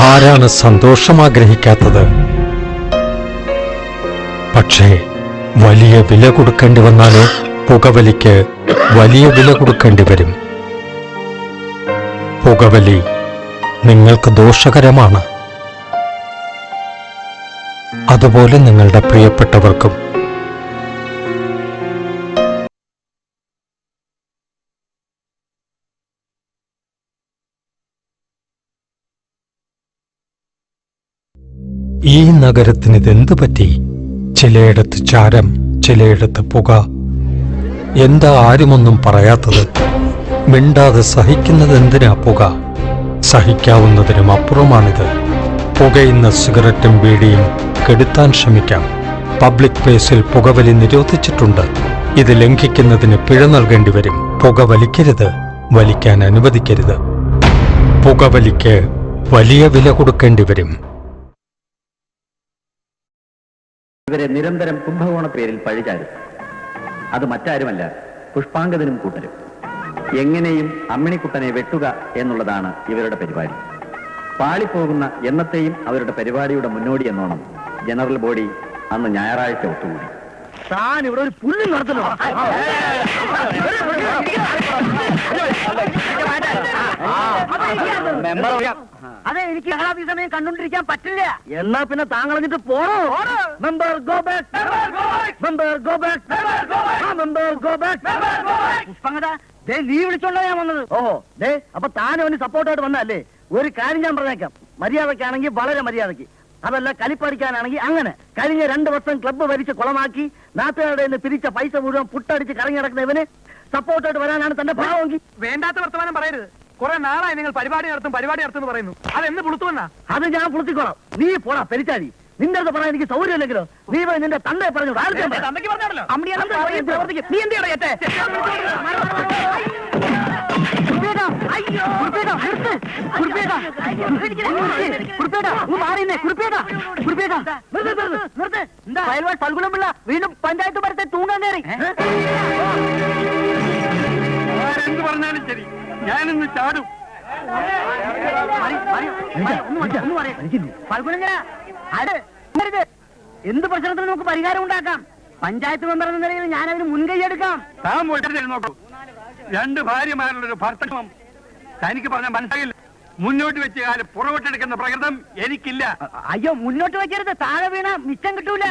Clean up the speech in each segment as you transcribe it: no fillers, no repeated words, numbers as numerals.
ആരാണ് സന്തോഷം ആഗ്രഹിക്കാത്തത്? പക്ഷേ വലിയ വില കൊടുക്കേണ്ടി വന്നാലോ? പുകവലിക്ക് വലിയ വില കൊടുക്കേണ്ടി വരും. പുകവലി നിങ്ങൾക്ക് ദോഷകരമാണ്. അതുപോലെ നിങ്ങളുടെ പ്രിയപ്പെട്ടവർക്കും. ഈ നഗരത്തിന് ഇതെന്തു പറ്റി? ചിലയിടത്ത് ചാരം, ചിലയിടത്ത് പുക. എന്താ ആരുമൊന്നും പറയാത്തത്? മിണ്ടാതെ സഹിക്കുന്നത് എന്തിനാ പുക? സഹിക്കാവുന്നതിനും അപ്പുറമാണിത്. പുകയുന്ന സിഗരറ്റും ബീഡിയും കെടുത്താൻ ശ്രമിക്കാം. പബ്ലിക് പ്ലേസിൽ പുകവലി നിരോധിച്ചിട്ടുണ്ട്. ഇത് ലംഘിക്കുന്നതിന് പിഴ നൽകേണ്ടി വരും. പുക വലിക്കരുത്, വലിക്കാൻ അനുവദിക്കരുത്. പുകവലിക്ക് വലിയ വില കൊടുക്കേണ്ടി വരും. ഇവരെ നിരന്തരം കുംഭകോണ പേരിൽ പഴിചാരും. അത് മറ്റാരുമല്ല, പുഷ്പാങ്കദനും കൂട്ടരും. എങ്ങനെയും അമ്മിണിക്കുട്ടനെ വെട്ടുക എന്നുള്ളതാണ് ഇവരുടെ പരിപാടി. പാളിപ്പോകുന്ന എന്നത്തെയും അവരുടെ പരിപാടിയുടെ മുന്നോടി എന്നോണം ജനറൽ ബോഡി അന്ന് ഞായറാഴ്ച ഒത്തുകൂടി. താൻ ഇവിടെ ഒരു പുല്ല് നടത്തണോ? അതെ, എനിക്ക് ഈ സമയം കണ്ടോണ്ടിരിക്കാൻ പറ്റില്ല. എന്നാ പിന്നെ താങ്കൾ എന്നിട്ട് പോണോ? Member go back, member go back, member go back. പുഷ്പങ്ങത, ദേ നീ വിളിച്ചോണ്ടാ ഞാൻ വന്നത്. ഓഹോ, ദേ അപ്പൊ താൻ അവന് സപ്പോർട്ടായിട്ട് വന്നല്ലേ? ഒരു കാര്യം ഞാൻ പറഞ്ഞേക്കാം. മര്യാദക്കാണെങ്കിൽ വളരെ മര്യാദക്ക്, അതല്ല കലിപ്പടിക്കാനാണെങ്കിൽ അങ്ങനെ. കഴിഞ്ഞ 2 വർഷം ക്ലബ്ബ് ഭരിച്ച് കുളമാക്കി നാട്ടുകാരുടെ നിന്ന് പിരിച്ച പൈസ മുഴുവൻ പുട്ടടിച്ച് കറങ്ങി നടക്കുന്ന ഇവന് സപ്പോർട്ടായിട്ട് വരാനാണ് തന്റെ ഭാവമെങ്കിൽ. വേണ്ടാത്ത വർത്തമാനം പറയരുത്. കുറെ നാളായി നിങ്ങൾ പരിപാടി നടത്തും പറയുന്നു. അതെന്ന് പുളുത്തുവന്നാ? അത് ഞാൻ പുളുത്തിക്കോളാം. നീ പോടാ പെരിച്ചാടി. നിന്റെ അടുത്ത് പറയാൻ എനിക്ക് സൗകര്യമില്ലെങ്കിലോ നീ നിന്റെ തന്തയെ പറഞ്ഞു. ഫൽഗുണപിള്ള വീണ്ടും പഞ്ചായത്ത് ഭരത്തെ തൂങ്ങാൻ കയറി. ആരെന്ത് പറഞ്ഞാലും ശരി, ഞാനിന്ന് ചാടും. എന്ത് പ്രശ്നത്തിന് നമുക്ക് പരിഹാരം ഉണ്ടാക്കാം. പഞ്ചായത്ത് മെമ്പർ എന്ന നിലയിൽ ഞാൻ അതിന് മുൻകൈ എടുക്കാം. താൻ പോയിട്ട് നോക്കൂ. 2 ഭാര്യമാരുള്ളൊരു ഭർത്തകം തനിക്ക് പറഞ്ഞാൽ മനസ്സിലായില്ല. മുന്നോട്ട് വെച്ച് കാലം പുറകോട്ടെടുക്കുന്ന പ്രകൃതം എനിക്കില്ല. അയ്യോ, മുന്നോട്ട് വെക്കരുത്. താഴെ വീണ മിച്ചം കിട്ടൂല.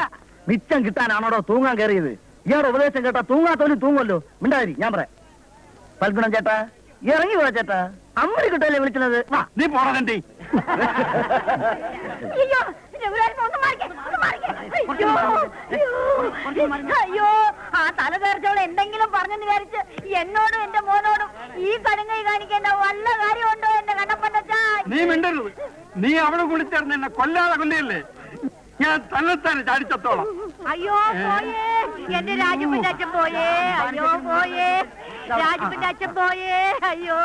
മിച്ചം കിട്ടാനാണോടോ തൂങ്ങാൻ കയറിയത്? ഇയാളുടെ ഉപദേശം കേട്ടാ തൂങ്ങാത്തോലും തൂങ്ങുമല്ലോ. മിണ്ടാതിരി, ഞാൻ പറയാം. പൽഗുണം ചേട്ടാ, ഇറങ്ങി പോവാ ചേട്ടാ. അമ്മടി കിട്ടല്ലേ വിളിക്കുന്നത്? നീ പോറതണ്ടി. അയ്യോ, ആ തല തീർച്ചവള് എന്തെങ്കിലും പറഞ്ഞെന്ന് വിചാരിച്ച് എന്നോടും എന്റെ മോനോടും ഈ കടുങ്ങൈ കാണിക്കേണ്ട വല്ല കാര്യമുണ്ടോ എന്റെ കണ്ണപ്പന്നച്ചാ? നീ മിണ്ടരുത്. നീ അവിടെ കുളിച്ചേർന്ന് എന്നെ കൊല്ലാതെ കൊല്ലയല്ലേ? ഞാൻ തന്നെത്താനെ ചാടിച്ചത്തോളാം. അയ്യോ പോയേ, എന്റെ രാജുവിന്റെ അച്ഛൻ പോയേ. അയ്യോ പോയേ, രാജുവിന്റെ അച്ഛൻ പോയേ. അയ്യോ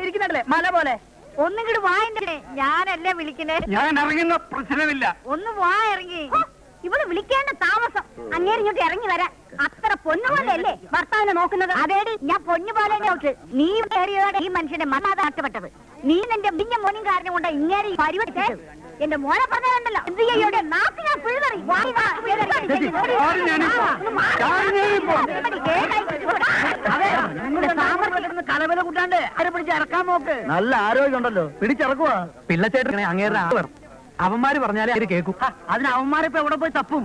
ഇരിക്കുന്നുണ്ടല്ലേ മല പോലെ. ഒന്നിങ്ങോട്ട് വായണ്ടേ, ഞാനല്ലേ വിളിക്കണേ. ഞാൻ ഇറങ്ങുന്ന പ്രശ്നമില്ല. ഒന്ന് വാ ഇറങ്ങി. ഇവിടെ വിളിക്കേണ്ട താമസം. അങ്ങേര് ഇങ്ങോട്ട് ഇറങ്ങി വരാൻ. അത്ര പൊന്നുപോലെ അല്ലേ ഭർത്താവിനെ നോക്കുന്നത്? അതേടി, ഞാൻ പൊന്നുപോലെ നോക്ക്. നീ കയറിയതോടെ ഈ മനുഷ്യന്റെ മനാത നഷ്ടപ്പെട്ടത്. നീ നിന്റെ മിഞ്ഞ മോനും കാരണം കൊണ്ട് ഇങ്ങേരി പരിവടിച്ചത്. എന്റെ മോനെ പറഞ്ഞുണ്ടല്ലോ, നാട്ടിനെ പിഴുതറി കലവില കൂട്ടാണ്ട് ആരെ പിടിച്ച് ഇറക്കാൻ നോക്ക്. നല്ല ആരോഗ്യം ഉണ്ടല്ലോ, പിടിച്ചിറക്കുവാ. പിള്ളച്ചേട്ടനെ അങ്ങേരുടെ അവന്മാര് പറഞ്ഞാലേ അവര് കേൾക്കും. അതിന് അവന്മാരിപ്പോ എവിടെ പോയി തപ്പും?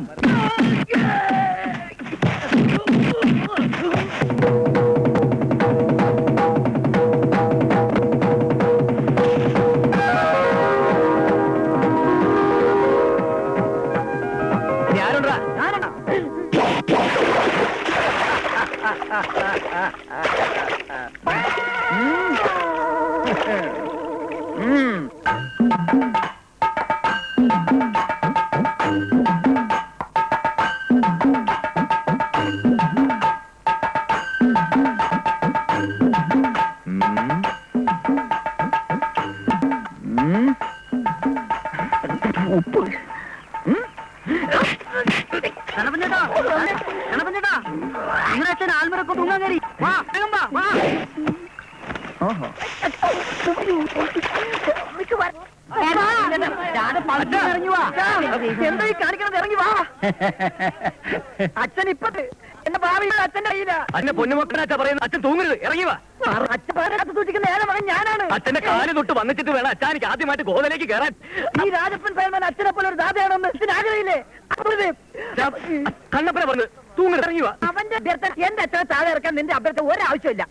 എന്താ ഈ കാണിക്കണത്? ഇറങ്ങി വാ. അച്ഛൻ ഇപ്പത് എന്റെ ഭാവി അച്ഛന്റെ കയ്യില. അച്ഛന്റെ പൊന്നുമക്കളെ അച്ഛൻ പറയുന്നത് അച്ഛൻ തൂങ്ങരുത്, ഇറങ്ങി വാ. അച്ഛൻ പാരകത്ത് സൂക്ഷിക്കുന്ന ഏഴ് മകൻ ഞാനാണ്. അച്ഛന്റെ കാല് തൊട്ട് വന്നിട്ട് വേണം അച്ഛൻ എനിക്ക് ആദ്യമായിട്ട് ഗോതലേക്ക് കയറാൻ. ഈ രാജപ്പൻ സൽമാൻ അച്ഛനെ പോലെ ഒരു ദാതയാണെന്ന് ഇതിനാഗ്രഹില്ലേ? കണ്ണപ്പനെ പറഞ്ഞു തൂങ്ങരുത്, ഇറങ്ങി വാ. അവന്റെ അഭ്യർത്ഥന എന്റെ അച്ഛനെ താഴെ ഇറക്കാൻ നിന്റെ അഭ്യർത്ഥന ഒരാവശ്യമില്ല.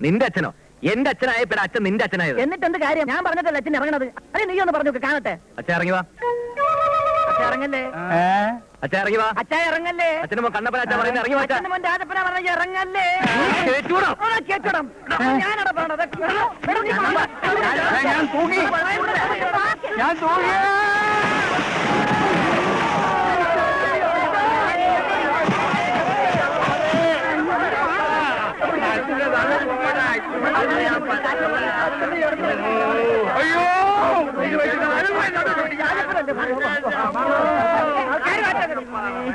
നിന്റെ അച്ഛനോ? എന്റെ അച്ഛനായപ്പോഴ അച്ഛൻ നിന്റെ അച്ഛനായത്. എന്നിട്ട് എന്ത് കാര്യം? ഞാൻ പറഞ്ഞിട്ടല്ല അച്ഛൻ ഇറങ്ങണത്. അതെ നീ ഒന്ന് പറഞ്ഞു കാണട്ടെ. അച്ഛൻ ഇറങ്ങി വാ. അച്ഛൻ ഇറങ്ങല്ലേ? അച്ഛൻ ഇറങ്ങി വാ. അച്ഛൻ ഇറങ്ങല്ലേ? അച്ഛനും കണ്ണപ്പന അച്ഛൻ പറയുന്നത് ഇറങ്ങി വാ. അച്ഛന്റെ മോൻ രാജപ്പന പറഞ്ഞ ഇറങ്ങല്ലേ? കേട്ടൂടാ. കേട്ടോടാം. ഞാനടാ പറഞ്ഞത്. ഞാൻ തൂങ്ങി. ഞാൻ തൂങ്ങി. അയ്യോ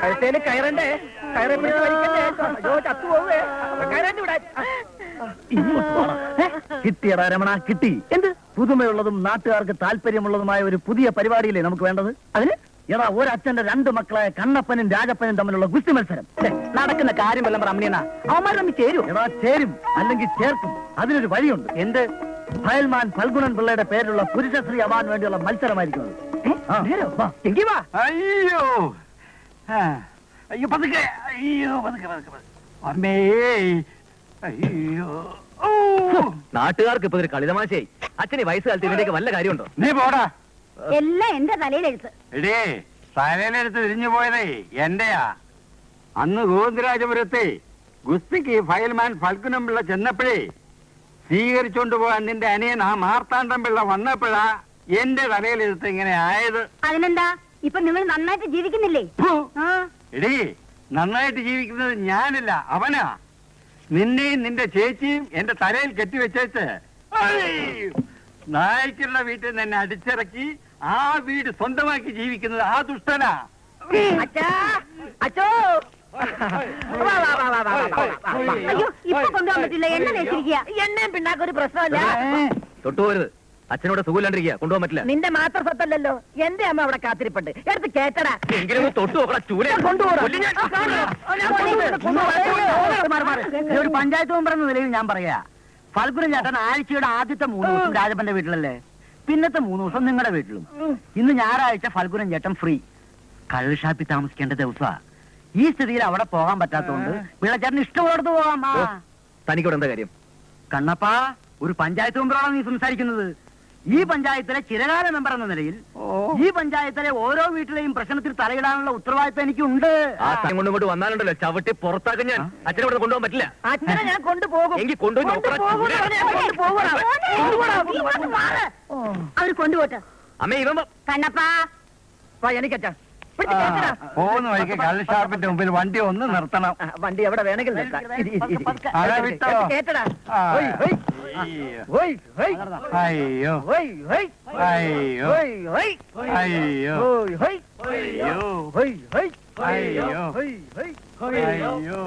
കഴുത്തേല് കയറണ്ടേ? കയറെ പിടിച്ച് വലിക്കണ്ടേ? അയ്യോ ചത്തുപോവേ. കയറേണ്ടി വിടാൻ. കിട്ടിയടാ രമണ, കിട്ടി. എന്ത് പുതുമയുള്ളതും നാട്ടുകാർക്ക് താല്പര്യമുള്ളതുമായ ഒരു പുതിയ പരിപാടിയില്ലേ നമുക്ക് വേണ്ടത്? അതിന് എടാ ഒരച്ഛന്റെ രണ്ട് മക്കളായ കണ്ണപ്പനും രാജപ്പനും തമ്മിലുള്ള ഗുസ്തി മത്സരം നടക്കുന്ന കാര്യം വല്ലം റമണിയനാ. അവന്മാർ തമ്മിൽ ചേരും. എടാ ചേരും, അല്ലെങ്കിൽ ചേർക്കും. അതിനൊരു വഴിയുണ്ട്. എന്ത്? ഫയൽമാൻ ഫൽഗുണൻ പിള്ളയുടെ പേരിലുള്ള പുരുഷശ്രീ അവാർഡിന് വേണ്ടിയുള്ള മത്സരമായിരിക്കുന്നത്. എങ്കി വാ. അയ്യോ അയ്യോ പതുക്കെ. അയ്യോ പതുക്കെ പതുക്കെ പതുക്കെ. അമ്മേ അയ്യോ. നാട്ടുകാർക്ക് ഇപ്പൊ ഒരു കളിതമാശയായി. അച്ഛനെ വയസ്സുകാലത്ത് ഇതിന്റെയൊക്കെ വല്ല കാര്യമുണ്ടോ? നീ പോടാ. എല്ലാം എന്റെ തലയിലെഴുത്ത്. എടേ തലയിലെടുത്ത് തിരിഞ്ഞു പോയതേ എന്റെയാ. അന്ന് ഗോവിന്ദരാജപുരത്തെ ഗുസ്തിക്ക് ഫയൽമാൻ ഫൽഗുനം പിള്ള ചെന്നപ്പോഴേ സ്വീകരിച്ചോണ്ട് പോകാൻ നിന്റെ അനിയൻ ആ മാർത്താണ്ഡം പിള്ള വന്നപ്പോഴാ എന്റെ തലയിലെടുത്ത് ഇങ്ങനെ ആയത്. അതിനെന്താ? ഇപ്പൊ നിങ്ങൾ നന്നായിട്ട് ജീവിക്കുന്നില്ലേ? എടീ നന്നായിട്ട് ജീവിക്കുന്നത് ഞാനല്ല, അവനാ. നിന്നെയും നിന്റെ ചേച്ചിയും എന്റെ തലയിൽ കെട്ടിവെച്ചേച്ച് നായ്ക്കുള്ള വീട്ടിൽ നിന്ന് എന്നെ അടിച്ചിറക്കി ആ വീട് സ്വന്തമാക്കി ജീവിക്കുന്നത് ആ ദുഷ്ടനാ. അച്ഛാ അച്ഛോ. അയ്യോ ഇപ്പൊ കൊണ്ടുപോകാൻ പറ്റില്ല. എന്നെ വെച്ചിരിക്കുക. എന്നെയും പിന്നാക്കൊരു പ്രശ്നമല്ല. തൊട്ടുപോരുത്. അച്ഛനോട് സുഖമില്ലാണ്ടിരിക്കുക, കൊണ്ടുപോകാൻ പറ്റില്ല. നിന്റെ മാത്രം സ്വത്തല്ലല്ലോ, എന്റെ അമ്മ അവിടെ കാത്തിരിപ്പുണ്ട്. എടുത്ത് കേട്ടടാ. എങ്കിലും തൊട്ടു നോക്കടാ ചൂല. ഒരു പഞ്ചായത്ത് മെമ്പർ എന്ന നിലയിൽ ഞാൻ പറയാ, ഫൽഗുനൻ ചേട്ടൻ ആഴ്ചയുടെ ആദ്യത്തെ 3 ദിവസം രാജപ്പന്റെ വീട്ടിലല്ലേ, പിന്നത്തെ 3 ദിവസം നിങ്ങളുടെ വീട്ടിലും. ഇന്ന് ഞായറാഴ്ച ഫൽഗുനൻ ചേട്ടൻ ഫ്രീ. കള്ള് ഷാപ്പിൽ താമസിക്കേണ്ട ദിവസമാ. ഈ സ്ഥിതിയിൽ അവിടെ പോകാൻ പറ്റാത്തതുകൊണ്ട് പിള്ളച്ചേട്ടന് ഇഷ്ടമുള്ളടത്ത് പോകാം. തനിക്കോട് എന്താ കാര്യം? കണ്ണപ്പാ, ഒരു പഞ്ചായത്ത് മെമ്പറാണോ നീ സംസാരിക്കുന്നത്? ഈ പഞ്ചായത്തിലെ ചിരകാല മെമ്പർ എന്ന നിലയിൽ ഈ പഞ്ചായത്തിലെ ഓരോ വീട്ടിലെയും പ്രശ്നത്തിൽ തലയിടാനുള്ള ഉത്തരവാദിത്തം എനിക്കുണ്ട്. ആ സ്ഥലം കൊണ്ട് ഇങ്ങോട്ട് വന്നാലുണ്ടല്ലോ ചവിട്ടി പുറത്താക്കാൻ ഞാൻ. അച്ഛനെ ഇവിടെ കൊണ്ടുപോകാൻ പറ്റില്ല. അച്ഛനെ ഞാൻ കൊണ്ടുപോകും. എങ്കിൽ കൊണ്ടുപോയി അവർ കൊണ്ടുപോട്ടെ. അമ്മ ഇവൻ കണ്ണപ്പാ എനിക്കച്ഛാ പോകുന്ന വഴിക്ക് കള്ള് ഷാപ്പിന്റെ മുമ്പിൽ വണ്ടി ഒന്ന് നിർത്തണം. വണ്ടി എവിടെ വേണമെങ്കിൽ നിർത്താം. അതാ വിട്ടോ. കേട്ടടാ. അയ്യോ അയ്യോ അയ്യോ അയ്യോ അയ്യോ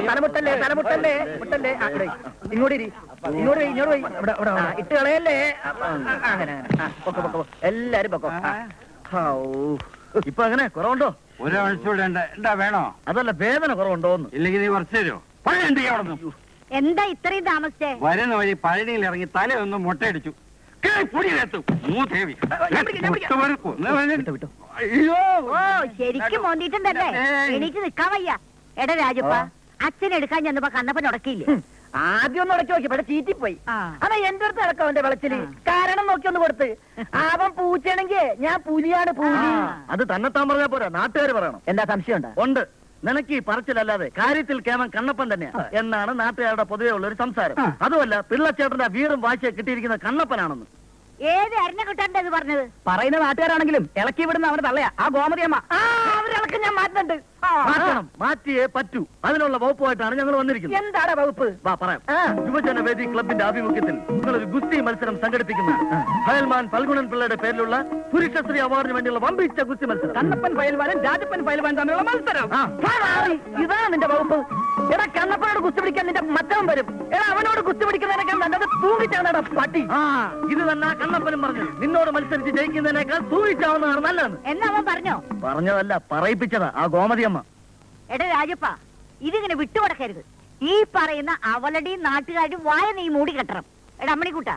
തലമുട്ടല്ലേ തലമുട്ടല്ലേ മുട്ടല്ലേ. ഇങ്ങോട്ട് ഇട്ട് കളയല്ലേ. അങ്ങനെ എല്ലാരും പൊക്കോ. ഇപ്പൊ അങ്ങനെ കുറവുണ്ടോ? ഒരു മണിക്കൂടെ എന്താ വേണോ? അതല്ല, വേദന കുറവുണ്ടോന്ന്. ഇല്ലെങ്കിൽ നീ കുറച്ച് തരുമോ? പഴയുണ്ട് അവിടെ. എന്താ ഇത്രയും താമസിച്ചേ? വരുന്ന വഴി പഴനിയിൽ ഇറങ്ങി തലയൊന്ന് മുട്ടയടിച്ചു. ഓ ശരിക്കും മോന്തിയിട്ടുണ്ടല്ലേ? എനിക്ക് നിക്കാൻ വയ്യ. എടാ രാജപ്പ, അച്ഛൻ എടുക്കാൻ ചെന്നപ്പോ കണ്ണപ്പൻ ഉടക്കിയില്ലേ? ആദ്യം ഒന്ന് ഉടക്കി നോക്കി, ഇവിടെ ചീറ്റിപ്പോയി. അതാ എന്റെ അടുത്ത് ഇറക്കാം അവന്റെ വെളച്ചില്. കാരണം നോക്കി ഒന്ന് കൊടുത്ത്. അവൻ പൂച്ചയാണെങ്കിൽ ഞാൻ പുലിയാണ് പൂലി. അത് തന്നെത്താൻ പറഞ്ഞാ പോരാ, നാട്ടുകാർ പറയണം. എന്താ സംശയം ഉണ്ട്? നിനക്ക് ഈ പറച്ചിലല്ലാതെ കാര്യത്തിൽ കേവൻ കണ്ണപ്പൻ തന്നെയാ എന്നാണ് നാട്ടുകാരുടെ പൊതുവെ ഉള്ള ഒരു സംസാരം. അതുമല്ല, പിള്ളച്ചേട്ടന്റെ വീറും വാശിയെ കിട്ടിയിരിക്കുന്ന കണ്ണപ്പനാണെന്ന്. ഏത് അരിഞ്ഞ കിട്ടാണ്ടത് പറഞ്ഞത്? പറയുന്ന നാട്ടുകാരാണെങ്കിലും ഇളക്കി വിടുന്ന അവന് തള്ളയാ ആ ഗോമതിയമ്മ. അതൊക്കെ ഞാൻ മാറ്റുന്നുണ്ട്. മാറ്റണം, മാറ്റിയേ പറ്റൂ. അതിനുള്ള വകുപ്പുമായിട്ടാണ് ഞങ്ങൾ വന്നിരിക്കുന്നത്. എന്താണ് വകുപ്പ്? വാ പറയാം. യുവജനവേദി ക്ലബിന്റെ ആഭിമുഖ്യത്തിൽ നിങ്ങളൊരു ഗുസ്തി മത്സരം സംഘടിപ്പിക്കുന്നു. ഫയൽമാൻ ഫൽഗുണൻ പിള്ളയുടെ പേരിലുള്ള പുരുഷശ്രീ അവാർഡിന് വേണ്ടിയുള്ള വമ്പിച്ച ഗുസ്തി മത്സരം. കണ്ണപ്പൻ ഫയൽമാനും രാജപ്പൻ ഫയൽമാൻ തമ്മിലുള്ള മത്സരം. ഇതാണ് നിന്റെ വകുപ്പ്. എടാ, കണ്ണപ്പനോട് കുസ്തി പിടിക്കാൻ നിന്റെ മറ്റവൻ വരും. എടാ, അവനോട് കുസ്തി പിടിക്കുന്നതിനേക്കാൾ നല്ലത് തൂങ്ങിച്ചാണ് പട്ടി. ഇത് തന്നെ കണ്ണപ്പനും പറഞ്ഞു. നിന്നോട് മത്സരിച്ച് ജയിക്കുന്നതിനേക്കാൾ തൂങ്ങിച്ചാവുന്നതാണ് നല്ലത്. എന്നാ അവൻ പറഞ്ഞോ? പറഞ്ഞതല്ല, പറയിപ്പിച്ചതാ ആ ഗോമതിയമ്മ. എടാ രാജപ്പ, ഇതിങ്ങനെ വിട്ടുകൊടുക്കരുത്. ഈ പറയുന്ന അവളുടെയും നാട്ടുകാരും വായ നീ മൂടി കെട്ടണം. എടാ അമ്മണിക്കുട്ട,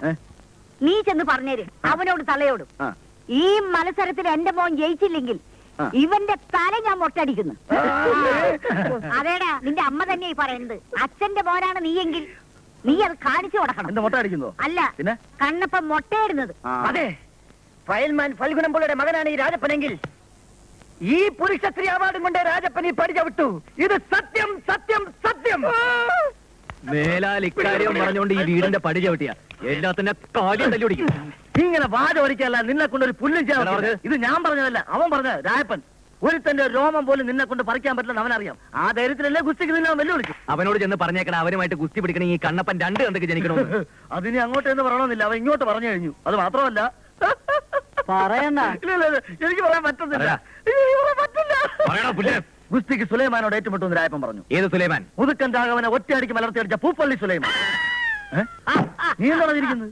നീ ചെന്ന് പറഞ്ഞേര് അവനോട് തലയോടും. ഈ മത്സരത്തിൽ എന്റെ മോൻ ജയിച്ചില്ലെങ്കിൽ ഇവന്റെ തല ഞാൻ മൊട്ടടിക്കുന്നു. അതേടാ, നിന്റെ അമ്മ തന്നെയായി പറയുന്നത്. അച്ഛന്റെ മോനാണ് നീയെങ്കിൽ നീ അത് കാണിച്ചു കൊടുക്കണം. എന്താ മൊട്ട അടിക്കുന്നോ? അല്ല, കണ്ണപ്പൻ മൊട്ടയിടുന്നത്. അതെ, ഫയൽമാൻ ഫൽഗുണംപിള്ളയുടെ മകനാണ് ഈ രാജപ്പനെങ്കിൽ ഈ പുരുഷശ്രീ അവാർഡും കൊണ്ട് രാജപ്പൻ ഈ പടി ചവിട്ടു. ഇത് സത്യം, സത്യം, സത്യം. മേലാൽ ഇക്കാര്യം പറഞ്ഞുകൊണ്ട് ഈ വീടിന്റെ പടി ചവിട്ടിയ എല്ലാത്തിന്റെ കാര്യം തല്ലി പിടിക്കും. ഇങ്ങനെ വാചോടിക്കല്ല, നിന്നെ കൊണ്ടൊരു പുല്ലും ചെയ്യാൻ. ഇത് ഞാൻ പറഞ്ഞതല്ല, അവൻ പറഞ്ഞത്. രാജപ്പൻ ഒരുത്തന്റെ രോമം പോലും നിന്നെ കൊണ്ട് പറിക്കാൻ പറ്റില്ലെന്ന് അവനറിയാം. ആ ധൈര്യത്തിലല്ലേ ഗുസ്തിക്ക് നിന്നെ വെല്ലുവിളിച്ചു. അവനോട് ചെന്ന് പറഞ്ഞേക്കണം അവനുമായിട്ട് ഗുസ്തി പിടിക്കണമെങ്കിൽ ഈ കണ്ണപ്പൻ 2 കണ്ടൊക്കെ ജനിക്കണമെന്ന്. അതിന് അങ്ങോട്ട് എന്ന് പറയണമെന്നില്ല, അവൻ ഇങ്ങോട്ട് പറഞ്ഞു കഴിഞ്ഞു. അത് മാത്രമല്ല, പറയണ്ട, എനിക്ക് പറയാൻ പറ്റുന്നില്ല. ഗുസ്തിക്ക് സുലൈമാനോട് ഏറ്റുമുട്ടുമെന്ന് രായപ്പൻ പറഞ്ഞു. ഏത് സുലൈമാൻ? മുതുക്കൻ രാഘവനെ ഒറ്റയടിക്ക് മലർത്തി അടിച്ച പൂപ്പള്ളി സുലൈമാൻ. നീ എന്താ പറഞ്ഞിരിക്കുന്നത്?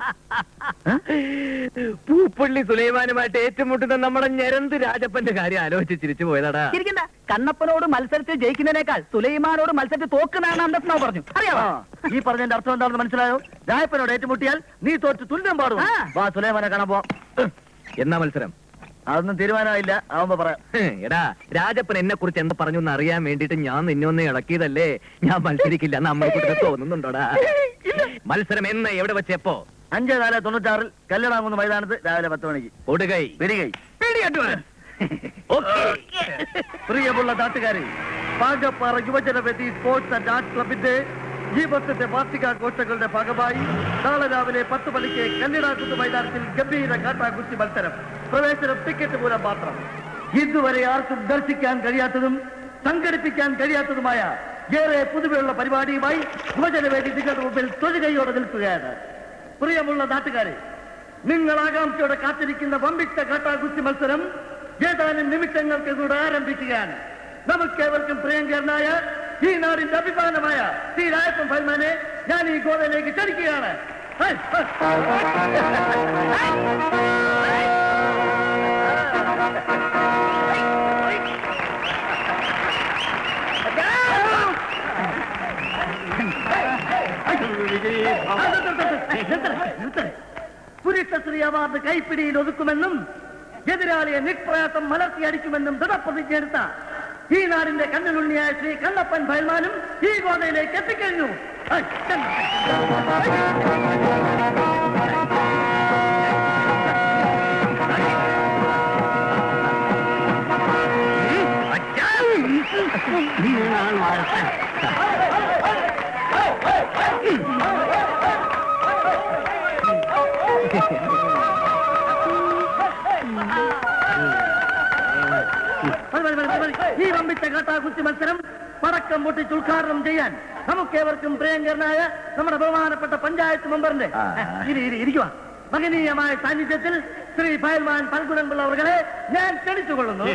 പൂപ്പള്ളി സുലൈമാനുമായിട്ട് ഏറ്റുമുട്ടുന്ന നമ്മുടെ ഞരന്ത് രാജപ്പന്റെ കാര്യം ആലോചിച്ച് ചിരിച്ചു പോയതാടാ. കണ്ണപ്പനോട് മത്സരത്തിൽ ജയിക്കുന്നതിനേക്കാൾ സുലൈമാനോട് മത്സരത്തിൽ തോക്കുന്നതാണ് അന്തസ്നാവ് പറഞ്ഞു. അറിയാമോ ഈ പറഞ്ഞതിന്റെ അർത്ഥം എന്താണെന്ന് മനസ്സിലായോ? രായപ്പനോട് ഏറ്റുമുട്ടിയാൽ നീ തോറ്റ് തുല്യം പാടും. വാ സുലൈമാനെ കാണാൻ പോവാം. എന്നാ മത്സരം? അതൊന്നും തീരുമാനമായില്ല, ആവുമ്പോ പറയാം. എടാ, രാജപ്പൻ എന്നെ കുറിച്ച് എന്താ പറഞ്ഞു എന്ന് അറിയാൻ വേണ്ടിട്ട് ഞാൻ നിന്നൊന്ന് ഇളക്കിയതല്ലേ. ഞാൻ മത്സരിക്കില്ല എന്ന് അമ്മയെ തോന്നുന്നുണ്ടോടാ? മത്സരം എന്ന് എവിടെ വെച്ചപ്പോ? 5/4/96 കല്ലടാകുന്ന മൈതാനത്ത് രാവിലെ 10 മണിക്ക്. കൊടുകൈ വെടികൈ. പ്രിയമുള്ള നാട്ടുകാരെ, പാകപ്പാറ യുവജനവേദി സ്പോർട്സ് ആൻഡ് ആർട്സ് ക്ലബിന്റെ ഈ വർഷത്തെ വാർഷികാഘോഷങ്ങളുടെ ഭാഗമായി നാളെ രാവിലെ 10 മണിക്ക് കല്ലിടാക്കുന്ന് മൈതാനത്തിൽ ഗംഭീര കാട്ടാകുസ്തി മത്സരം. പ്രവേശനം ടിക്കറ്റ് മൂലം മാത്രം. ഇതുവരെ ആർക്കും ദർശിക്കാൻ കഴിയാത്തതും സംഘടിപ്പിക്കാൻ കഴിയാത്തതുമായ ഏറെ പുതുമയുള്ള പരിപാടിയുമായി യുവജനവേദി നിങ്ങളുടെ മുമ്പിൽ തൊഴുകയോടെ നിൽക്കുകയാണ്. പ്രിയമുള്ള നാട്ടുകാരെ, നിങ്ങൾ ആകാംക്ഷയോടെ കാത്തിരിക്കുന്ന വമ്പിച്ച കാട്ടാകുസ്തി മത്സരം ഏതാനും നിമിഷങ്ങൾക്ക് കൂടെ ആരംഭിക്കുകയാണ്. നമുക്കേവർക്കും പ്രിയങ്കരനായ ഈ നാടിന്റെ അഭിമാനമായ ശ്രീ രാജപ്പൻ ഫയൽമാനെ ഞാൻ ഈ ഗോവയിലേക്ക് ക്ഷണിക്കുകയാണ്. പുരുഷശ്രീ അവാർഡ് കൈപ്പിടിയിൽ ഒതുക്കുമെന്നും എതിരാളിയെ നിഷ്പ്രയാസം മലർത്തിയടിക്കുമെന്നും ദൃഢപ്രതിജ്ഞയെടുത്ത ഈ നാടിന്റെ കണ്ണിലുണ്ണിയായ ശ്രീ കണ്ണപ്പൻ ഫയൽമാനും ഈ ഗോതയിലേക്ക് എത്തിക്കഴിഞ്ഞു. ഈ വമ്പിച്ച കാട്ടാകുസ്തി മത്സരം പടക്കം പൊട്ടിച്ച് ഉദ്ഘാടനം ചെയ്യാൻ നമുക്കേവർക്കും പ്രിയങ്കരനായ നമ്മുടെ ബഹുമാനപ്പെട്ട പഞ്ചായത്ത് മെമ്പറിന്റെ ഇരിക്കുക മഹനീയമായ സാന്നിധ്യത്തിൽ ശ്രീ ഫയൽമാൻ ഫൽഗുണൻപിള്ള അവരെ ഞാൻ ക്ഷണിച്ചുകൊള്ളുന്നു.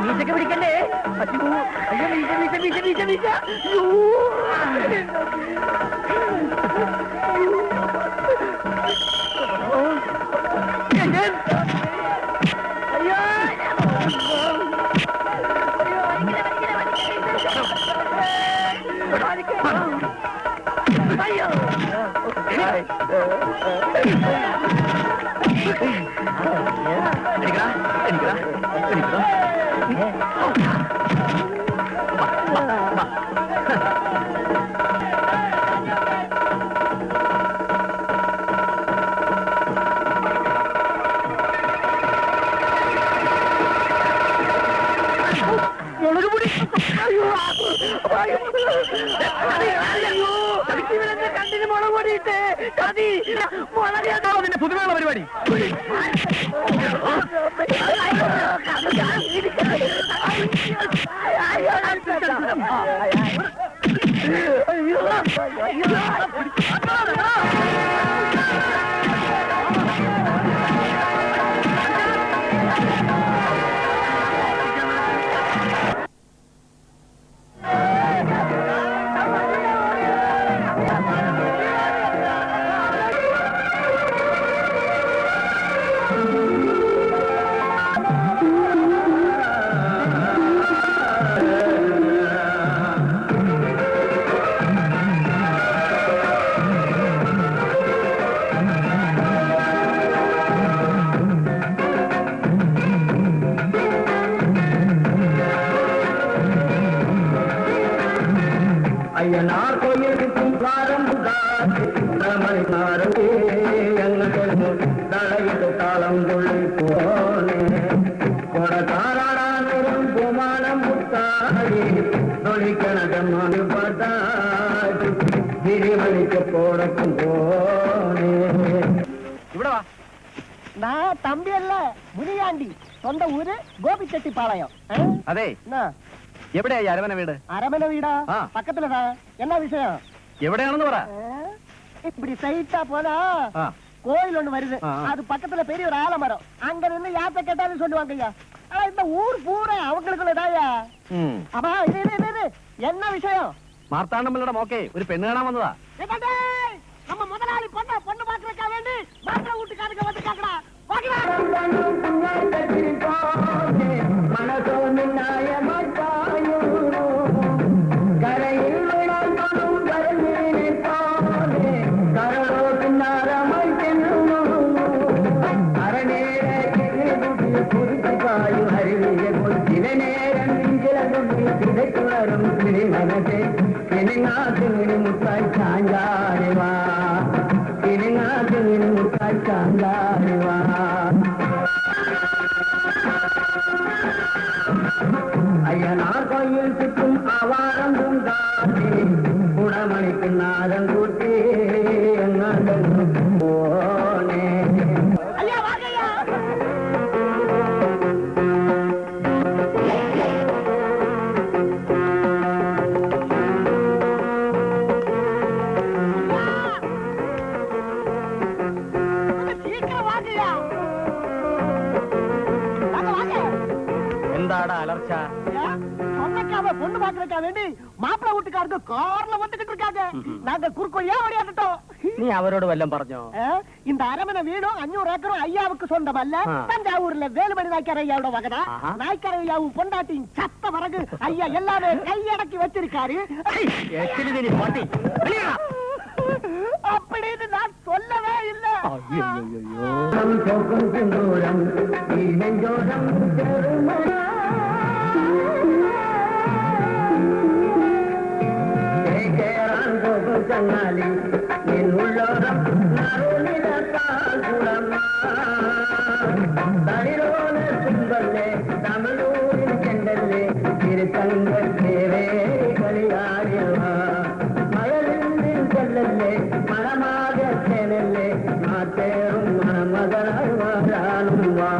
വീശൊക്കെ പിടിക്കല്ലേ? അയ്യോ അയ്യോ വീശ വീശ വീശ വീശ വീശ. കണ്ടിന് മുളക് പൊടിയിട്ട് കതി മുളക് പുതുമയുള്ള പരിപാടി. അയ്യനാർ കൊയ്യും കാരം തളയിട്ട് താളം കൊള്ളി പോണേ കൊടക്കാരാടാനും കുമാനം മുത്താടി തൊളിക്കണകമാണ് പട്ടാടി തിരുമണിക്ക് പോടക്കും പോണേ. ഇവിടെ വാ. நான் தம்பி அல்ல முனியாண்டி, சொந்த ஊரு கோபிச்செட்டிப்பாளையம். അതെ, എവിടെയാ ഈ അരമന വീട്? அரமனை வீடா? பக்கத்துலதான். என்ன விஷயம்? എവിടെയാണെന്ന് പറ. இப்படி சைட்டா போனா கோயில் ஒண்ணு வருது, அது பக்கத்துல பெரிய ஒரு ஆலமரம். அங்க நின்று யாத்த கேட்டாலும் சொல்லுவாங்க ஐயா. ஆனா இந்த ஊர் பூரா அவங்களுக்குள்ளதாயா. அப்பா இது என்ன விஷயம்? മാർത്താണ്ഡമ്മളുടെ മോക്കെ ഒരു പെണ്ണ് കാണാൻ വന്നതാ. நம்ம முதலாளி பொண்ணு பாக்குறதுக்கா வேண்டி மாப்பிள்ளை வீட்டுக்காரங்க வந்து கேட்கலாம். മനസ്സോ നിന്നായോ കരയിൽ വിളാനും കരഞ്ഞിനെ പോലെ കരളോ പിന്നാരമായി ചെന്നു അരനേരെ കുറിച്ചായും അരുവിയെ ചില നേരം ചിലതുണ്ടി ചിതയ്ക്കുളരും കിളി മനസ്സെ കിണിങ്ങാത്തിങ്ങിനി മുത്തായി ചാഞ്ചാടിവാ കിണിങ്ങാത്തിങ്ങിനി മുത്തായി ചാഞ്ചാടിവാ. അയ്യനാർ കൊയ്യിൽ ചുറ്റും ആവാരം പൂണ്ടാട്ടി കുടമണിക്ക് നാരം കൂട്ടി എങ്ങാണ്ടും പോണേ. എന്താടാ അലർച്ച? சொன்னக்காவ பொண்ணு பாக்குறதுக்கா வேண்டி மாப்பிள்ளை வீட்டுக்காரங்க கார்ல வந்துகிட்டு இருக்காங்க. நாங்க குறுக்கொழியா ஓடியாட்டோம். നീ അവരോട് വല്ലതും പറഞ്ഞോ? இந்த அரமனை வீடும் 500 ஏக்கரும் ஐயாவுக்கு சொந்தமல்ல, தஞ்சாவூர்ல வேலுமணி நாய்க்கார ஐயாவோட வகடா. நாய்க்கார ஐயாவும் பொண்டாட்டியும் சத்த வரகு ஐயா எல்லாமே கையடக்கி வச்சிருக்காரு அப்படின்னு நான் சொல்லவே இல்லை. ചങ്ങാലി നിന്നുള്ളോരം തളിരോന തുമ്പല്ലേ തമിഴൂരിൽ ചെണ്ടല്ലേ തിരുത്തങ്കേരേ കളിയാടിയവ മഴലിൽ ചെല്ലല്ലേ മണമാകത്തേനല്ലേ പേരും മണമകളായി വാഴാനും വാ.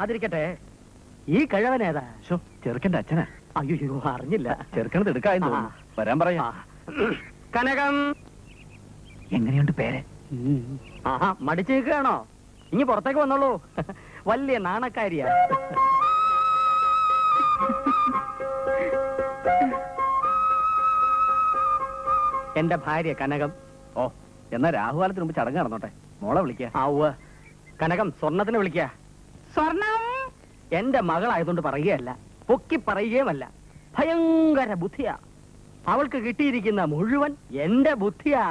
അതിരിക്കട്ടെ, ഈ കഴിവനേതാ? ചെറുക്കന്റെ അച്ഛനാ. അയ്യോ, അറിഞ്ഞില്ല. ചെറുക്കണത് എടുക്കാന്ന് വരാൻ പറയാ. കനകം എങ്ങനെയുണ്ട് പേര്? ആഹാ, മടിച്ചു നിൽക്കുകയാണോ? ഇനി പുറത്തേക്ക് വന്നോളൂ. വലിയ നാണക്കാരിയാ. എന്റെ ഭാര്യ കനകം. ഓ, എന്നാ രാഹുകാലത്തിന് മുമ്പ് ചടങ്ങ് നടന്നോട്ടെ. മോളെ വിളിക്ക. ആവുക. കനകം, സ്വർണത്തിന് വിളിക്ക. സ്വർണം എന്റെ മകളായതുകൊണ്ട് പറയുകയല്ല, പൊക്കി പറയുകയുമല്ല. ഭയങ്കര ബുദ്ധിയാ. അവൾക്ക് കിട്ടിയിരിക്കുന്ന മുഴുവൻ എന്റെ ബുദ്ധിയാ.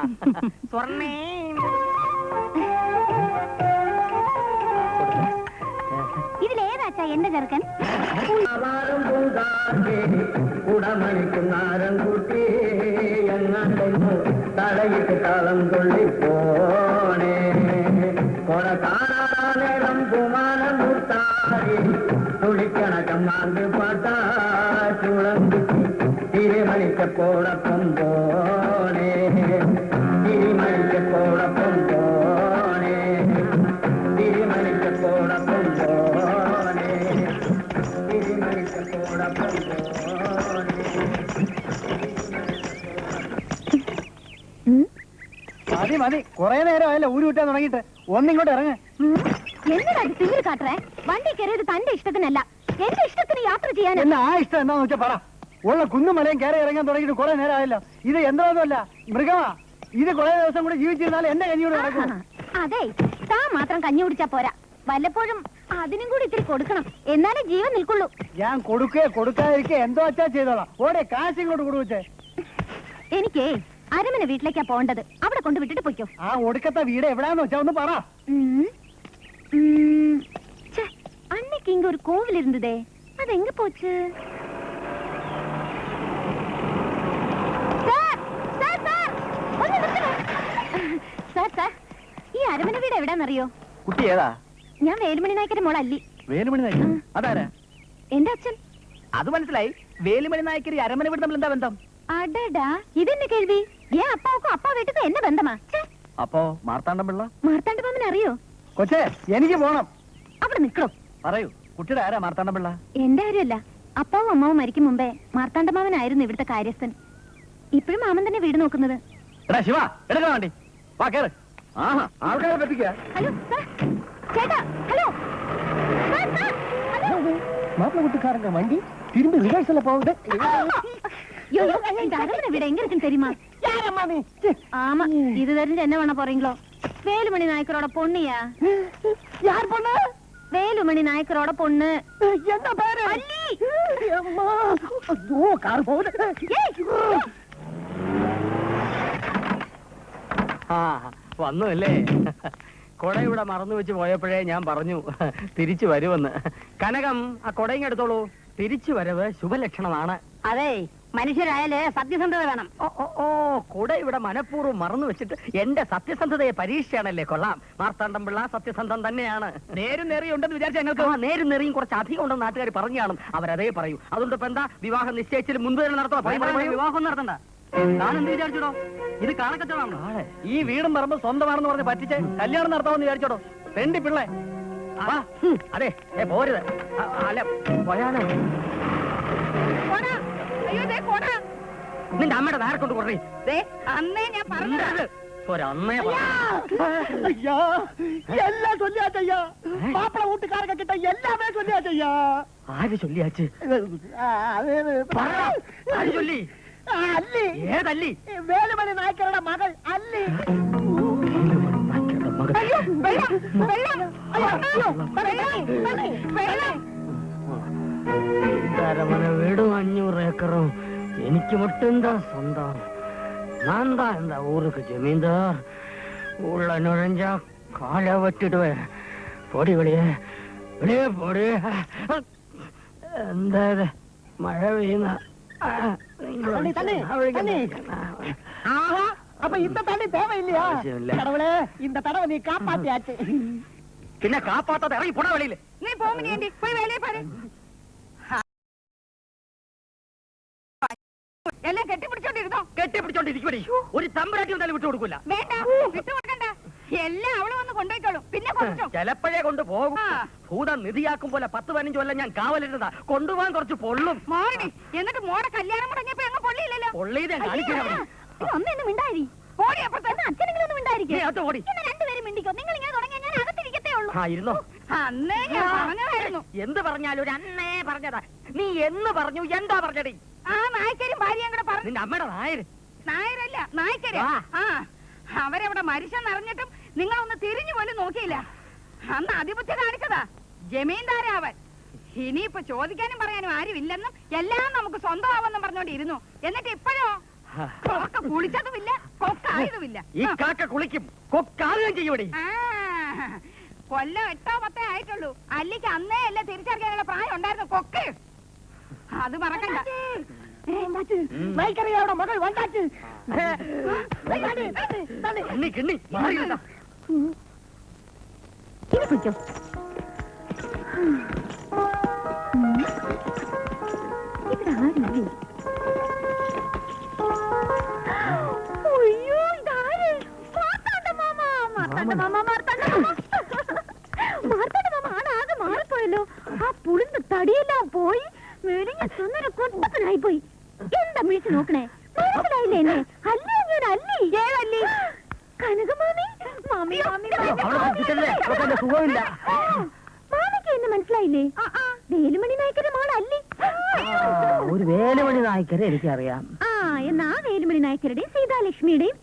സ്വർണ്ണേ. ഇതിലേതാച്ചാ എന്റെ ചെറുക്കൻ? ആവാരം പൂങ്കാറ്റേ കുടമണിക്കുന്നാരം കുട്ടി എങ്ങാണ്ടെന്നു തടയിട്ട് തളം കൊള്ളിപ്പോണേ കൊട കാണാനേരം കുമാരം മുത്താരി തുളിക്കണ കമ്മാന്ത് പാട്ടാ ചുളങ്കുത്തി തിരുമണിക്കപ്പോടൊപ്പം പോണേ തിരുമണിക്കപ്പോടൊപ്പം പോണേ തിരുമണിക്കപ്പോടൊപ്പം പോണേ തിരുമണിക്കപ്പോടൊപ്പം പോണേ. മതി മതി, കൊറേ നേരമായല്ലോ ഊരി വിട്ടാൻ തുടങ്ങിയിട്ട്. ഒന്നിങ്ങോട്ട് ഇറങ്ങ്. എന്തിനാ തിരികെ കാട്ടറേ? വണ്ടി കയറിയത് തന്റെ ഇഷ്ടത്തിനല്ല, എന്റെ ഇഷ്ടത്തിന് യാത്ര ചെയ്യാൻ. എന്നാ ആ ഇഷ്ടം എന്താന്ന് വെച്ചാ പറ. ഉള്ള കുന്നും മലയും കയറി ഇറങ്ങാൻ തുടങ്ങിയിട്ട് കുറെ നേരമായല്ലോ. ഇത് എന്താന്നല്ല, മൃഗമാ. ഇത് കുറെ ദിവസം കൂടെ ജീവിച്ചിരുന്നാലും എന്റെ കഞ്ഞിയോട് നടക്കും. അതെ, താൻ മാത്രം കഞ്ഞി കുടിച്ചാ പോരാ, വല്ലപ്പോഴും അതിനും കൂടി ഇത്തിരി കൊടുക്കണം, എന്നാലേ ജീവൻ നിൽക്കുള്ളൂ. ഞാൻ കൊടുക്കാതിരിക്കെ എന്തോ അച്ഛാ ചെയ്തോളാം. ഓടെ കാശ് ഇങ്ങോട്ട് കൊടുവച്ചേ. എനിക്കേ അരമന വീട്ടിലേക്കാ പോണ്ടത്, അവിടെ കൊണ്ട് വിട്ടിട്ട് പൊയ്ക്കോ. ആ ഒടുക്കത്തെ വീട് എവിടാന്ന് വെച്ചാ ഒന്ന് പറ. அன்னைக்கு இங்க ஒரு கோவில் இருந்ததே, அது எங்க போச்சு? സാർ, ഈ അരമന വീട് എവിടാന്നറിയോ? കുട്ടി ഏതാ? ഞാൻ വേലുമണി നായ്ക്കരുടെ മോൾ അല്ലി. വേലുമണി നായ്ക്കർ? അതാരാ? എന്റെ അച്ഛൻ. അത് മനസ്സിലായി. വേലുമണി നായ്ക്കർ അരമന വീട് തമ്മിൽ എന്താ ബന്ധം? അടടാ, ഇതെന്നെ കേൾവി. ഏൻ അപ്പാവുക്കും അപ്പാ വീട്ടിൽ എന്നെ ബന്ധമാ? അപ്പോ മാർത്താണ്ഡം പിള്ള? മാർത്താണ്ഡ മാമൻ അറിയോ? കൊച്ചേ, എനിക്ക് പോണം. അവിടെ നിക്കണോ? പറയൂ, കുട്ടിയുടെ ആരാ മാർത്താണ്ഡം പിള്ള? എന്റെ കാര്യമല്ല, അപ്പാവും അമ്മാവും മരിക്കും മുമ്പേ മാർത്താണ്ഡ മാമനായിരുന്നു ഇവിടുത്തെ കാര്യസ്ഥൻ. ഇപ്പോഴും മാമൻ തന്നെ വീട് നോക്കുന്നത്. എടാ ശിവ, എടുക്കാൻ വേണ്ടി വാ, കേറ്. ആൾക്കാരെ പറ്റിക്ക. ഹലോ സാർ, ചേട്ടാ, hello sir, sir, hello. Mappila വണ്ടി തിരുമ്പി റിവേഴ്സല്ല പോകുന്നത്. இந்த அரமனை வீடு எங்க இருக்குன்னு தெரியுமா? ஆமா, இது தெரிஞ்சு என்ன பண்ண போறீங்களோ? வேலுமணி நாயக்கரோட பொண்ணுயா. யார் பொண்ணு? வேலுமணி நாயக்கரோட பொண்ணு. என்ன பேரு? அள்ளி. அம்மா, ஐயோ, கார் போகுது. വന്നു അല്ലേ? കൊട ഇവിടെ മറന്നു വെച്ച് പോയപ്പോഴേ ഞാൻ പറഞ്ഞു തിരിച്ചു വരുമെന്ന്. കനകം, ആ കൊടയും എടുത്തോളൂ. തിരിച്ചു വരവ് ശുഭലക്ഷണമാണ്. അതെ, മനുഷ്യരായാലേ സത്യസന്ധത വേണം. ഓ, കൊട ഇവിടെ മനഃപൂർവ്വം മറന്നു വെച്ചിട്ട് എന്റെ സത്യസന്ധതയെ പരീക്ഷയാണല്ലേ. കൊള്ളാം. മാർത്താണ്ഡം പിള്ള സത്യസന്ധം തന്നെയാണ്. നേരും നെറിയും ഉണ്ടെന്ന് വിചാരിച്ച ഞങ്ങൾക്ക്. നേരും നെറിയും കുറച്ച് അധികം ഉണ്ടെന്ന് നാട്ടുകാർ പറഞ്ഞു കാണും. അവരതേ പറയൂ. അതുകൊണ്ട് ഇപ്പൊ എന്താ, വിവാഹം നിശ്ചയിച്ചിട്ട് മുൻപ് തന്നെ നടത്തണം. വിവാഹം നടത്തണ്ട. ഞാൻ എന്ത് വിചാരിച്ചോടോ? ഇത് കാണക്കച്ചവടമാണ്. ഈ വീടും പറമ്പ് സ്വന്തമാണെന്ന് പറഞ്ഞ് പറ്റിച്ച് കല്യാണം നടത്താമെന്ന് വിചാരിച്ചോടോ? പെണ്ടി പിള്ളേ. അതെ, പോരുത്. അല്ല, പോയാലോ? നിന്റെ അമ്മയുടെ നേരെ കൊണ്ട് കൊറേ. അന്നേ ഞാൻ പറഞ്ഞത്. ഒരമ്മയെ എല്ലാം ചൊല്ലിയാച്ചയ്യാ. മാപ്പിള കൂട്ടുകാരൊക്കെ കിട്ട എല്ലാമേ ചൊല്ലിയാച്ചയ്യാ. ആര് ചൊല്ലിയാച്ച്? ആര് ചൊല്ലി? അല്ലി. ഏതല്ലി? വേലുമണി നായ്ക്കരുടെ മകൾ അല്ലി. അരമന വീടും 500 ഏക്കറും എനിക്ക് மட்டும்தா சொந்தம். நான் தான் இந்த ஊருக்கு ஜமீன்தார். உள்ள நுழைஞ்சா காலை வெட்டிடுவேன். பொடி வெளியே வெளியே போடு. എന്താ മഴ പെയ്യുന്ന? അപ്പൊ ഇന്ന തണ്ണി തേവയില്ലയാ? കടവുളെ, இந்த தடவை நீ காப்பாத்தியாச்சு. പിന്നെ കാപ്പാത്താതെ ഇറങ്ങി പോടാ വെളിയിൽ. നീ പോയി വേലയെ പാரு. എല്ലാം കെട്ടിപ്പിടിച്ചോണ്ടിരുന്നോ? കെട്ടിപ്പിടിച്ചോണ്ട് അവിടെ ഒരു തമ്പരാട്ടി എന്തായാലും വിട്ടു കൊടുക്കൂല. വേണ്ട വിട്ടുകൊടുക്കണ്ട, എല്ലാം അവള് വന്ന് കൊണ്ടുപോയിക്കോളും. പിന്നെ കൊണ്ടുപോ. ചിലപ്പോഴേ കൊണ്ടുപോകും. ഭൂതം നിധിയാക്കും പോലെ 10-15 കൊല്ലം ഞാൻ കാവലിരുന്നതാ. കൊണ്ടുപോകാൻ കുറച്ച് പൊള്ളും. മോടി എന്നിട്ട് മോടെ കല്യാണം മുടങ്ങിയപ്പോ അങ്ങ് പൊള്ളിയില്ലല്ലോ. പൊള്ളിയതേ കാണിക്കണം. ഒന്നും മിണ്ടായി ഓടി അപ്പുറത്ത് അച്ഛനെങ്കിലും മിണ്ടായിരിക്കും. ഓടി രണ്ടുപേരും മിണ്ടിക്കോ. നിങ്ങൾ ഇങ്ങനെ തുടങ്ങിയാൽ ഞാൻ അകത്തിരിക്കത്തേ ഉള്ളൂ. ഇരുന്നോ? അന്നേ ഞാൻ പറഞ്ഞതായിരുന്നു. എന്ത് പറഞ്ഞാലും ഒരു അന്നേ പറഞ്ഞതാ. നീ എന്ന് പറഞ്ഞു? എന്താ പറഞ്ഞടി? ആ നായ്ക്കരും ഭാര്യയും കൂടെ പറഞ്ഞു. നിന്റെ അമ്മയുടെ നായര്. നായരല്ല നായ്ക്കര്. ആ അവരവിടെ മനുഷ്യന്നറിഞ്ഞിട്ടും നിങ്ങളൊന്ന് തിരിഞ്ഞു പോലും നോക്കിയില്ല. അന്ന് അതിബുദ്ധി കാണിച്ചതാ ജമീന്ദാരാവൻ. ഇനിയിപ്പോ ചോദിക്കാനും പറയാനും ആരുമില്ലെന്നും എല്ലാം നമുക്ക് സ്വന്തമാവെന്നും പറഞ്ഞോണ്ടിരുന്നു. എന്നിട്ട് ഇപ്പോഴോ കൊക്ക കുളിച്ചതുമില്ല കൊക്കായതുമില്ല. ഈ കാക്ക കുളിക്കും കൊക്കാകുകയും ചെയ്യൂടെ. കൊല്ലം 8 10 ആയിട്ടുള്ളൂ. അല്ലിക്ക് അന്നേ അല്ല തിരിച്ചറിയാനുള്ള പ്രായം ഉണ്ടായിരുന്നു. കൊക്ക് അത് മറക്കണ്ട. മകൾ വണ്ടാച്ച് കിണ്ണി മാറിയില്ല. ഇനി കുളിച്ചോ. ഇവിടെ ആരുമില്ലേ? അയ്യോ ഇതാര്? മാർത്താണ്ഡ മാമ. മാർത്താണ്ഡ മാമ ആണാകെ മാറിപ്പോയല്ലോ. ആ പുളിന്റെ തടിയെല്ലാം പോയി മെലിഞ്ഞ സുന്ദര കൊട്ടപ്പനായി പോയി. എന്താ വിളിച്ചു നോക്കണേ? മനസ്സിലായില്ലേ എന്നെ? അല്ലേ ഞാൻ അല്ലി കനകമാമി. മാമി മാമി സുഖമില്ല. മാമിക്ക് എന്നെ മനസ്സിലായില്ലേ? വേലുമണി നായ്ക്കരെ മോളല്ലി. ഒരു വേലുമണി നായ്ക്കരെ എനിക്കറിയാം. ആ എന്നാ വേലുമണി നായ്ക്കരുടെയും സീതാലക്ഷ്മിയുടെയും.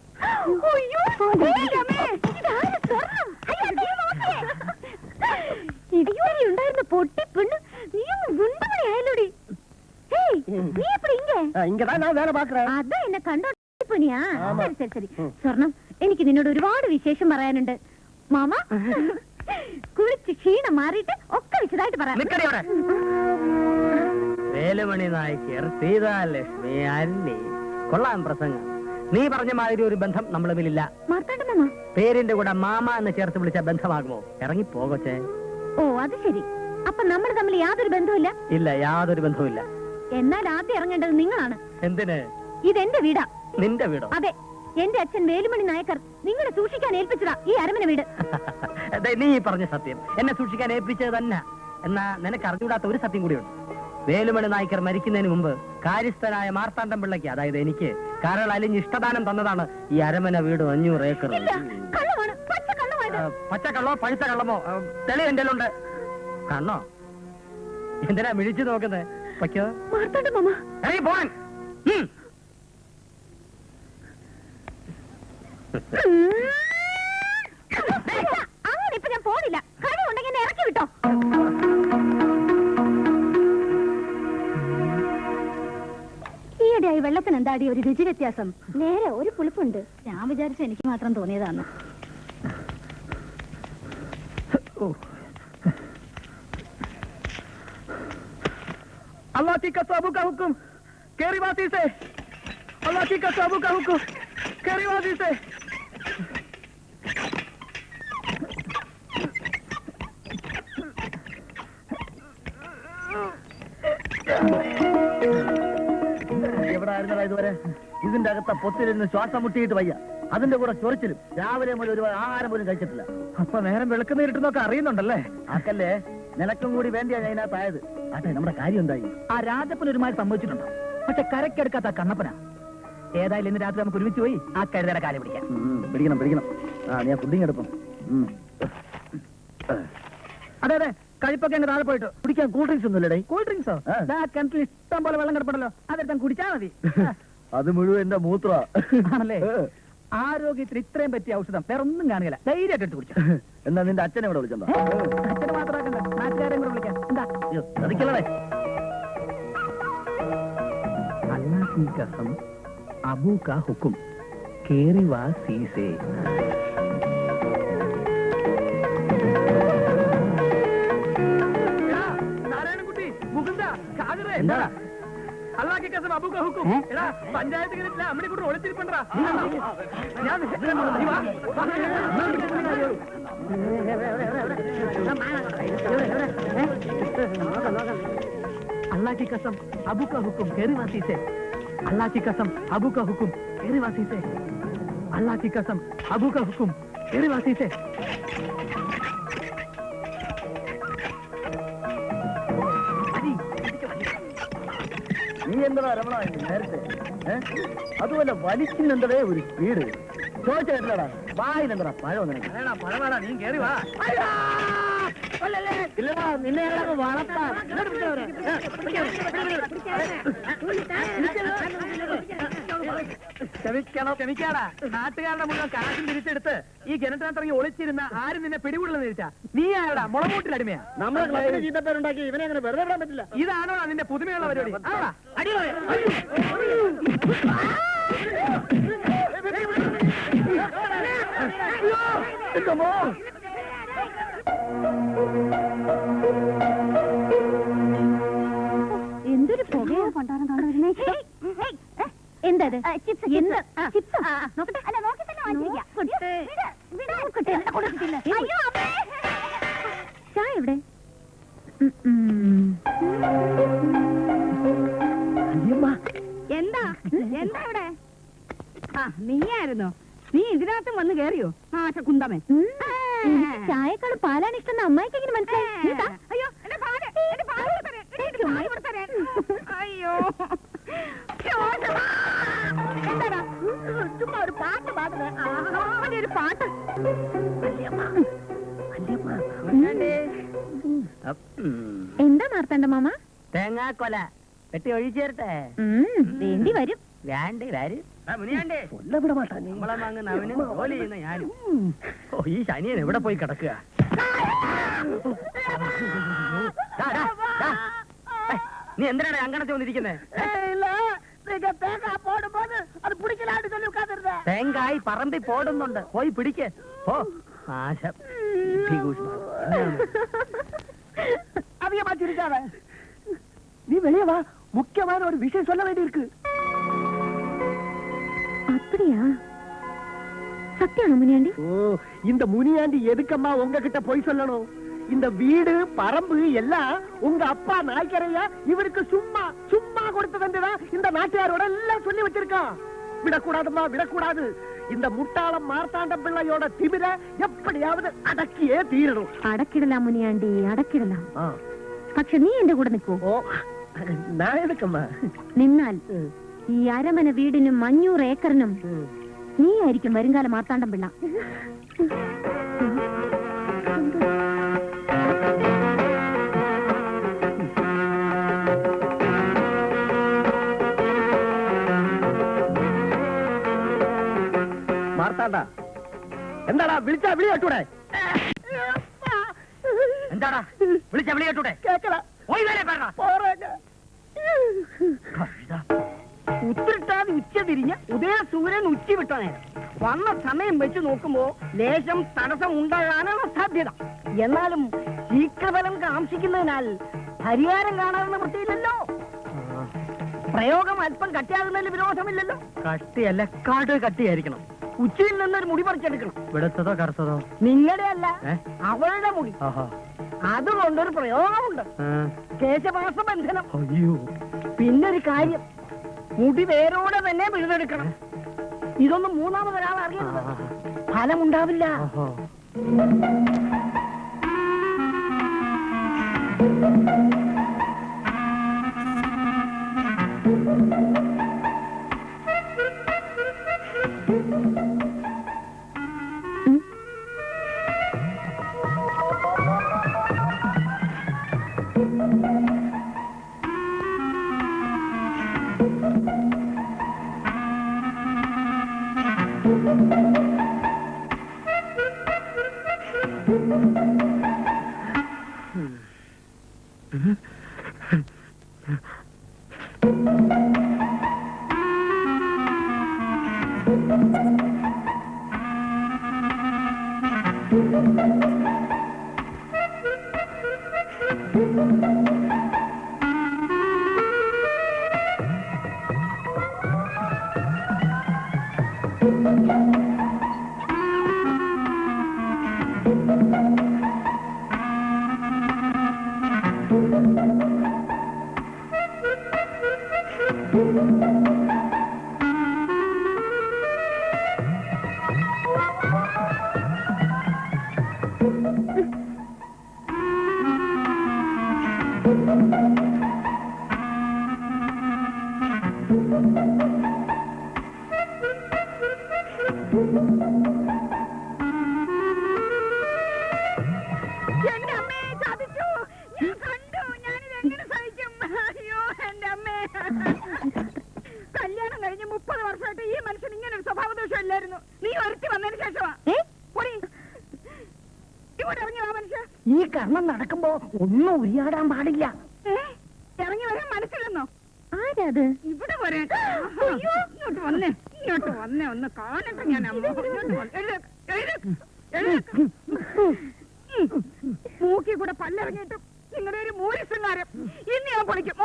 ഉണ്ടായിരുന്ന പൊട്ടി പെണ്ണ് നീ ഗുണ്ടമണി ആയല്ലോടി. നീ എപ്പടി അതാ എന്നെ കണ്ടോ പണിയാ? ശരി ശരി ശരി. സ്വർണം, എനിക്ക് നിന്നോട് ഒരുപാട് വിശേഷം പറയാനുണ്ട് മാമ. കുളിച്ച് ക്ഷീണം മാറിയിട്ട് ഒക്കെ വിശദമായിട്ട് പറയാം. വേലുമണി നായ്ക്കർ സീതാലക്ഷ്മി അല്ലി. കൊള്ളാം പ്രസംഗം. നീ പറഞ്ഞ മാതിരി ഒരു ബന്ധം നമ്മൾ തമ്മിലില്ല. മാർത്താണ്ഡ മാമ പേരിന്റെ കൂടെ മാമ എന്ന് ചേർത്ത് വിളിച്ച ബന്ധമാകുമോ? ഇറങ്ങി പോകച്ചേ. ഓ അത് ശരി. അപ്പൊ നമ്മൾ തമ്മിൽ യാതൊരു ബന്ധവുമില്ല? ഇല്ല, യാതൊരു ബന്ധവുമില്ല. എന്നാൽ ആദ്യം ഇറങ്ങേണ്ടത് നിങ്ങളാണ്. എന്തിന്? ഇതെന്റെ വീടാ. നിന്റെ വീടോ? അതെ, എന്റെ അച്ഛൻ വേലുമണി നായക്കർ നിങ്ങളെ സൂക്ഷിക്കാൻ ഏൽപ്പിച്ചതാ ഈ അരമന വീട്. നീ പറഞ്ഞ സത്യം. എന്നെ സൂക്ഷിക്കാൻ ഏൽപ്പിച്ചത് തന്നെ. എന്നാ നിനക്ക് അറിഞ്ഞുകൂടാത്ത ഒരു സത്യം കൂടിയുണ്ട്. വേലുമണി നായ്ക്കർ മരിക്കുന്നതിന് മുമ്പ് കാര്യസ്ഥനായ മാർത്താണ്ഡം പിള്ളയ്ക്ക്, അതായത് എനിക്ക്, കരൾ അലിഞ്ഞ് ഇഷ്ടദാനം തന്നതാണ് ഈ അരമന വീട് 500 ഏക്കർ. പച്ചക്കള്ളോ പഴുത്ത കള്ളമോ തെളി എന്റെ ഉണ്ട്. കണ്ണോ? എന്തിനാ മിഴിച്ചു നോക്കുന്നത്? പയ്ക്കോ മാർത്താണ്ഡ മാമ. പോവാൻ. അങ്ങനെ ഇപ്പൊ ഞാൻ പോണില്ല. കഴിവുണ്ടെങ്കിൽ എന്നെ ഇറക്കി വിട്ടോ. ഈയിടെയായി വെള്ളത്തിന് എന്താടി ഒരു രുചി വ്യത്യാസം? നേരെ ഒരു പുളിപ്പുണ്ട്. ഞാൻ വിചാരിച്ച എനിക്ക് മാത്രം തോന്നിയതാണ്. अल्लाह की कसम का हुक्म केरी वासी से। अल्लाह की कसम का हुक्म केरी वासी से। എവിടെ ആയിരുന്നടാ ഇതുവരെ? ഇതിന്റെ അകത്ത പൊത്തിലിരുന്ന് ശ്വാസം മുട്ടിയിട്ട് വയ്യ. അതിന്റെ കൂടെ ചൊറിച്ചിലും. രാവിലെ മുതൽ ഒരു ആഹാരം പോലും കഴിച്ചിട്ടില്ല. അപ്പൊ നേരം വെളുക്കുന്ന ഇരുട്ടുന്നൊക്കെ അറിയുന്നുണ്ടല്ലേ? ആക്കല്ലേ, നിനക്കും കൂടി വേണ്ടിയാ ഞാൻ ഇതിനകത്തായത്. ആട്ടെ, നമ്മുടെ കാര്യം എന്തായി? ആ രാജപ്പൻ ഒരുമാതിരി സംഭവിച്ചിട്ടുണ്ടോ? പക്ഷെ കരക്കെടുക്കാത്ത കണ്ണപ്പന. ഏതായാലും ഇന്ന് രാത്രി നമുക്ക് ഒരുമിച്ച് പോയി ആ കരുതയുടെ കാലം പിടിക്കാം. പിടിക്കണം പിടിക്കണം. ആ ഞാൻ പുഡിങ് എടുപ്പം. അതെ അതെ, കഴിപ്പൊക്കെ എന്നെ താഴെ പോയിട്ട്. കുടിക്കാൻ കൂൾ ഡ്രിങ്ക്സ് ഒന്നുമില്ലേ? കൂൾ ഡ്രിങ്ക്സോ? കിണറ്റിൽ ഇഷ്ടം പോലെ വെള്ളം കിടപ്പുണ്ടല്ലോ, അതെടുത്താൻ കുടിച്ചാൽ മതി. അത് മുഴുവൻ എന്റെ മൂത്ര ആണല്ലേ? ആരോഗ്യത്തിന് ഇത്രയും പറ്റിയ ഔഷധം വേറെ ഒന്നും കാണുകയില്ല. ധൈര്യമായിട്ട് ഇട്ട് കുടിച്ചു. എന്നാ നിന്റെ അച്ഛനെ ഇവിടെ വിളിച്ചോ? അച്ഛനെ മാത്രമാക്കണ്ട, നാട്ടുകാരെ കൂടെ വിളിക്കാം. എന്താ ശ്രദ്ധിക്കല്ലേ? अल्लाह की कसम अबू का हुक्म केरी वासी से। നാരായണൻകുട്ടി, മുകുന്ദ, കാതിരെ, അല്ലാഹ് की कसम अबू का हुक्म. എടാ പഞ്ചായത്ത് കിട്ടില്ല, അമ്മടി കൂടെ ഒളിച്ചിരിപ്പണ്ടാ. ഞാൻ अल्लाह की कसम अबू का हुक्म केरी वासी से। अल्लाह की कसम अबू का हुक्म वासी से अल्लाह की कसम अबू का हुक्म तेरे वासी से നീ എന്താ രമണ നേരത്തെ അതുപോലെ വലിക്കുന്നെന്തേ ഒരു സ്പീഡ് ചോദിച്ചാ വായിലെന്താ പഴം പഴമാടാ നീ കേറി വാ ഇല്ലടാ നിന്നെ വളർത്താം ക്ഷമിക്കാടാ നാട്ടുകാരുടെ മുഴുവൻ കാശും തിരിച്ചെടുത്ത് ഈ കിണറ്റിനകത്തിറങ്ങി ഒളിച്ചിരുന്ന ആരും നിന്നെ പിടികൂടുന്ന തിരിച്ചാ നീ ആയടാ മുളകൂട്ടിലടിമയാ നമ്മളെ ക്ലബിന് ചീത്തപ്പേരുണ്ടാക്കി ഇവനെ അങ്ങനെ വെറുതെ വിടാൻ പറ്റില്ല ഇതാണോ നിന്റെ പുതുമയുള്ള പരിപാടി എന്തൊരു പുകയോ കൊണ്ടാണ് കാണുന്നേ എന്തത് നോക്കട്ടെ അല്ല നോക്കി തന്നെ ചായ എവിടെ എന്താ എന്താ ഇവിടെ നീയായിരുന്നോ നീ ഇതിനകത്തും വന്ന് കേറിയോ കുന്തമേ ചായക്കാൾ പാലാണ് ഇഷ്ടം അമ്മായിക്ക് എങ്ങനെ മനസ്സിലായി അയ്യോ അയ്യോ എന്താടാ ചുമ്മാ ഒരു പാട്ട് പാടുന്ന ഒരു പാട്ട് എന്താ നടത്തണ്ട മാമ തേങ്ങാക്കൊല വെട്ടി ഒഴിച്ചേരട്ടെ വേണ്ടി വരും വേണ്ടി വരും നമ്മളെ വാങ്ങുന്ന അവന് ജോലി ചെയ്യുന്ന ഞാനും ഈ ശനിയൻ എവിടെ പോയി കിടക്കുക നീ എന്തിനാണ് അങ്കണത്തിൽ വന്നിരിക്കുന്നത് തേങ്ങായി പറമ്പി പോടുന്നുണ്ട് പോയി പിടിക്ക് ഓ നാശം அதிகமா சிரிக்காத நீ வெளியே வா முக்கியமான ஒரு விஷயம் சொல்ல வேண்டி இருக்கு அப்படியா சத்தியம் முனியாண்டி ஓ இந்த முனியாண்டி எதுக்கம்மா உங்ககிட்ட போய் சொல்லணும் இந்த வீடு பரம்பு எல்லாம் உங்க அப்பா நாய்க்கரையா இவருக்கு சும்மா சும்மா கொடுத்ததுதான் இந்த நாட்டியாரோட எல்லாம் சொல்லி வச்சிருக்கான் விடக்கூடாதுமா விடக்கூடாது இந்த முட்டாளம் மார்த்தாண்டம் பிள்ளையோட திமிர எப்படியாவது அடக்கியே தீரணும் അടക്കിടലാം മുനിയാണ്ടി അടക്കിടലാം പക്ഷെ നീ എന്റെ കൂടെ നിൽക്കൂ ഞാൻ എടുക്കമ്മ നിന്നാൽ ഈ അരമന വീടിനും 500 ഏക്കറിനും നീ ആയിരിക്കും വരുംകാല മാർത്താണ്ഡം പിള്ള മാർത്താണ്ട എന്താടാ വിളിച്ചാ വിളി കേട്ടൂടെ എന്താടാ വിളിച്ചാ വിളി കേട്ടൂടെ ഉത്തിരിട്ടാതെ ഉച്ച തിരിഞ്ഞ് ഉദയ സൂര്യൻ ഉച്ച വിട്ട നേരം വന്ന സമയം വെച്ച് നോക്കുമ്പോ ലേശം തടസ്സം ഉണ്ടാകാനാണ് സാധ്യത എന്നാലും ശീഘ്രഫലം കാംക്ഷിക്കുന്നതിനാൽ പരിഹാരം കാണാവുന്ന വൃത്തിയില്ലല്ലോ പ്രയോഗം അല്പം കട്ടിയാകുന്നതിൽ വിരോധമില്ലല്ലോ കട്ടിയല്ല കാട് കട്ടിയായിരിക്കണം ഉച്ചയിൽ നിന്നൊരു മുടി പറിച്ചെടുക്കണം വെളുത്തതോ കറുത്തതോ നിങ്ങളുടെ അല്ല അവളുടെ മുടി അതുകൊണ്ടൊരു പ്രയോഗമുണ്ട് കേശവാസ ബന്ധനം അയ്യോ പിന്നൊരു കാര്യം മുടി വേരോടെ തന്നെ പിഴുതെടുക്കണം ഇതൊന്നും മൂന്നാമതൊരാൾ അറിയരുത് ഫലമുണ്ടാവില്ല എന്റെ അമ്മയെ ചതിച്ചു. ഞാൻ കണ്ടു. ഞാനിത് എങ്ങനെ സഹിക്കും? അയ്യോ എന്റെ അമ്മേ. കല്യാണം കഴിഞ്ഞ് 30 വർഷമായിട്ട് ഈ മനുഷ്യൻ ഇങ്ങനെ ഒരു സ്വഭാവ ദോഷം ഇല്ലായിരുന്നു. നീ ഒരുത്തി വന്നതിന് ശേഷമാ. ഇങ്ങോട്ട് ഇറങ്ങി വാ മനുഷ്യ. ഈ കർമ്മം നടക്കുമ്പോ ഒന്നും ഉരിയാടാൻ പാടില്ല. ഇറങ്ങി വരാൻ മനസ്സിലെന്നോ? ആരത്? ഇവിടെ വരാൻ. ഇങ്ങോട്ട് വന്നേ ഒന്ന് കാണട്ടെ ഞാൻ അമ്മ. മൂക്കി കൂടെ പല്ലിറങ്ങിയിട്ടും നിങ്ങളുടെ ഒരു മൂരിശൃംഗാരം ഇന്ന് ഞാൻ പൊളിക്കും.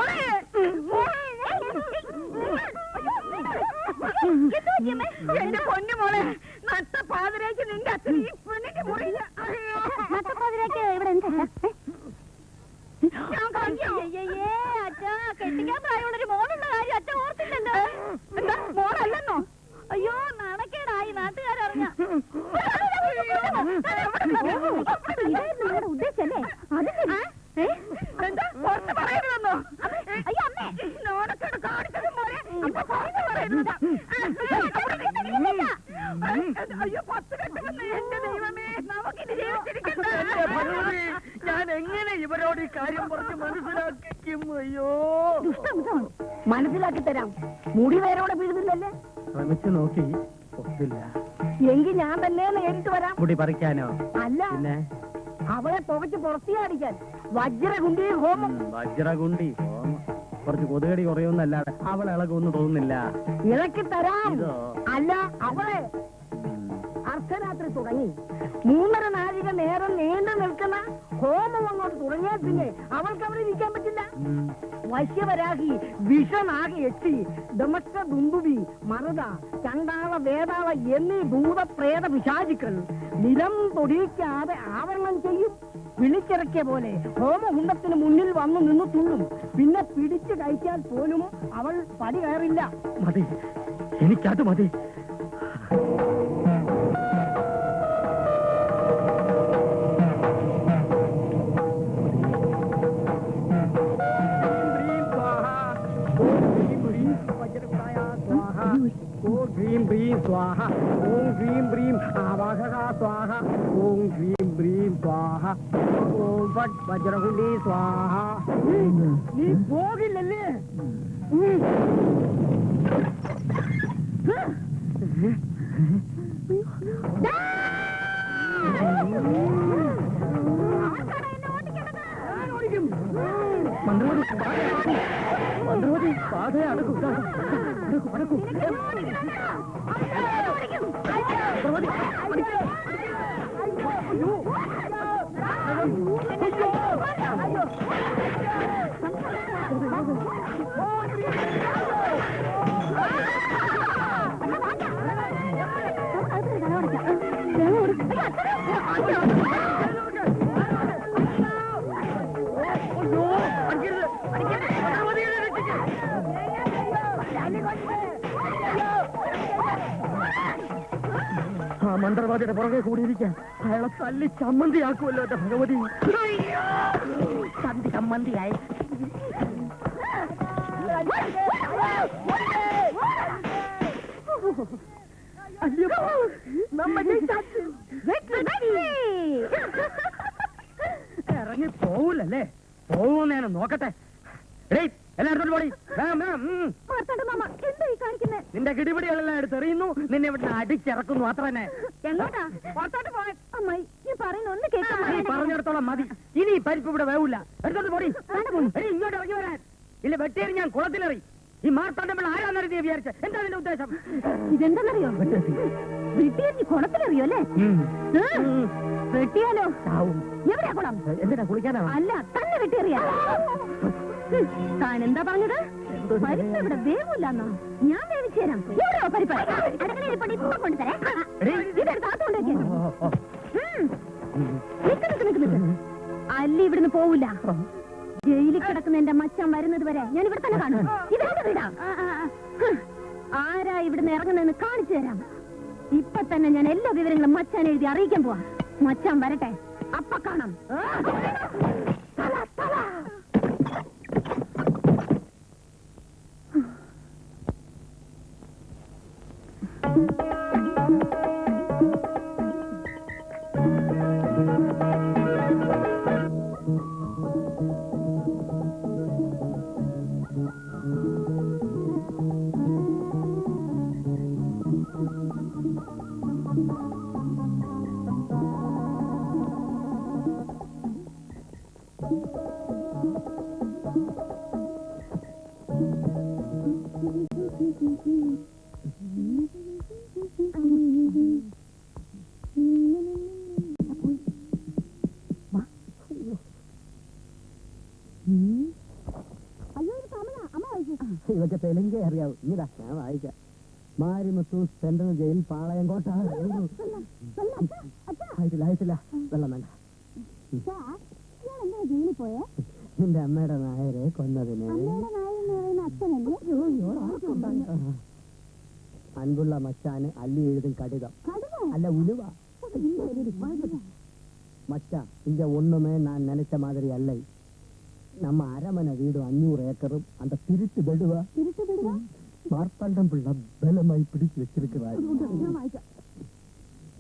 എന്റെ പൊന്നു മോളെ, നട്ട പാതിരേക്ക് നിന്റെ അച്ഛൻ ഈ പെണ്ണിന്റെ മുറിയില്ല. കെട്ടിക്കാൻ പ്രായമുള്ളൊരു മോളുള്ള കാര്യം അച്ഛൻ ഓർത്തില്ലല്ലോ. എന്താ മോളല്ലെന്നോ? അയ്യോ നാണക്കേടായി നാട്ടുകാരറിഞ്ഞ ഉദ്ദേശല്ലേ? എന്താ പുറത്ത് പറയരുതെന്നോ? അയ്യോ അമ്മേ, നോണക്കേട് കാണിച്ചതും പോലെ ഇപ്പൊ പുറത്ത് പറയരുതാ. അയ്യോ 10 കെട്ടുമെന്ന്. എന്റെ ദൈവമേ, നമുക്കിത് ജീവിച്ചിരിക്കണ്ട. ഞാൻ എങ്ങനെ ഇവരോട് ഈ കാര്യം പറഞ്ഞ് മനസ്സിലാക്കിക്കും? അയ്യോ, മനസ്സിലാക്കി തരാം. മുടി വേരോടെ വീഴുന്നില്ലല്ലേ? ശ്രമിച്ചു നോക്കി ഒത്തില്ല. എങ്കിൽ ഞാൻ തന്നെ നേരിട്ട് വരാം. മുടി പറിക്കാനോ? അല്ല, പിന്നെ അവളെ പുകച്ച് പുറത്തിയാടിക്കാൻ വജ്രകുണ്ടി ഹോമം. വജ്രകുണ്ടി കുറച്ച് കൊതുകടി കുറയുന്നല്ലാതെ അവൾ ഇളകൊന്നും തോന്നുന്നില്ല. ഇളക്കി തരാം. ഇതോ? അല്ല, അവളെ അർദ്ധരാത്രി തുടങ്ങി 3.5 നാഴിക നേരം നീണ്ടു നിൽക്കുന്ന ഹോമം അങ്ങോട്ട് തുടങ്ങിയാൽ പിന്നെ അവൾക്ക് അവിടെ ഇരിക്കാൻ പറ്റില്ല. വശ്യവരാഹി, വിഷനാഗി, യക്ഷി, ദമസ്ക, ദുന്ദുബി, മറുത, ചണ്ടാള, വേതാള എന്നീ ഭൂതപ്രേത പിശാചുക്കൾ നിലം തൊടിയിക്കാതെ ആവരണം ചെയ്യും. വിളിച്ചിറക്കിയ പോലെ ഹോമകുണ്ടത്തിന് മുന്നിൽ വന്നു നിന്ന് തുള്ളും. പിന്നെ പിടിച്ചു കഴിച്ചാൽ പോലും അവൾ പടി കയറില്ല. മതി, എനിക്കത് മതി. ഓം ഹ്രീം ബ്രീം സ്വാഹ. ഓം ഹ്രീം ബ്രീം ആവാഹക സ്വാഹ. ഓം ഹ്രീം ബ്രീം സ്വാഹ. ഓം ഫട് വജ്രകുണ്ടി സ്വാഹ. നീ പോകില്ലല്ലേ? മന്ത്രവാദി പാതയാണ്. ആ മന്ത്രവാദിയുടെ പുറകെ കൂടിയിരിക്കാൻ അയാളെ തല്ലി ചമ്മന്തിയാക്കുമല്ലോ എന്റെ ഭഗവതി. സന്ധി ചമ്മന്തിയായി. ഇറങ്ങി പോവൂലല്ലേ? പോവുന്നേനെ നോക്കട്ടെ. എല്ലായിടത്തോട്ട് പോടി. നിന്റെ കിടിപിടികളെല്ലാം എടുത്തെറിയുന്നു. നിന്നെ ഇവിടെ അടിച്ചിറക്കുന്നു. അത്ര തന്നെ. എങ്ങോട്ടാ? പുറത്തോട്ട് പോകാൻ. അമ്മായി നീ പറയുന്ന ഒന്ന് കേൾക്കാൻ നീ പറഞ്ഞിടത്തോളം മതി. ഇനി ഈ പരിപ്പ് ഇവിടെ വേവില്ല. എടുത്തോട്ട് പോടി. എടി, ഇങ്ങോട്ട് ഇറങ്ങി വരാൻ. ഇല്ല, വെട്ടിയേറി ഞാൻ കുളത്തിലെറി. ഈ മാർത്താണ്ഡമ്പിള്ള ആരാന്നറി നീ വിചാരിച്ച? എന്താ നിന്റെ ഉദ്ദേശം? ഇതെന്താണെന്നറിയോ? വെട്ടിയെറിഞ്ഞ് കുളത്തിലെറിയോ അല്ലേ? വെട്ടിയാലോ? എവിടെയാ കുളം? എന്തിനാ കുളിക്കാനാണ്? അല്ല, തന്നെ വെട്ടിയെറിയാ. താൻ എന്താ പറഞ്ഞത്? പരിപ്പ് ഇവിടെ വേവില്ലെന്നോ? ഞാൻ വേവിച്ചു തരാം. എവിടെയോ പരിപ്പ്? അടുക്കളയിൽ ഇപ്പൊ കൊണ്ടുതരാം. ഇതെടുത്താത്തോണ്ടേക്ക്. നിക്ക്. അല്ലി ഇവിടുന്ന് പോവില്ല. ജയിലിൽ കിടക്കുന്ന എന്റെ മച്ചാൻ വരുന്നത് വരെ ഞാൻ ഇവിടെ തന്നെ കാണും. ഇതെന്റെ വീടാ. ആരാ ഇവിടുന്ന് ഇറങ്ങുന്നതെന്ന് കാണിച്ചു തരാം. ഇപ്പൊ തന്നെ ഞാൻ എല്ലാ വിവരങ്ങളും മച്ചാൻ എഴുതി അറിയിക്കാൻ പോവാ. മച്ചാൻ വരട്ടെ, അപ്പ കാണാം. ഇതൊക്കെ തെലുങ്കേ അറിയാവൂ. ഇതാ ഞാൻ വായിക്കാം. Marimuthu central jail Palayamkottai. ആയിട്ടില്ല വെള്ളം വേണ്ട. ജയിലിൽ പോയേ നിന്റെ അമ്മയുടെ നായരെ കൊന്നതിന് അൻപുള്ള മച്ചാന് അല്ലി എഴുതും കടിതം അല്ല ഉലുവ மச்சா இங்க ஒண்ணுமே நான் நினைச்ச மாதிரி அல்ல. நம்ம அரமனை வீடு 500 ஏக்கரும் அந்த திருட்டு பெடுவா மார்த்தாண்டம் பிள்ளை பலமாய் பிடிச்சு வச்சிருக்கிறார்.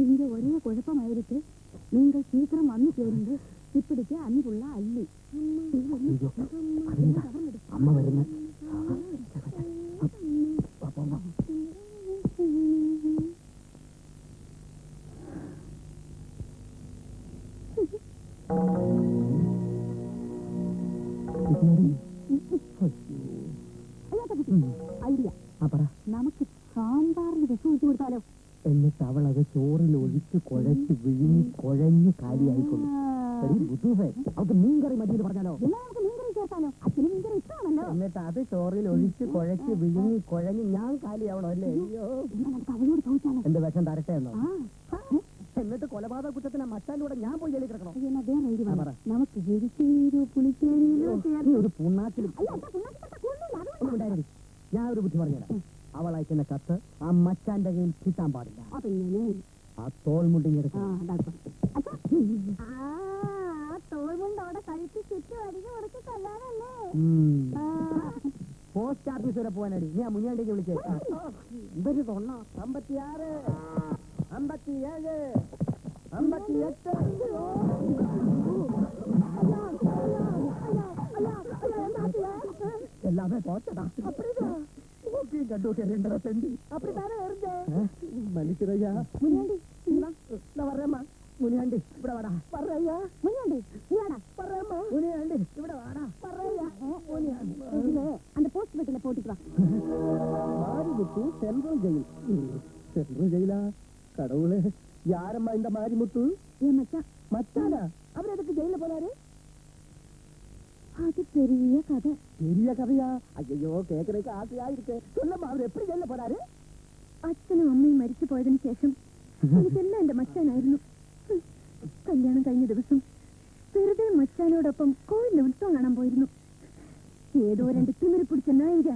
இங்க ஒரே குழப்பமாயிருக்கு. நீங்கள் சீக்கிரம் வந்து சேருங்க. இப்படிக்கு அன்புள்ள அள்ளி அம்மா வருங்க. ഐഡിയ നമുക്ക് സാമ്പാറിന് വിഷം ഒഴിച്ചു കൊടുത്താലോ? എന്നിട്ട് അവൾ അത് ചോറിൽ ഒഴിച്ച് കുഴച്ച് വിഴുങ്ങി കുഴഞ്ഞ് കാലിയായിക്കൊള്ളു. അവൾക്ക് മീൻകറി മതി എന്ന് പറഞ്ഞാലോ? നമുക്ക് മീൻകറി ചേർത്താലോ? അച്ഛന് മീൻകറി ഇഷ്ടമാണല്ലോ. എന്നിട്ട് അത് ചോറിൽ ഒഴിച്ച് കുഴച്ച് വിഴുങ്ങി കുഴഞ്ഞ് ഞാൻ കാലിയാവണോ അല്ലേ? അയ്യോ, നമുക്ക് അവളോട് ചോദിച്ചാലോ? എന്റെ വിഷം തരട്ടെ എന്നോ? എന്നിട്ട് കൊലപാതക കുറ്റത്തിന് മച്ചാലൂടെ ഞാൻ പോയി ജയിലിൽ കിടക്കണം. നമുക്ക് എരിശ്ശേരിയിലോ പുളിശ്ശേരിയിലോ ഒരു പുണ്ണാക്കിലും ഞാൻ ഒരു ബുദ്ധി പറഞ്ഞുതരാം. അവൾ അയക്കുന്ന കത്ത് ആ മച്ചാന്റെ കയ്യിൽ കിട്ടാൻ പാടില്ല. ആ തോൾമുണ്ടിങ്ങെടുക്കാം. തോൾമുണ്ടോടെ കഴിച്ച് ചുറ്റും അടിഞ്ഞു കൊടുത്ത് കൊല്ലാനല്ലേ? പോസ്റ്റ് ഓഫീസ് വരെ പോകാനടി. ഞാൻ മുന്നിലേക്ക് വിളിച്ചേ. എന്തൊരു തൊണ്ണ. 56, 57, 58. எல்லாமே போச்சடா. மன்னிக்கிறையா. முனியாண்டி நான் வர்றேம்மா. முனியாண்டி இப்படி வாடா. வர்றையா. முனியாண்டி வர்றேம்மா. முனியாண்டி இப்படி வாடா. வர்றையா. முனியாண்டி அந்த போஸ்ட் பெட்டில போட்டுக்கலாம். Marimuthu central jail. சென்ட்ரல் ஜெயிலா? கடவுளே, யாரம்மா இந்த மாரிமுத்து? என் மச்சான். மச்சானா? அவர் எதுக்கு ஜெயில போனாரு? அது பெரிய கதை. பெரிய கதையா? ஐயோ, கேட்கறதுக்கு ஆசையா இருக்கு. சொல்லம்மா, அவர் எப்படி ஜெயில போனாரு? അച്ഛനും അമ്മയും മരിച്ചു പോയതിനു ശേഷം എനിക്കെല്ലാം എന്റെ മച്ചാനായിരുന്നു. കല്യാണം കഴിഞ്ഞ ദിവസം വെറുതെ മച്ചാനോടൊപ്പം കോവിലിൽ ഉത്സവം കാണാൻ പോയിരുന്നു. ഏതോ 2 തിമിരി പിടിച്ച നായിക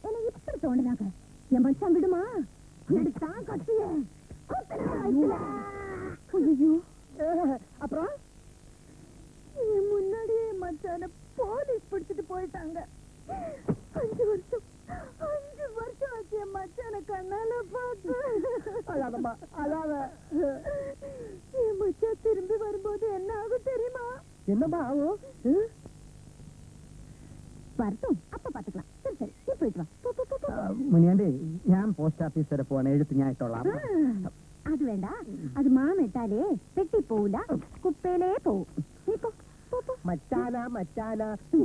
എന്നെ ഇപ്പഴ തോണ്ടനാക്ക. ഞാൻ മച്ചാൻ വിടുമാ എടുത്താ കട്ടിയേ. അയ്യോ, அப்புறம் முன்னாடியே மச்சான போலீஸ் பிடிச்சிட்டு போயிட்டாங்க. 5 வருஷம் ஆச்சு என் மச்சான கண்ணால பார்த்து. அழாதம்மா, அழாத. என் மச்சான் திரும்பி வரும்போது என்ன ஆகும் தெரியுமா? என்னம்மா ஆகும்? வரட்டும், அப்ப பாத்துக்கலாம். சரி சரி, நீ போயிட்டு வா. മുനിയാണ്ടി, ഞാൻ പോസ്റ്റ് ഓഫീസ് വരെ പോവാണ്. എഴുത്ത് ഞാൻ ഇട്ടോളാം. അത് വേണ്ട, അത് മാമിട്ടാലേ പെട്ടി പോവില്ല, കുപ്പയിലേ പോവും. നീ പോ. മച്ചാന മച്ചാന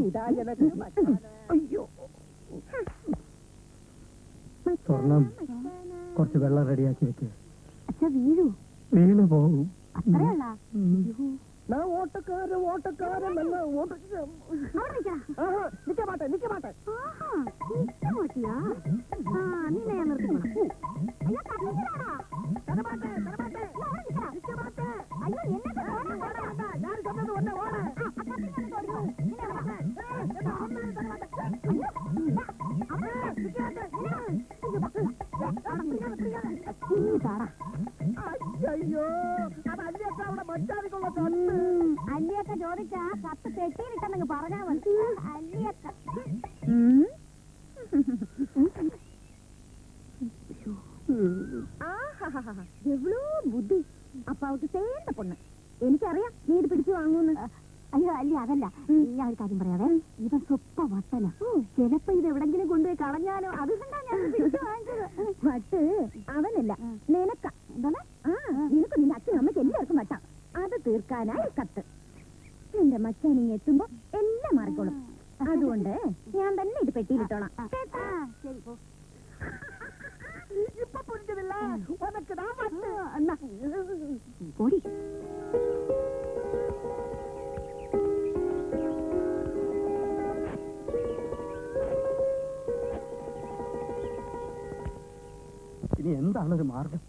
ഇതാ ജനക്ക് മച്ചാന. അയ്യോ, സ്വർണം കുറച്ച് വെള്ളം റെഡിയാക്കി വെക്ക്. അച്ഛാ വീഴൂ. വീണ് പോകും. അത്രയല്ല. ഞാൻ ഓട്ടക്കാരൻ നല്ല ഓട്ട. നിക്ക മാട്ടെ. നിക്ക മാട്ടിയാ? നിന്നെ ഞാൻ നിർത്തിക്കണം. അയ്യോ, അതല്ലിയൊക്കെ അവിടെ മച്ചാനിക്കുള്ള അല്ലിയൊക്കെ ചോദിച്ചാ കത്ത് തെറ്റിയിട്ടെന്നങ്ങ് പറഞ്ഞാ മതി. അല്ലിയൊക്കെ എവ്വളോ ബുദ്ധി. അപ്പൊ അവൾക്ക് ചേർത്ത പൊണ്ണ്. എനിക്കറിയാം നീ ഇത് പിടിച്ചു വാങ്ങൂന്ന്. അയ്യോ അല്ല, അതല്ല. ഞാൻ ഒരു കാര്യം പറയാവേ, ഇവൻ സ്വപ്പ വട്ടല. ചിലപ്പോ ഇത് എവിടെങ്കിലും കൊണ്ടുപോയി കളഞ്ഞാലോ, അതുകൊണ്ടാ ഞാൻ പിടിച്ചു വാങ്ങിച്ചത്. വട്ട് അവനല്ല, നിനക്ക. എത്തുമ്പോ എല്ലാം മാറിക്കോളും. അതുകൊണ്ട് ഞാൻ തന്നെ ഇത് പെട്ടിയിലിട്ടോളാം. ശരി പോ. ഇപ്പൊ പുരിഞ്ഞതില്ല ഉനക്ക് നാ വന്ന് ഓടി. ഇനി എന്താണ് ഒരു മാർഗം?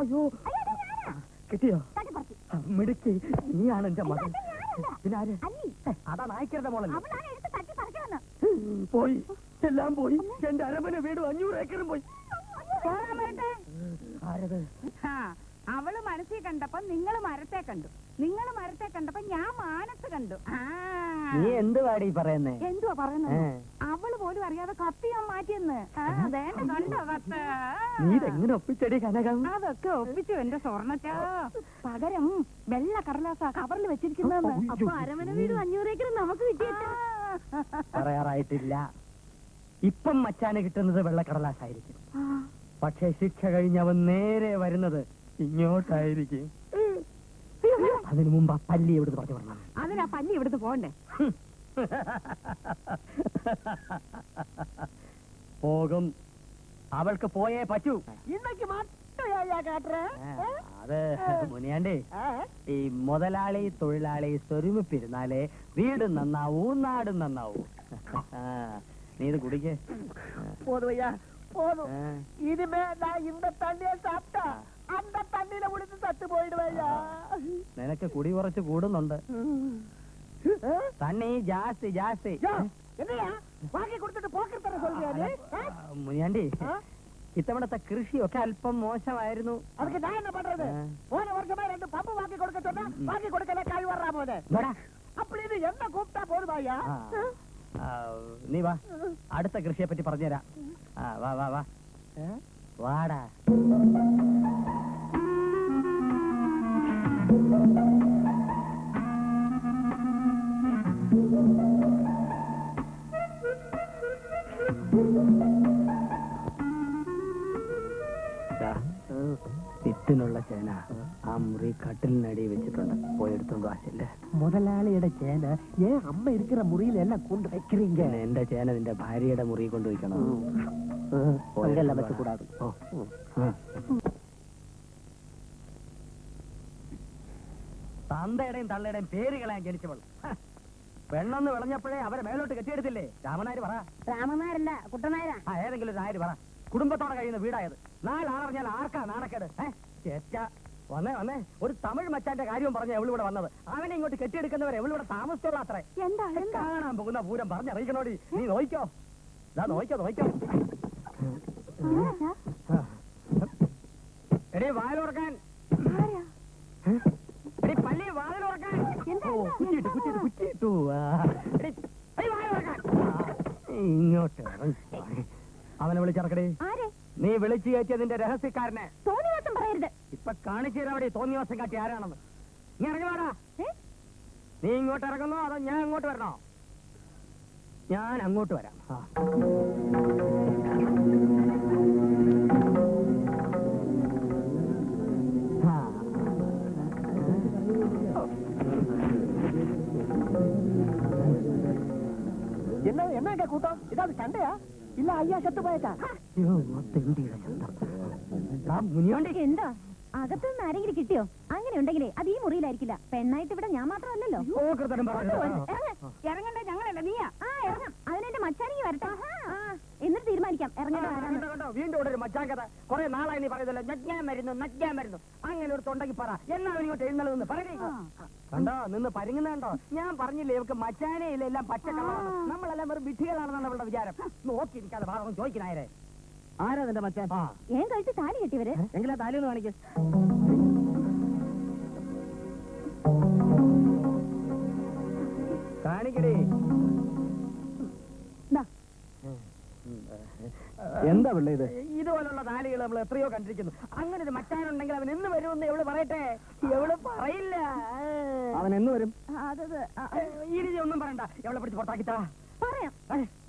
അയ്യോ, കിട്ടിയോ? മിടുക്കി, നീയാണ് എന്റെ മകൻ. പിന്നെ ആര്? അതാ നായ്ക്കരുടെ മോളല്ലേ? പോയി, എല്ലാം പോയി. എന്റെ അരമന വീട് 500 ഏക്കറും പോയി. ആരത്? അവള് മനസ്സിൽ കണ്ടപ്പോ നിങ്ങൾ മരത്തെ കണ്ടു, നിങ്ങൾ മരത്തെ കണ്ടപ്പോ ഞാൻ മാനത്ത് കണ്ടു. നീ എന്ത് പാടി പറയുന്നേ? എന്തുവാ പറയുന്നത്? അവള് പോലും അറിയാതെ കത്തി ഞാൻ മാറ്റിയെന്ന്. കണ്ടോ കത്ത്? നീ ഇതെങ്ങനെ ഒപ്പിച്ചടി കനകം? അതൊക്കെ ഒപ്പിച്ചു എന്റെ സ്വർണ്ണച്ചാ. പകരം വെള്ള കടലാസ കവറിൽ വെച്ചിരിക്കുന്നതെന്ന്. അപ്പൊ അരമന വീട് 500 ഏക്കർ നമുക്ക് കിട്ടിയിട്ടാ. പറയാറായിട്ടില്ല. ഇപ്പം മച്ചാന് കിട്ടുന്നത് വെള്ളക്കടലാസായിരിക്കും. പക്ഷെ ശിക്ഷ കഴിഞ്ഞവൻ നേരെ വരുന്നത് ഇങ്ങോട്ടായിരിക്കും. അതിനു മുമ്പ് ആ പല്ലി എവിടുന്ന് പറഞ്ഞു പറഞ്ഞ? അതിനാ പല്ലി ഇവിടുന്ന് പോണ്ടേ? പോകും. അവൾക്ക് പോയേ പറ്റൂ. ഇന്നക്ക് മാത്രയാ കാട്ടറ. അത് മുനിയാണ്ടേ, ഈ മുതലാളി തൊഴിലാളി സ്വരുമിപ്പിരുന്നാലേ വീട് നന്നാവൂ, നാടും നന്നാവൂ. നീ ഇത് കുടിക്കേ. போதுவையா போதும். இனிமே நான் இந்த தண்ணியை சாப்பிட்டா அந்த தண்ணியில குடிச்சு சத்து போயிடுவையா. നിനക്ക് കുടി കുറച്ച് കൂടുന്നുണ്ട്. തണ്ണി ജാസ്തി ജാസ്തി. என்னையா வாங்கி கொடுத்துட்டு போக்கர் தர சொல்றியா? മുനിയാണ്ടി, ഇത്തവണത്തെ കൃഷിയൊക്കെ അല്പം മോശമായിരുന്നു. அதுக்கு நான் என்ன பண்றது? போன வருஷமே 2 பம்பு வாங்கி கொடுக்க சொன்னா வாங்கி கொடுக்கல, காய் வர்றா போதே. அப்படின்னு என்ன கூப்பிட்டா போதுவாயா? നീ വാ, അടുത്ത കൃഷിയെ പറ്റി പറഞ്ഞുതരാം. വാ വാ വാ, വാടാ. വിത്തിനുള്ള ചേന ആ മുറി കട്ടിലിനടി വെച്ചിട്ടുണ്ട്. പോയെടുത്തോണ്ട് വാശില്ലേ? முதலாளியோட சேனை ஏன் அம்மா இருக்கிற முறியில எல்லாம் கொண்டு வைக்கிறீங்க? എന്റെ ചേന നിന്റെ ഭാര്യയുടെ മുറി കൊണ്ട് വയ്ക്കണം. அங்கெல்லாம் வைக்கக்கூடாது. തന്തയുടെയും തള്ളയുടെയും പേര് കളയാൻ ജനിച്ചവൾ. പെണ്ണെന്ന് വിളഞ്ഞപ്പോഴേ അവരെ മേലോട്ട് കെട്ടിയെടുത്തില്ലേ? രാമനാര് പറ. രാമനാരല്ല, കുട്ടനായരാ. ഏതെങ്കിലും ഒരു നായര് പറ. കുടുംബത്തോടെ കഴിയുന്ന വീടായത്. നാളറിഞ്ഞാൽ ആർക്കാ നാണക്കേട്? വന്നേ വന്നേ, ഒരു തമിഴ് മച്ചാന്റെ കാര്യവും പറഞ്ഞ എവളിവിടെ വന്നത്. അവനെ ഇങ്ങോട്ട് കെട്ടിയെടുക്കുന്നവരെ എവളിവിടെ താമസിച്ചുള്ള അത്രേ. എന്താ കാണാൻ പോകുന്ന പൂരം പറഞ്ഞറിയിക്കണോടി. നീ നോയിക്കോ, നോയിക്കോ നോയിക്കോ. എടീ വാതിലുറക്കാൻ, എടീ പള്ളി വാതിലുറക്കാൻ. കുറ്റിയിട്ടു കുറ്റിയിട്ടു കുറ്റിയിട്ടു. ഇങ്ങോട്ട് അവനെ വിളിച്ചിറക്കടേ. നീ വിളിച്ചു കയറ്റിയ നിന്റെ രഹസ്യക്കാരനെ. തോന്നിവാസം പറയരുത്. ഇപ്പൊ കാണിച്ചു തരാവിടെ തോന്നിവാസം കാട്ടി ആരാണെന്ന്. നീ ഇറങ്ങി വാടാ. നീ ഇങ്ങോട്ട് ഇറങ്ങുന്നോ അതോ ഞാൻ അങ്ങോട്ട് വരണോ? ഞാൻ അങ്ങോട്ട് വരാം. என்னங்க கூட்டம்? இதாவது சண்டையா இல்ல ஐயா செத்து போயிட்டா? എന്താ അകത്തുനിന്ന് ആരെങ്കിലും കിട്ടിയോ? അങ്ങനെ ഉണ്ടെങ്കിലേ അത് ഈ മുറിയിലായിരിക്കില്ല. പെണ്ണായിട്ട് ഇവിടെ ഞാൻ മാത്രമല്ലല്ലോ. ഇറങ്ങണ്ട, ഞങ്ങളല്ല നീയാ. ഇറങ്ങാം. അതിനെന്റെ മച്ചാനിക്ക് വരട്ടെ. എന്നിട്ട് തീരുമാനിക്കാം ഇറങ്ങേണ്ട. വീണ്ടും ഒരു മച്ചാങ്കഥ. കുറെ നാളായി നീ പറയുന്നല്ലോ നജ്ഞാൻ മരുന്നു. അങ്ങനെ ഒരു തൊണ്ടെങ്കിൽ പറ. എന്നാ ഇങ്ങോട്ട് എഴുന്നള്ളതെന്ന് പറയേ. കണ്ടോ നിന്ന് പരുങ്ങുന്നുണ്ടോ? ഞാൻ പറഞ്ഞില്ലേ ഇവർക്ക് മച്ചാനേ ഇല്ല, എല്ലാം പച്ചക്കളാണ്. നമ്മളെല്ലാം വെറും വിഡ്ഢികളാണെന്നാണ് അവളുടെ വിചാരം. നോക്കിയിരിക്കാതെ ഭാഗം ചോദിക്കണായരെ. ആരാ നിന്റെ മച്ചാൻ? ഏൻ കഴിച്ച് താലി കെട്ടിവരെ. എങ്കിലാ താലി ഒന്ന് കാണിക്ക. കാണിക്കടേ. എന്താ പിള്ള ഇത്? ഇതുപോലുള്ള താലികൾ നമ്മൾ എത്രയോ കണ്ടിരിക്കുന്നു. അങ്ങനെ ഒരു മച്ചാനുണ്ടെങ്കിൽ അവൻ എന്ന് വരുമെന്ന് എവള് പറയട്ടെ. എവള് പറയില്ല. അവൻ എന്ന് വരും? ഇനി ഒന്നും പറയണ്ട. എവളെ പിടിച്ച് പുറത്താക്കിത്താ. പറയാം,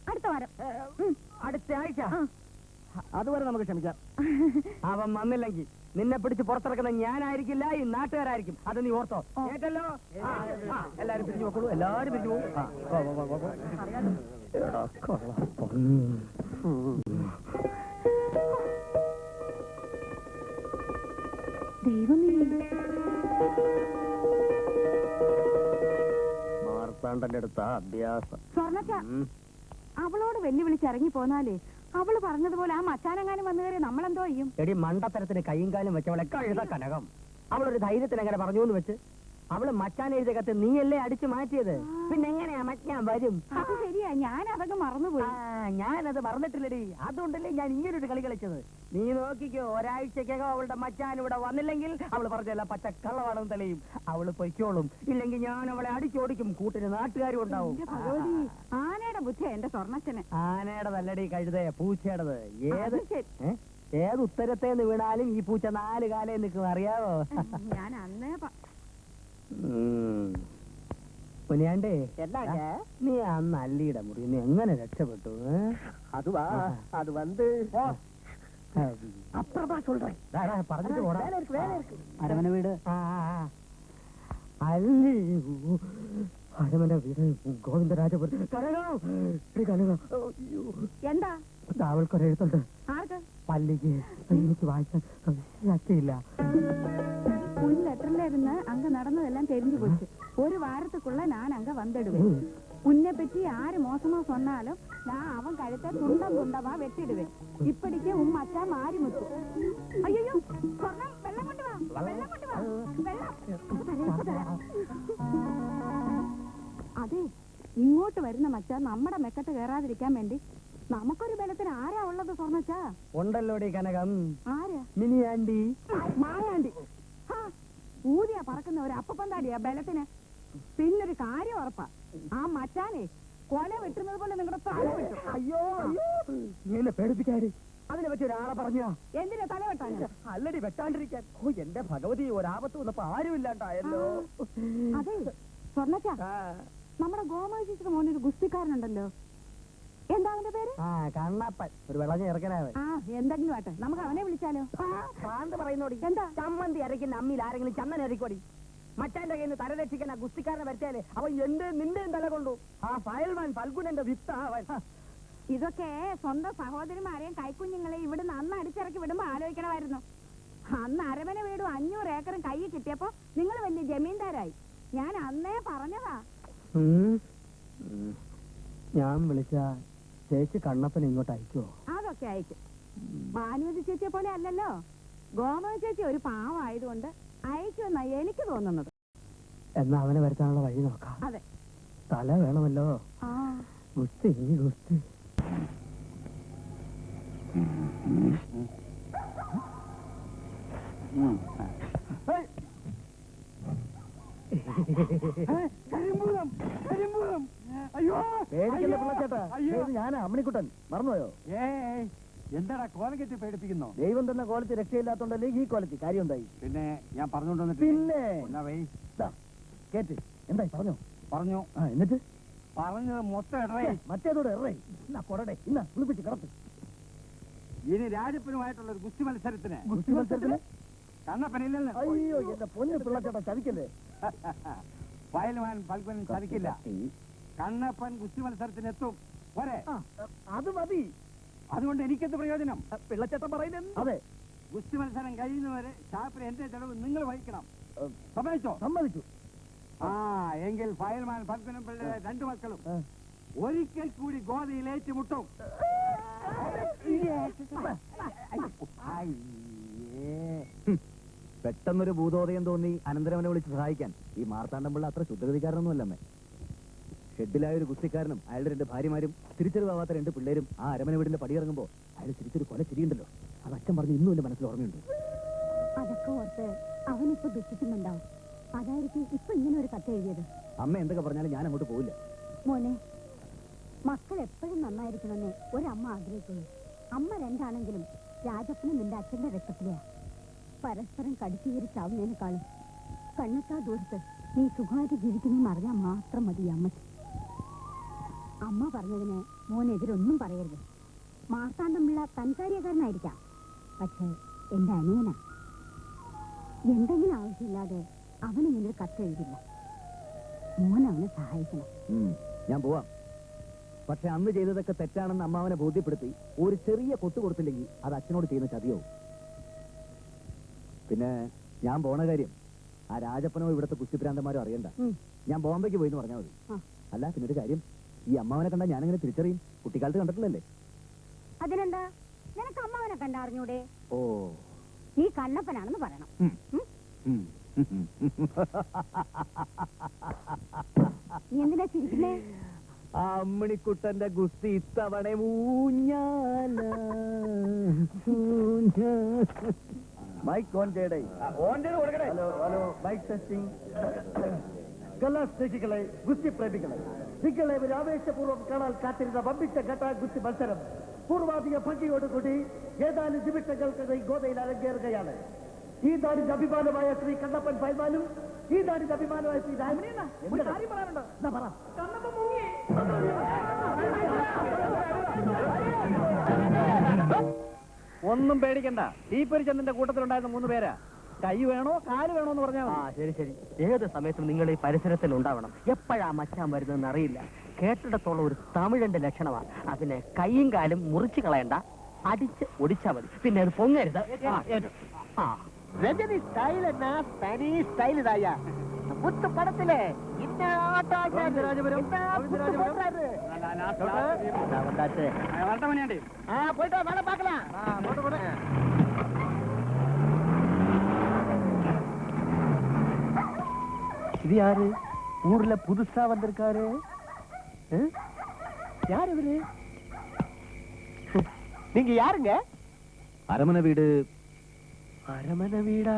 അടുത്ത വാരം. അടുത്ത ആഴ്ച. അതുവരെ നമുക്ക് ക്ഷമിക്കാം. അവൻ വന്നില്ലെങ്കിൽ നിന്നെ പിടിച്ച് പുറത്തിറക്കുന്ന ഞാനായിരിക്കില്ല, ഈ നാട്ടുകാരായിരിക്കും. അത് നീ ഓർത്തോ. കേട്ടല്ലോ? എല്ലാരും പിരിഞ്ഞു നോക്കൂ, എല്ലാരും പിരിഞ്ഞു പോകും. ദൈവമേ, മാർത്താണ്ഡന്റെ അടുത്ത അഭ്യാസം. സ്വർണ്ണച്ച അവളോട് വെല്ലുവിളിച്ച് ഇറങ്ങി പോന്നാലേ അവള് പറഞ്ഞതുപോലെ ആ മച്ചാനെങ്ങാനും വന്നു കയറി നമ്മളെന്തോ ചെയ്യും? എടി മണ്ടത്തരത്തിന് കൈയും കാലും വെച്ചവളെ കഴുത കനകം. അവളൊരു ധൈര്യത്തിന് അങ്ങനെ പറഞ്ഞു എന്ന് വെച്ച് അവള് മച്ചാൻ എഴുതിയ കത്ത് നീയല്ലേ അടിച്ചു മാറ്റിയത്? പിന്നെ എങ്ങനെയാ മച്ചാൻ വരും? അത് ശരിയാ, ഞാൻ അതൊക്കെ മറന്നുപോയി. ഞാനത് മറന്നിട്ടില്ലടി. അതുകൊണ്ടല്ലേ ഞാൻ ഇങ്ങനൊരു കളി കളിച്ചത്. നീ നോക്കിക്കോ, ഒരാഴ്ചക്കകം അവളുടെ മച്ചാൻ ഇവിടെ വന്നില്ലെങ്കിൽ അവള് പറഞ്ഞല്ല പച്ചക്കള്ളവാണെന്ന് തെളിയും. അവള് പൊയ്ക്കോളും. ഇല്ലെങ്കിൽ ഞാൻ അവളെ അടിച്ചോടിക്കും. കൂട്ടിന് നാട്ടുകാരും ഉണ്ടാവും. ഭഗവതി, ആനയുടെ ബുദ്ധി എന്റെ സ്വർണ്ണച്ചന്. ആനയുടെ നല്ലടി കഴുതേ, പൂച്ചയുടേത്. ഏത് ഉത്തരത്തേന്ന് വീണാലും ഈ പൂച്ച 4 കാലേ നിൽക്കും, അറിയാവോ? ഞാൻ അന്നേ മുനിയാണ്ടേ, നീ അന്ന് അല്ലിയുടെ മുറി നീ എങ്ങനെ രക്ഷപ്പെട്ടു? അത് വന്ന് പറഞ്ഞിട്ട് പോടാ. അരമന വീട് അല്ലി, അരമന വീട് ഗോവിന്ദരാജപുരം. എന്താ അവൾക്കൊരെഴുത്തുണ്ട്. ആർക്ക്? പല്ലിക്ക്. എനിക്ക് വായിക്കാൻ ശക്തിയില്ല. ഒരു ലെറ്ററിലിരുന്ന് അങ്ങ് നടന്നതെല്ലാം தெரிஞ்சு போச்சு. ஒரு வாரத்துக்குள்ள நான் அங்க வந்துடுவேன். உன்னை பற்றி யாரு மோசமா சொன்னாலும் நான் அவன் கழுத்தை துண்டம் துண்டமா வெட்டிடுவேன். இப்படிக்கு உன் மச்சான் மாறி முத்து. ஐயோ, சொர்ணம், வெள்ளம் கொண்டு வா, வெள்ளம் கொண்டு வா, വെള്ളം. അതെ, ഇങ്ങോട്ട് വരുന്ന മച്ചാൻ നമ്മുടെ മെക്കത്ത് കയറാതിരിക്കാൻ വേണ്ടി നമുക്കൊരു ബലത്തിന് ആരാ ഉള്ളത് സ്വർണ്ണച്ചാ? ഉണ്ടല്ലോടി കനകം. ആരാ? മിനിയാണ്ടി, മായാണ്ടി. ഊതിയാ പറക്കുന്ന ഒരു അപ്പപ്പന്താടിയാ ബലത്തിന്. പിന്നൊരു കാര്യം ഉറപ്പാ, ആ മച്ചാനെ കൊല വെട്ടുന്നത് പോലെ നിങ്ങളുടെ തല വെട്ടും. അയ്യോ നീ എന്നെ പേടിപ്പിക്കാരി. അതിനെ പറ്റി ഒരാളെ പറഞ്ഞാ? എന്തിനാ തല വെട്ടാൻ? അല്ലടി വെട്ടാണ്ടിരിക്കാൻ. ഓ എന്റെ ഭഗവതി, ഒരാപത്ത് വന്നപ്പോ ആരും ഇല്ലാണ്ടായല്ലോ. അതെ സ്വർണ്ണച്ച, നമ്മുടെ ഗോമേശിയുടെ മോനൊരു ഗുസ്തിക്കാരനുണ്ടല്ലോ, എന്താ അവന്റെ പേര്? കണ്ണപ്പൻ. ഒരു വെള്ളം ഇറക്കനാവൻ. എന്തെങ്കിലും ആട്ടെ, നമുക്ക് അവനെ വിളിച്ചാലോ? ഭ്രാന്ത് പറയുന്നോടി. എന്താ? ചമ്മന്തി അരയ്ക്കുന്ന അമ്മിയിൽ ആരെങ്കിലും ചമ്മൻ അരക്കോടി. മച്ചാന്റെ കയ്യിൽ നിന്ന് തല രക്ഷിക്കാൻ ആ ഗുസ്തിക്കാരനെ വരുത്തിയാലേ അവൻ നിന്റെയും തല കൊണ്ടു. ആ ഫയൽമാൻ ഫൽഗുനന്റെ വിത്ത അവൻ. ഇതൊക്കെ സ്വന്തം സഹോദരിമാരെയും കൈക്കുഞ്ഞുങ്ങളെയും ഇവിടുന്ന് അന്ന് അടിച്ചിറക്കി വിടുമ്പോ ആലോചിക്കണമായിരുന്നു. അന്ന് അരമന വീടും 500 ഏക്കറും കൈ കിട്ടിയപ്പോ നിങ്ങൾ വലിയ ജമീന്ദാരായി. ഞാൻ അന്നേ പറഞ്ഞതാ. ഞാൻ വിളിച്ച ചേച്ചി കണ്ണപ്പനെ ഇങ്ങോട്ട് അയക്കുവോ? അതൊക്കെ അയക്കും. ഭാനുമതി ചേച്ചിയെ പോലെ അല്ലല്ലോ. ഗോമതി ചേച്ചി ഒരു പാവമായതുകൊണ്ട് അയക്കുമെന്നാ എനിക്ക് തോന്നുന്നത്. എന്നാ അവനെ വരുത്താനുള്ള വഴി നോക്കാം. അതെ, തല വേണമല്ലോ. ഗുസ്തി ഗുസ്തി. ഞാനാ അമ്മണിക്കുട്ടൻ. മറന്നുപോയോ? എന്താടാ കോലം കെട്ടി പേടിപ്പിക്കുന്നോ? ദൈവം തന്നെ കോലത്ത് രക്ഷയില്ലാത്തോണ്ടല്ലേ ഈ കോലത്ത് കാര്യം ഉണ്ടായി. പിന്നെ ഞാൻ പറഞ്ഞോണ്ട് പിന്നെ കേട്ട് എന്തായി പറഞ്ഞു. എന്നിട്ട് പറഞ്ഞത് മൊത്തം ഇടറേ. മറ്റേതോടെ ഇറേ കൊടടെ ഇന്ന കുളിപ്പിച്ച് കിടത്ത്. ഇനി രാജപ്പനുമായിട്ടുള്ള ഒരു ഗുസ്തി മത്സരത്തിന് കണ്ണപ്പനില്ലല്ലോ. അയ്യോ എന്റെ പൊന്നു പിള്ളച്ചേട്ടാ, ചതിക്കല്ലേ. ഫയൽമാൻ ഫൽഗുനൻ ചതിക്കില്ല. കണ്ണപ്പൻ ഗുസ്തി മത്സരത്തിന് എത്തും. പോരെ? അത് മതി. അതുകൊണ്ട് എനിക്കെന്ത് പ്രയോജനം? പിള്ളച്ചേട്ടൻ പറയുന്നത്. അതെ, ഗുസ്തി മത്സരം കഴിയുന്നവരെ ഷാപ്പിന് എന്റെ ചെലവ് നിങ്ങൾ വഹിക്കണം. സമ്മതിച്ചോ? സമ്മതിച്ചു. എങ്കിൽ ഫയൽമാൻ ഫൽഗുനൻ പിള്ളയുടെ 2 മക്കളും ഒരിക്കൽ കൂടി ഗോതയിൽ ഏറ്റുമുട്ടും. പെട്ടെന്നൊരു ഭൂതോദയം തോന്നി അനന്തരവനെ വിളിച്ച് സഹായിക്കാൻ ഈ മാർത്താണ്ഡംപിള്ള അത്ര ശുദ്ധഗതിക്കാരനൊന്നുമല്ലമ്മേ. ഷെഡിലായ ഒരു ഗുസ്തിക്കാരനും അയാളുടെ 2 ഭാര്യമാരും തിരിച്ചറിവാവാത്ത 2 പിള്ളേരും ആ അരമന വീടിന്റെ പടിയിറങ്ങുമ്പോ അയാൾ തിരിച്ചൊരു കൊല ചിരിയുണ്ടല്ലോ. അത് അച്ഛൻ പറഞ്ഞ് ഇന്നും എന്റെ മനസ്സിൽ ഓർമ്മയുണ്ട്. അതൊക്കെ ഓർത്ത് അവനിപ്പോ ദുഃഖിക്കുന്നുണ്ടാവും. അതായിരിക്കും ഇപ്പൊ ഇങ്ങനെ ഒരു കത്ത് എഴുതിയത്. അമ്മ എന്തൊക്കെ പറഞ്ഞാലും ഞാൻ അങ്ങോട്ട് പോവില്ല. മോനെ, മക്കൾ എപ്പോഴും നന്നായിരിക്കണമെന്ന് ഒരമ്മ ആഗ്രഹിക്കുന്നു. അമ്മ 2 ആണെങ്കിലും രാജപ്പനും നിന്റെ അച്ഛന്റെ രക്തത്തിലെയാ. പരസ്പരം കടിച്ചുകീരിച്ചാവുന്നതിനേക്കാളും കണ്ണെത്താ ദൂരത്ത് നീ സുഖമായിട്ട് ജീവിക്കുന്നെന്ന് അറിഞ്ഞാൽ മാത്രം മതി അമ്മയ്ക്ക്. അമ്മ പറഞ്ഞതിന് മോനെതിരൊന്നും പറയരുത്. മാർത്താണ്ഡംപിള്ള തൻകാര്യക്കാരനായിരിക്കാം, പക്ഷേ എന്റെ അനിയനാ. എന്തെങ്കിലും ആവശ്യമില്ലാതെ അവനിങ്ങനെ കത്തെഴുതില്ല. മോൻ അവനെ സഹായിക്കണം. ഞാൻ പോവാം. പക്ഷെ അന്ന് ചെയ്തതൊക്കെ തെറ്റാണെന്ന് അമ്മാവനെ ബോധ്യപ്പെടുത്തി ഒരു ചെറിയ കൊത്തു കൊടുത്തില്ലെങ്കിൽ അത് അച്ഛനോട് ചെയ്യുന്ന ചതിയോ. പിന്നെ ഞാൻ പോണ കാര്യം ആ രാജപ്പനോ ഇവിടുത്തെ കുസ്തിഭ്രാന്തന്മാരോ അറിയണ്ട. ഞാൻ ബോംബെക്ക് പോയി എന്ന് പറഞ്ഞാൽ മതി. അല്ല പിന്നെ ഒരു കാര്യം, ഈ അമ്മാവനെ കണ്ടാൽ ഞാനെങ്ങനെ തിരിച്ചറിയും? കുട്ടിക്കാലത്ത് കണ്ടിട്ടില്ലല്ലേ? അതിനെന്താ, നിനക്ക് അമ്മാവനെ കണ്ടറിഞ്ഞൂടെ? ഓ, നീ കണ്ണപ്പനാണെന്ന് പറയണം. നീ എന്തിനാ ചിരിക്കുന്നേ? അമ്മിണിക്കുട്ടന്റെ ഗുസ്തി ഇത്തവണ ഊഞ്ഞാല. മൈക്ക് ഓൺ ചെയ്യടേ. Hello hello, mike testing. കലാസ്നേഹികളെ, ഗുസ്തി പ്രേമികളെ, നിങ്ങളെ ഒരു ആവേശപൂർവ്വം കാണാൻ കാത്തിരുന്ന വമ്പിച്ച ഘട്ട ഗുസ്തി മത്സരം പൂർവാധിക ഭംഗിയോടുകൂടി ഏതാനും നിമിഷങ്ങൾക്കിടെ ഗോതയിൽ അരങ്ങേറുകയാണ്. ഈ നാടിന്റെ അഭിമാനമായ ശ്രീ കണ്ണപ്പൻ പൈമാനും ഈ നാടിന്റെ അഭിമാനമായ ശ്രീ ഒന്നും പേടിക്കണ്ട. തീപ്പൊരിച്ചന്തിന്റെ കൂട്ടത്തിലുണ്ടായിരുന്ന 3 പേരാ. കൈ വേണോ കാല് വേണോ എന്ന് പറഞ്ഞാൽ ശരി ശരി. ഏത് സമയത്തും നിങ്ങൾ ഈ പരിസരത്തിൽ ഉണ്ടാവണം. എപ്പോഴാ മച്ചാൻ വരുന്നതെന്ന് അറിയില്ല. കേട്ടിടത്തോളം ഒരു തമിഴന്റെ ലക്ഷണമാണ്. അതിനെ കൈയും കാലും മുറിച്ചു കളയണ്ട, അടിച്ച് ഒടിച്ചാ മതി. പിന്നെ അത് പൊങ്ങരുത്. രജനി സ്റ്റൈൽ എന്നാ തനി സ്റ്റൈൽ ഇതായ മുത്ത് പടത്തിലെ പോയിട്ടോ നാളെ പാക്കലാം. இது யாரு? ஊர்ல புதுசா வந்திருக்காரு. யார் இவரு? நீங்க யாருங்க? அரமனை வீடு. அரமனை வீடா?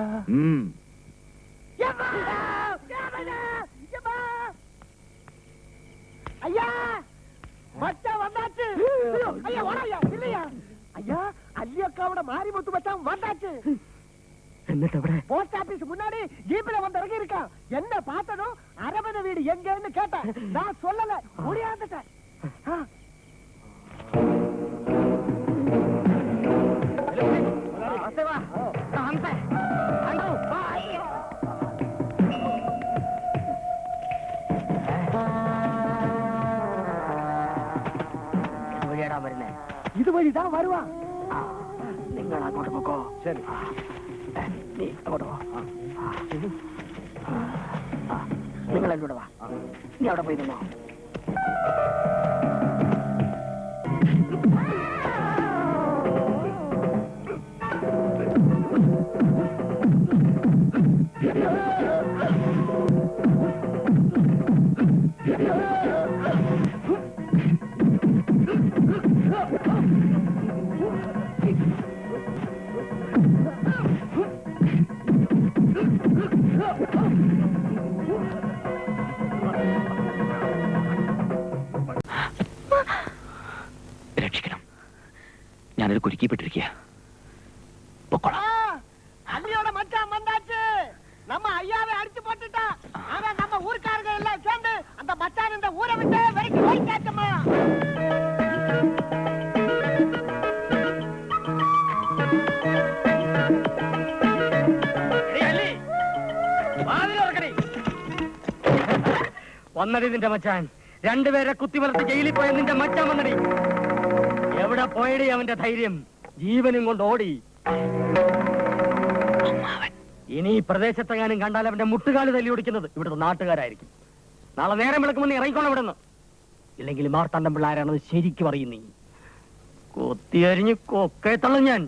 ஐயா மச்சான் வந்தாச்சு. ஐயா ஓடாயா இல்லையா? ஐயா அல்லி அக்காவோட மாறி முத்து மச்சான் வந்தாச்சு. போஸ்ட் ஆபீஸ் முன்னாடி ஜீப்ல வந்து இறங்கி இருக்கான். என்ன பார்த்ததும் அரமனை வீடு எங்கன்னு கேட்டேன். நான் சொல்லல, முடியாந்துட்டேன். இது வழிதான் வருவான். നിങ്ങൾ അങ്ങോട്ട് പോക്കോ. ശരി, നീ അങ്ങോട്ട് പോ. നിങ്ങൾ എന്നോട് വാ. നീ അവിടെ പോയി നിന്നോ. രക്ഷിക്കണം, ഞാനൊരു കുരുക്കിപ്പെട്ടിരിക്കുക. அள்ளியோட மச்சான் வந்தாச்சு. நம்ம ஐயாவை அடிச்சு போட்டுட்டா. அவன் நம்ம ஊர்க்காரங்க எல்லாம் சேர்ந்து அந்த மச்சான் இந்த ஊரை விட்டு வரைக்கும் ஓடிச்சாச்சம்மா. വന്നടി നിന്റെ മച്ചാൻ. 2 പേരെ കുത്തിമലർത്തി ജയിലിൽ പോയ നിന്റെ മച്ചാൻ വന്നടി. എവിടെ പോയടി അവന്റെ ധൈര്യം? ജീവനും കൊണ്ട് ഓടി. ഇനി ഈ പ്രദേശത്തെങ്ങാനും കണ്ടാൽ അവന്റെ മുട്ടുകാല് തല്ലി ഓടിക്കുന്നത് ഇവിടുത്തെ നാട്ടുകാരായിരിക്കും. നാളെ നേരം വിളക്കുമെന്ന് ഇറങ്ങിക്കോണം ഇവിടെ നിന്ന്. ഇല്ലെങ്കിൽ മാർത്താണ്ഡം പിള്ളാരാണെന്ന് ശരിക്കും അറിയും നീ. കൊത്തിയരിഞ്ഞ് കൊക്കെ തള്ളും ഞാൻ.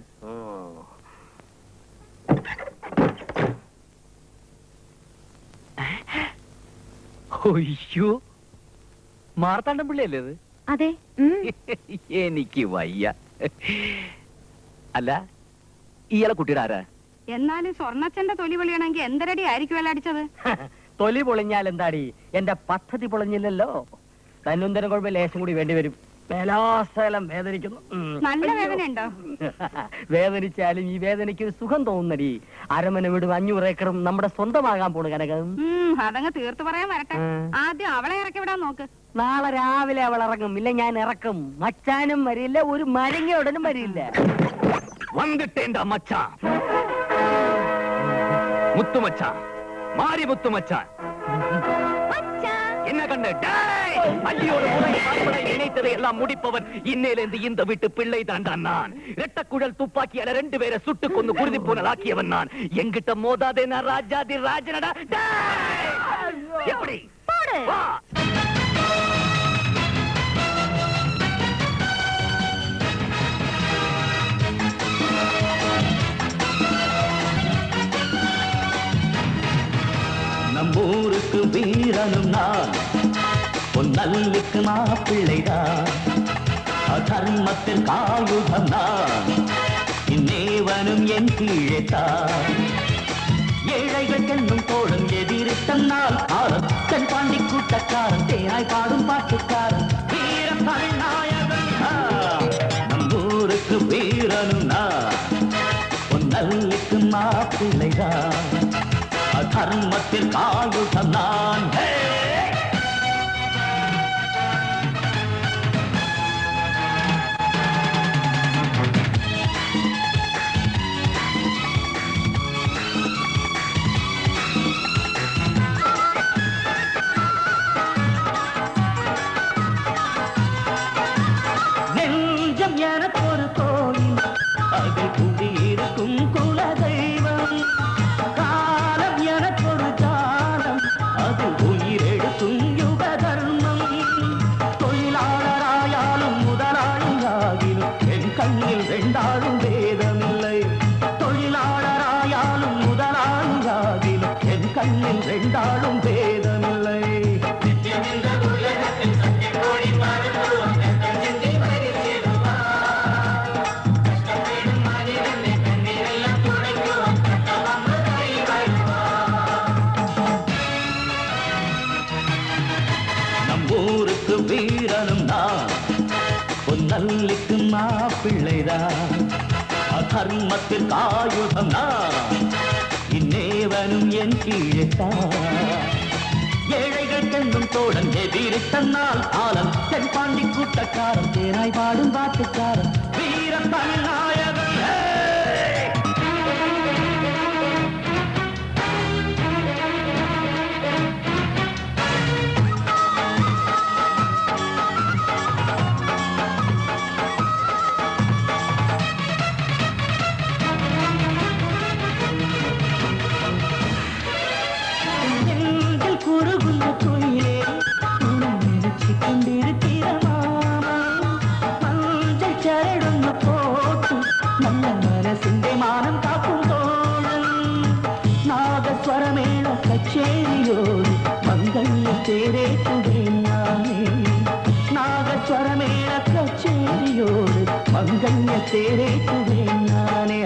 ഒയ്യോ, മാർത്താണ്ഡം പിള്ളയല്ലേ അത്? അതെ. എനിക്ക് വയ്യ. അല്ല, ഇയാളെ കുട്ടിയുടെ ആരാ? എന്നാലും സ്വർണ്ണച്ചന്റെ തൊലി പൊളിയണമെങ്കിൽ എന്തരടി ആയിരിക്കുമല്ലോ അടിച്ചത്? തൊലി പൊളിഞ്ഞാൽ എന്താടി? എന്റെ പദ്ധതി പൊളിഞ്ഞില്ലല്ലോ. തന്നുന്തരം കുഴപ്പം ലേശം കൂടി വേണ്ടി വരും. മേലാസകലം വേദനിക്കുന്നു. നല്ല വേദന ഉണ്ടോ? വേദനിച്ചാലും ഈ വേദനയ്ക്ക് ഒരു സുഖം തോന്നുന്നടി. അരമന വീടും 500 ഏക്കറും നമ്മുടെ സ്വന്തമാകാൻ പോണു കനകം. അതങ്ങ് തീർത്ത് പറയാൻ വരട്ടെ. ആദ്യം അവളെ ഇറക്കി വിടാൻ നോക്ക്. നാളെ രാവിലെ അവൾ ഇറങ്ങും. ഇല്ല ഞാൻ ഇറക്കും. മച്ചാനും വരില്ല, ഒരു മരങ്ങയോടനും വരില്ല. വന്നിട്ടേണ്ട മച്ചാ. முத்துமச்சான் மாறி முத்துமச்சான் என்ன கண்ணு அள்ளியோட முறை நினைத்ததை எல்லாம் முடிப்பவன் இன்னையிலிருந்து இந்த வீட்டு பிள்ளை தாண்டான் நான். இரட்டக்குழல் துப்பாக்கியால 2 பேரை சுட்டு கொண்டு குருதி போனல் ஆக்கியவன் நான். எங்கிட்ட மோதாதே நான் ராஜாதி ராஜனடா. எப்படி வா. நம்மூருக்கு வீரனும் நான், பொன்னல்லுக்கு மாப்பிள்ளைதான், அதர்மத்தின் காயுதம் நான், இந்நேவனும் என் கீழேத்தான். ஏழைகள் என்னும் தோழன் எதிரித்தன்னால் காலம், தென் பாண்டி கூட்டக்காரன், தேனாய் பாடும் பாட்டுக்காரன், வீரம் தமிழ்நாயகன். நம்மூருக்கு வீரனும் நான், பொன்னல்லுக்கு மாப்பிள்ளைதான், அதர்மத்தில் காயுதம் நான். நெஞ்சம் எனக்கு ஒரு கோயில், அதில் குடியிருக்கும் குலதெய்வம். காலம் எனக்கொரு ஜாலம், அது உயிரெடுக்கும் யுக தர்மம். தொழிலாளராயாலும் முதலாளியாகிலும் என் கண்ணில் 2 வேதமில்லை. தொழிலாளராயாலும் முதலாளியாகிலும் என் கண்ணில் 2 வேதமில்லை. நம்மூருக்கு வீரனும் நான், பொன்னல்லுக்கு மாப்பிள்ளைதான், அதர்மத்தில் காயுதம் நான், இந்நேவனும் என் கீழேத்தான். ஏழைகள் கண்ணும் தோழன் எதிரித்தன்னால் காலம், தென் பாண்டி கூட்டக்காரன், தேனாய் பாடும் பாட்டுக்காரன், வீரம் தமிழ்நாயகன். குறுகுள்ள கோயிலே நினைச்சு கொண்டிருக்கிற மாமா, மஞ்சள் சரடொன்னு போட்டு நல்ல மனசிന്റെ மானம் காக்கும் தோழன். நாகஸ்வரமேள கச்சேரியோடு மங்கள தேரேற்றுவேன் நானே. நாகஸ்வரமேள கச்சேரியோடு மங்கள தேரேற்றுவேன் நானே.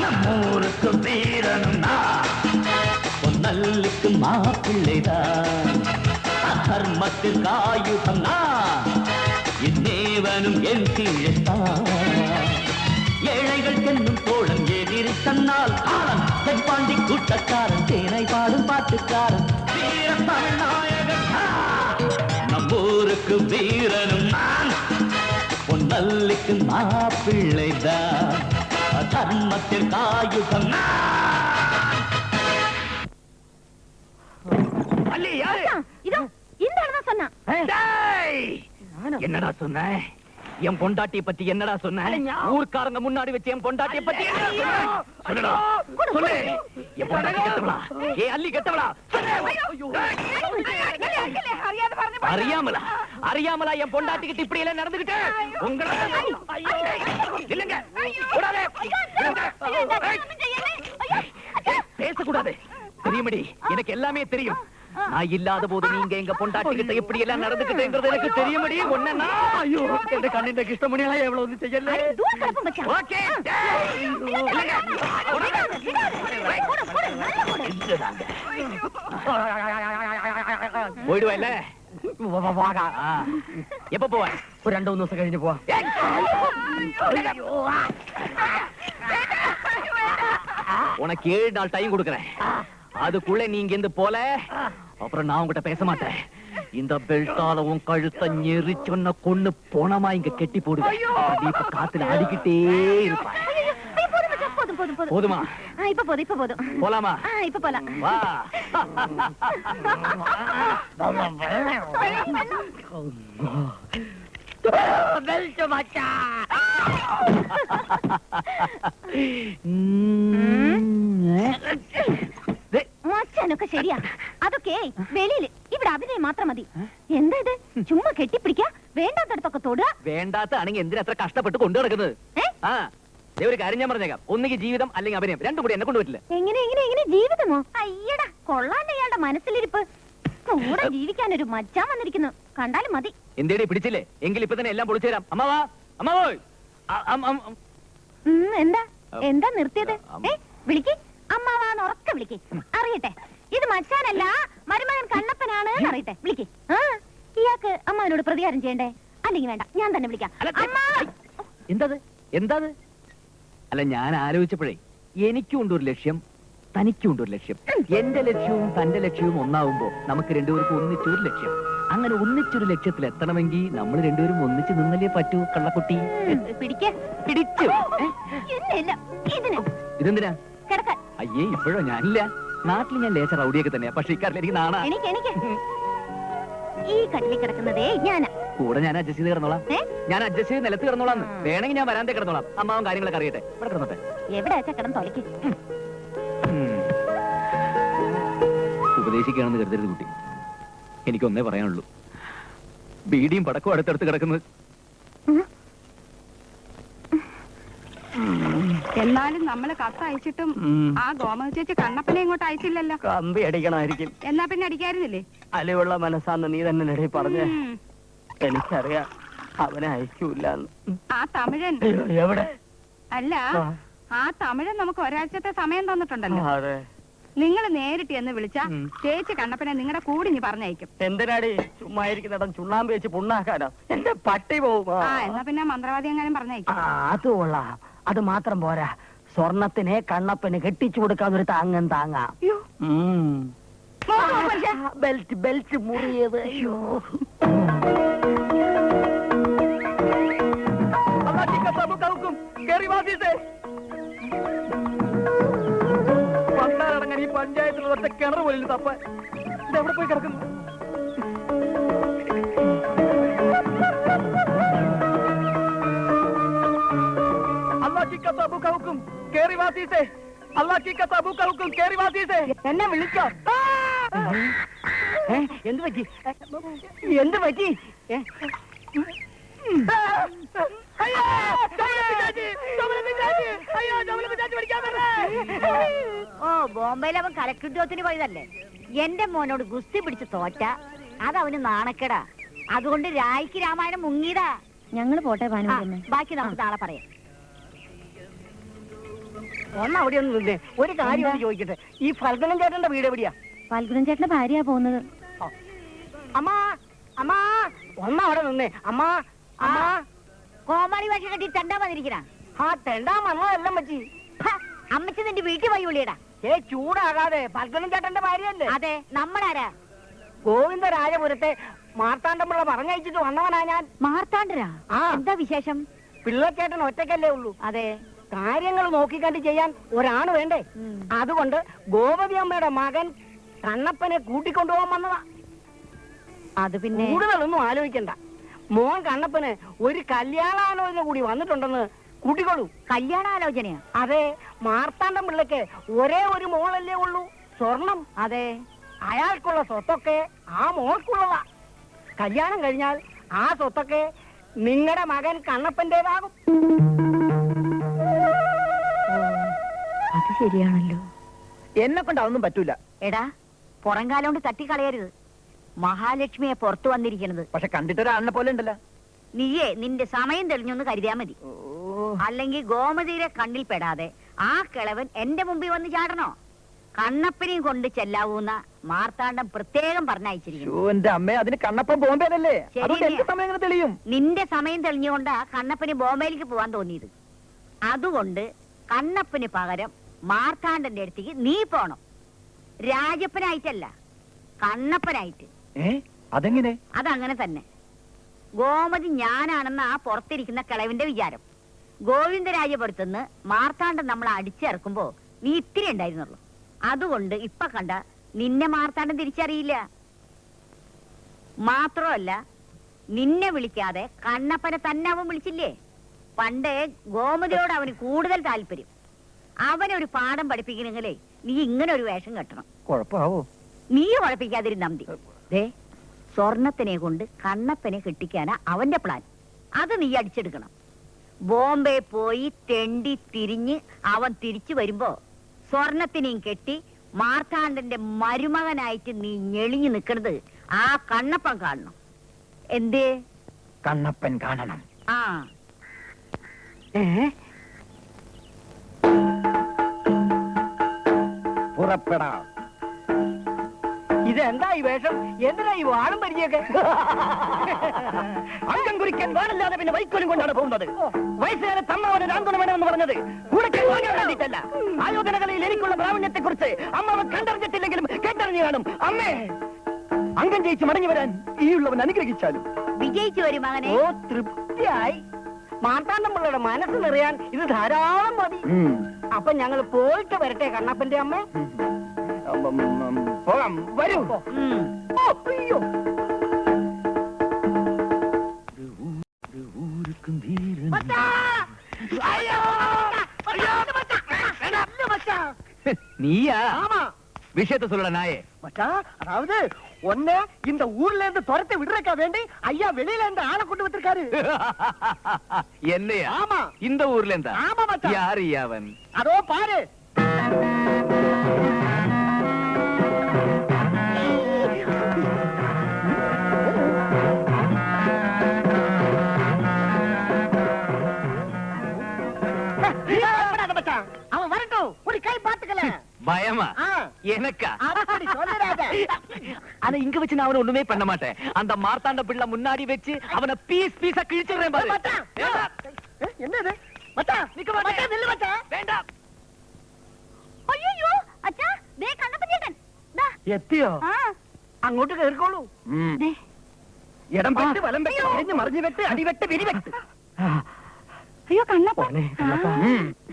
நம்மூருக்கு வீரனும் நான், பொன்னல்லுக்கு மாப்பிள்ளைதான், அதர்மத்தில் காயுதம் நான், இந்நேவனும் என் கீழேத்தான். ஏழைகள் என்னும் தோழன் எதிரித்தன்னால் காலம், தென் பாண்டி கூட்டக்காரன், தேனாய் பாடும் பாட்டுக்காரன், வீரம் தமிழ்நாயகன். நம்மூருக்கு வீரனும் நான், பொன்னல்லுக்கு மாப்பிள்ளைதான், அதர்மத்தில் காயுதம் நான். அல்லி யாரு? இதோ இந்த ஆளு தான் சொன்னான். என்னடா சொன்ன? என் பொண்டாட்டியை பத்தி என்னடா சொன்ன? ஊர்க்காரங்க முன்னாடி வச்சு என் பொண்டாட்டியை பத்தி சொல்லுடா, சொல்லு. என் பொண்டாட்டி கெட்டவளா? ஏ அல்லி கெட்டவளா? அறியாமலா அறியாமலா என் பொண்டாட்டி கிட்ட இப்படி எல்லாம் நடந்துகிட்டு உங்களை இல்லங்க பேசக்கூடாது. தெரியுமடி, எனக்கு எல்லாமே தெரியும். நான் இல்லாத போது நீங்க எங்க பொண்டாட்டி கிட்ட எப்படி எல்லாம் நடந்துக்கிட்டேங்கிறது எனக்கு தெரியுமடி. ஒன்னா ஐயோ என் கண்ணின் கிருஷ்ணமணியெல்லாம் எவ்வளவு வந்து செய்யல. ஓகே போயிடுவா இல்ல? எப்ப போவ? ஒரு 2-3 ദിവസം കഴിഞ്ഞ് പോവാ. உனக்கு 7 நாள் டைம் கொடுக்கறேன். அதுக்குள்ள நீ இங்க இருந்து போல, அப்புறம் நான் உன்கிட்ட பேச மாட்டேன். இந்த பெல்ட்டால உன் கழுத்தை நெரிச்சொன்ன கொன்னு போனமா இங்க கெட்டி போடுவேன். நீ இப்ப காத்துல ஆடிக்கிட்டே இருப்ப. போதுமா? இப்ப போதும். போலாமா? இப்ப போலாம். வா. பெல்ட் மச்சான். മച്ചാനൊക്കെ ശരിയാ. അതൊക്കെ വെളിയില്, ഇവിടെ അഭിനയം മാത്രം മതി. എന്താ ഇത്? ചുമ്മാ കെട്ടിപ്പിടിക്കാ, വേണ്ടാത്തടത്തൊക്കെ തൊടുക. വേണ്ടാത്താണെങ്കിൽ എന്തിനാ അത്ര കഷ്ടപ്പെട്ട് കൊണ്ടു നടക്കുന്നത്? ആ ഒരു കാര്യം ഞാൻ പറഞ്ഞേക്കാം, ഒന്നുകിൽ ജീവിതം അല്ലെങ്കിൽ അഭിനയം, രണ്ടും കൂടി എന്നെ കൊണ്ട് പറ്റില്ല. എങ്ങനെ ജീവിതമോ? അയ്യടാ, കൊള്ളാണ്ട് ഇയാളുടെ മനസ്സിലിരിപ്പ്. കൂടെ ജീവിക്കാൻ ഒരു മച്ചാൻ വന്നിരിക്കുന്നു, കണ്ടാലും മതി. എന്തേടി പിടിച്ചില്ലേ? എങ്കിൽ ഇപ്പൊ തന്നെ എല്ലാം പൊളിച്ചു തരാം. അമ്മാവാ, അമ്മാവോയ്. എന്താ നിർത്തിയത്? വിളിക്ക്, അമ്മാവാന്ന് ഉറക്കെ വിളിക്ക്, അറിയട്ടെ. ഇത് മച്ചാനല്ല, മരുമകൻ കണ്ണപ്പനാണ് അറിയട്ടെ. വിളിക്ക്. ഇയാൾക്ക് അമ്മാവനോട് പ്രതികാരം ചെയ്യണ്ടേ? അല്ലെങ്കിൽ വേണ്ട, ഞാൻ തന്നെ വിളിക്കാം. എന്താ അല്ല, ഞാൻ ആലോചിച്ചപ്പോഴേ എനിക്കുണ്ട് ഒരു ലക്ഷ്യം, തനിക്കുണ്ട് ഒരു ലക്ഷ്യം. എന്റെ ലക്ഷ്യവും തന്റെ ലക്ഷ്യവും ഒന്നാവുമ്പോ നമുക്ക് രണ്ടുപേർക്കും ഒന്നിച്ചൊരു ലക്ഷ്യം. അങ്ങനെ ഒന്നിച്ചൊരു ലക്ഷ്യത്തിൽ എത്തണമെങ്കിൽ നമ്മൾ രണ്ടുപേരും ഒന്നിച്ച് നിന്നല്ലേ പറ്റൂ കള്ളക്കുട്ടി. പിടിച്ചു. ഇതെന്തിനാ? അയ്യേ, ഇപ്പോഴോ? ഞാനില്ല, നാട്ടിൽ ഞാൻ ലേശ റൗഡിയൊക്കെ തന്നെയാ. പക്ഷെ ഇക്കാരിൽ എനിക്ക് നാണാ. ഈ കട്ടിലിൽ കിടക്കുന്നതേ ഞാനാ. കൂടെ ഞാൻ അഡ്ജസ്റ്റ് ചെയ്ത് കിടന്നോളാം. ഞാൻ അഡ്ജസ്റ്റ് ചെയ്ത് നിലത്ത് കിടന്നോളാം. വേണമെങ്കിൽ ഞാൻ വരാന്തേ കിടന്നോളാം. അമ്മാവും കാര്യങ്ങളൊക്കെ അറിയട്ടെ. ഇവിടെ കിടന്നോട്ടെ. എവിടെ വെച്ചാ കിടന്ന് തൊലയ്ക്ക്. ഉപദേശിക്കുകയാണെന്ന് കരുതരുത് കുട്ടി. എനിക്കൊന്നേ പറയാനുള്ളൂ, ബീഡിയും പടക്കവും അടുത്തടുത്ത് കിടക്കുന്നത്. എന്നാലും നമ്മള് കത്തയച്ചിട്ടും ആ ഗോമതി ചേച്ചി കണ്ണപ്പനെ ഇങ്ങോട്ട് അയച്ചില്ലല്ലോ. കമ്പി അടിക്കണമായിരിക്കും. എന്നാ പിന്നെ അടിക്കായിരുന്നില്ലേ? അലിവുള്ള മനസ്സാന്ന് നീ തന്നെ ഇടയിൽ പറഞ്ഞേ. എനിക്കറിയാം അവനെ അയക്കൂല. ആ തമിഴൻ എവിടെ? അല്ല, ആ തമിഴൻ നമുക്ക് ഒരാഴ്ചത്തെ സമയം തന്നിട്ടുണ്ടല്ലോ. നിങ്ങൾ നേരിട്ട് എന്ന് വിളിച്ചാ ചേച്ചി കണ്ണപ്പനെ നിങ്ങളുടെ കൂടി ഇനി പറഞ്ഞയക്കും. എന്തിനാടി ചുമ്മാ ഇരിക്കുന്നിടം ചുണ്ണാമ്പ് വെച്ച് പുണ്ണാക്കാനോ? എന്റെ പട്ടി പോവും. എന്നാ പിന്നെ മന്ത്രവാദി എങ്ങാനും പറഞ്ഞയക്കും. അത് കൊള്ളാം. അത് മാത്രം പോരാ, സ്വർണത്തിനെ കണ്ണപ്പന് കെട്ടിച്ചു കൊടുക്കാൻ ഒരു താങ്ങം താങ്ങാം. ബെൽറ്റ് മുറിയത്. അയ്യോ, പണ്ടാരടങ്ങാൻ ഈ പഞ്ചായത്തിലുള്ള ഒറ്റ കിണർ പോലും തപ്പ ഇതെവിടെ പോയി കിടക്കുന്നു? എന്നെ വിളിച്ചോ? എന്ത് പറ്റി? എന്ത് പറ്റി? ഓ, ബോംബെയിൽ അവൻ കലക്കുദ്യോഗത്തിന് പോയതല്ലേ. എന്റെ മോനോട് ഗുസ്തി പിടിച്ച് തോറ്റ അതവന് നാണക്കേടാ. അതുകൊണ്ട് രായ്ക്ക് രാമായണം മുങ്ങിയതാ. ഞങ്ങള് പോട്ടെ, ബാക്കി നമുക്ക് നാളെ പറയാം. അവിടെ ഒന്ന് നിന്നേ, ഒരു കാര്യം ഒന്ന് ചോദിക്കട്ടെ. ഈ ഫൽഗുനൻ ചേട്ടന്റെ വീട് എവിടെയാ? ഫൽഗുനൻ ചേട്ടന്റെ ഭാര്യയാ പോകുന്നത്. അമ്മാ, അമ്മാ, അവിടെ നിന്നേ. അമ്മാ, അമ്മാ, കോമാളി ഭാഷ കെട്ടി തെണ്ടാ വന്നിരിക്കണ. തെണ്ടാൻ വന്നതെല്ലാം പറ്റി. അമ്മച്ചി നിന്റെ വീട്ടിൽ പോയി വിളിയടാ. ചൂടാകാതെ, ഫൽഗുനൻ ചേട്ടന്റെ ഭാര്യയല്ലേ? അതെ, നമ്മളാരാ? ഗോവിന്ദരാജപുരത്തെ മാർത്താണ്ഡമുള്ള പറഞ്ഞയച്ചിട്ട് വന്നവനാ ഞാൻ. മാർത്താണ്ഡരാ? എന്താ വിശേഷം? പിള്ളച്ചേട്ടൻ ഒറ്റയ്ക്കല്ലേ ഉള്ളൂ. അതെ, കാര്യങ്ങൾ നോക്കിക്കണ്ട് ചെയ്യാൻ ഒരാണ് വേണ്ടേ? അതുകൊണ്ട് ഗോമതി അമ്മയുടെ മകൻ കണ്ണപ്പനെ കൂട്ടിക്കൊണ്ടുപോകാൻ വന്നതാ. അത് പിന്നെ കൂടുതലൊന്നും ആലോചിക്കണ്ട. മോൻ കണ്ണപ്പന് ഒരു കല്യാണാലോചന കൂടി വന്നിട്ടുണ്ടെന്ന് കൂട്ടിക്കൊള്ളൂ. കല്യാണാലോചനയാ? അതെ, മാർത്താണ്ഡം പിള്ളക്ക് ഒരേ ഒരു മോളല്ലേ ഉള്ളൂ. സ്വർണം. അതെ, അയാൾക്കുള്ള സ്വത്തൊക്കെ ആ മോൾക്കുള്ളതാ. കല്യാണം കഴിഞ്ഞാൽ ആ സ്വത്തൊക്കെ നിങ്ങളുടെ മകൻ കണ്ണപ്പന്റേതാകും. അത് ശരിയാണല്ലോ. എന്നെ കൊണ്ട് അതൊന്നും പറ്റൂല. എടാ, പുറംകാലം കൊണ്ട് തട്ടിക്കളയരുത്. മഹാലക്ഷ്മിയെ പുറത്തു വന്നിരിക്കുന്നത്. പക്ഷെ കണ്ടിട്ടൊരാളിനെ പോലെ ഉണ്ടല്ലോ. നീയേ നിന്റെ സമയം തെളിഞ്ഞൊന്ന് കരുതിയാ മതി. അല്ലെങ്കിൽ ഗോമതിയുടെ കണ്ണിൽ പെടാതെ ആ കിളവൻ എന്റെ മുമ്പിൽ വന്ന് ചാടണോ? കണ്ണപ്പനെയും കൊണ്ട് ചെല്ലാവൂന്ന മാർത്താണ്ഡം പ്രത്യേകം പറഞ്ഞയച്ചിരിക്കുന്നു. എന്റെ അമ്മ, അതിന് കണ്ണപ്പൻ ബോംബെയിലല്ലേ? തെളിയും. നിന്റെ സമയം തെളിഞ്ഞുകൊണ്ടാ കണ്ണപ്പന് ബോംബെയിലേക്ക് പോവാൻ തോന്നിയത്. അതുകൊണ്ട് കണ്ണപ്പന് പകരം മാർത്താണ്ഡന്റെ അടുത്തേക്ക് നീ പോണം. രാജപ്പനായിട്ടല്ല, കണ്ണപ്പനായിട്ട്. അതെങ്ങനെ? അതങ്ങനെ തന്നെ. ഗോമതി ഞാനാണെന്ന് ആ പുറത്തിരിക്കുന്ന കിളവിന്റെ വിചാരം. ഗോവിന്ദരാജപുരത്തുനിന്ന് മാർത്താണ്ഡൻ നമ്മളെ അടിച്ചിറക്കുമ്പോ നീ ഇത്തിരി ഉണ്ടായിരുന്നുള്ളൂ. അതുകൊണ്ട് ഇപ്പൊ കണ്ട നിന്നെ മാർത്താണ്ഡൻ തിരിച്ചറിയില്ല. മാത്രമല്ല, നിന്നെ വിളിക്കാതെ കണ്ണപ്പനെ തന്നെ അവൻ വിളിച്ചില്ലേ? പണ്ട് ഗോമതിയോട് അവന് കൂടുതൽ താല്പര്യം. അവനൊരു പാഠം പഠിപ്പിക്കണമെങ്കിലേ നീ ഇങ്ങനെ ഒരു വേഷം കെട്ടണം. കുഴപ്പമാവോ? നീ കുഴപ്പിക്കാതിരുന്നാ മതി. ദേ, സ്വർണത്തിനെ കൊണ്ട് കണ്ണപ്പനെ കെട്ടിക്കാനാ അവന്റെ പ്ലാൻ. അത് നീ അടിച്ചെടുക്കണം. ബോംബെ പോയി തെണ്ടി തിരിഞ്ഞ് അവൻ തിരിച്ചു വരുമ്പോ സ്വർണത്തിനെയും കെട്ടി മാർത്താണ്ഡന്റെ മരുമകനായിട്ട് നീ ഞെളിഞ്ഞു നിൽക്കണത് ആ കണ്ണപ്പൻ കാണണം. എന്തേ? കണ്ണപ്പൻ കാണണം. ആ, പുറപ്പെടാം. ഇതെന്താ ഈ വേഷം? എന്തിനാ ഈ വാളും പരിചയൊക്കെ? അംഗം കുറിക്കാൻ വാളില്ലാതെ പിന്നെ വൈക്കോലും കൊണ്ടാണ് പോകുന്നത്. വയസ്സുകാരെ തമ്മവന് രാന്തണം വേണമെന്ന് പറഞ്ഞത് കൂടെ വേണ്ടിയിട്ടല്ല. ആയോധനകളിൽ എനിക്കുള്ള പ്രാവീണ്യത്തെ കുറിച്ച് അമ്മാവൻ കണ്ടറിഞ്ഞിട്ടില്ലെങ്കിലും കേട്ടറിഞ്ഞു കാണും. അമ്മേ, അംഗം ജയിച്ച് മടങ്ങി വരാൻ ഈ ഉള്ളവൻ അനുഗ്രഹിച്ചാലും. വിജയിച്ചു വരും മകനെ. ഓ, തൃപ്തിയായി. മാർത്താണ്ഡമ്പിള്ളയുടെ മനസ്സ് നിറയാൻ ഇത് ധാരാളം മതി. അപ്പൊ ഞങ്ങൾ പോയിട്ട് വരട്ടെ കണ്ണപ്പന്റെ അമ്മ. പോകാം, വരൂ. അയ്യോ, நீயா? விஷயத்த சொல்ல நாயே. மச்சான், அதாவது ஒண்ணு இந்த ஊர்ல இருந்து துரத்தை விடுறக்கா வேண்டி ஐயா வெளியில இருந்து ஆளை கொண்டு வந்திருக்காரு. என்னையா? ஆமா. இந்த ஊர்ல இருந்தா? ஆமா மச்சான். யாரு அவன்? அதோ பாரு. அவன் வரட்டும், ஒரு கை பாத்துக்கல. பயமா? எனக்கா? அப்படி சொல்லுறாத. ஆனா இங்க வச்சு நான் அவனை ஒண்ணுமே பண்ண மாட்டேன். அந்த மார்த்தாண்ட பிள்ளை முன்னாடி வச்சு அவனை பீஸ் பீஸா கிழிச்சிடுறேன் பாரு. என்னது மச்சான்? நிக்க மாட்டேன். நில்லு மச்சான். வேண்டாம். അയ്യോ അച്ഛാ, ദേ കണ്ണപ്പൻ ചേട്ടൻ. ദാ. എത്തിയോ? ആ, അങ്ങോട്ട് കേറിക്കോളൂ. ദേ. ഇടം വെട്ട്, വലം വെട്ട്, തിരിഞ്ഞ് മറിഞ്ഞു വെട്ട്, അടിവെട്ട്, പിരിവെട്ട്. അയ്യോ കണ്ണപ്പൻ.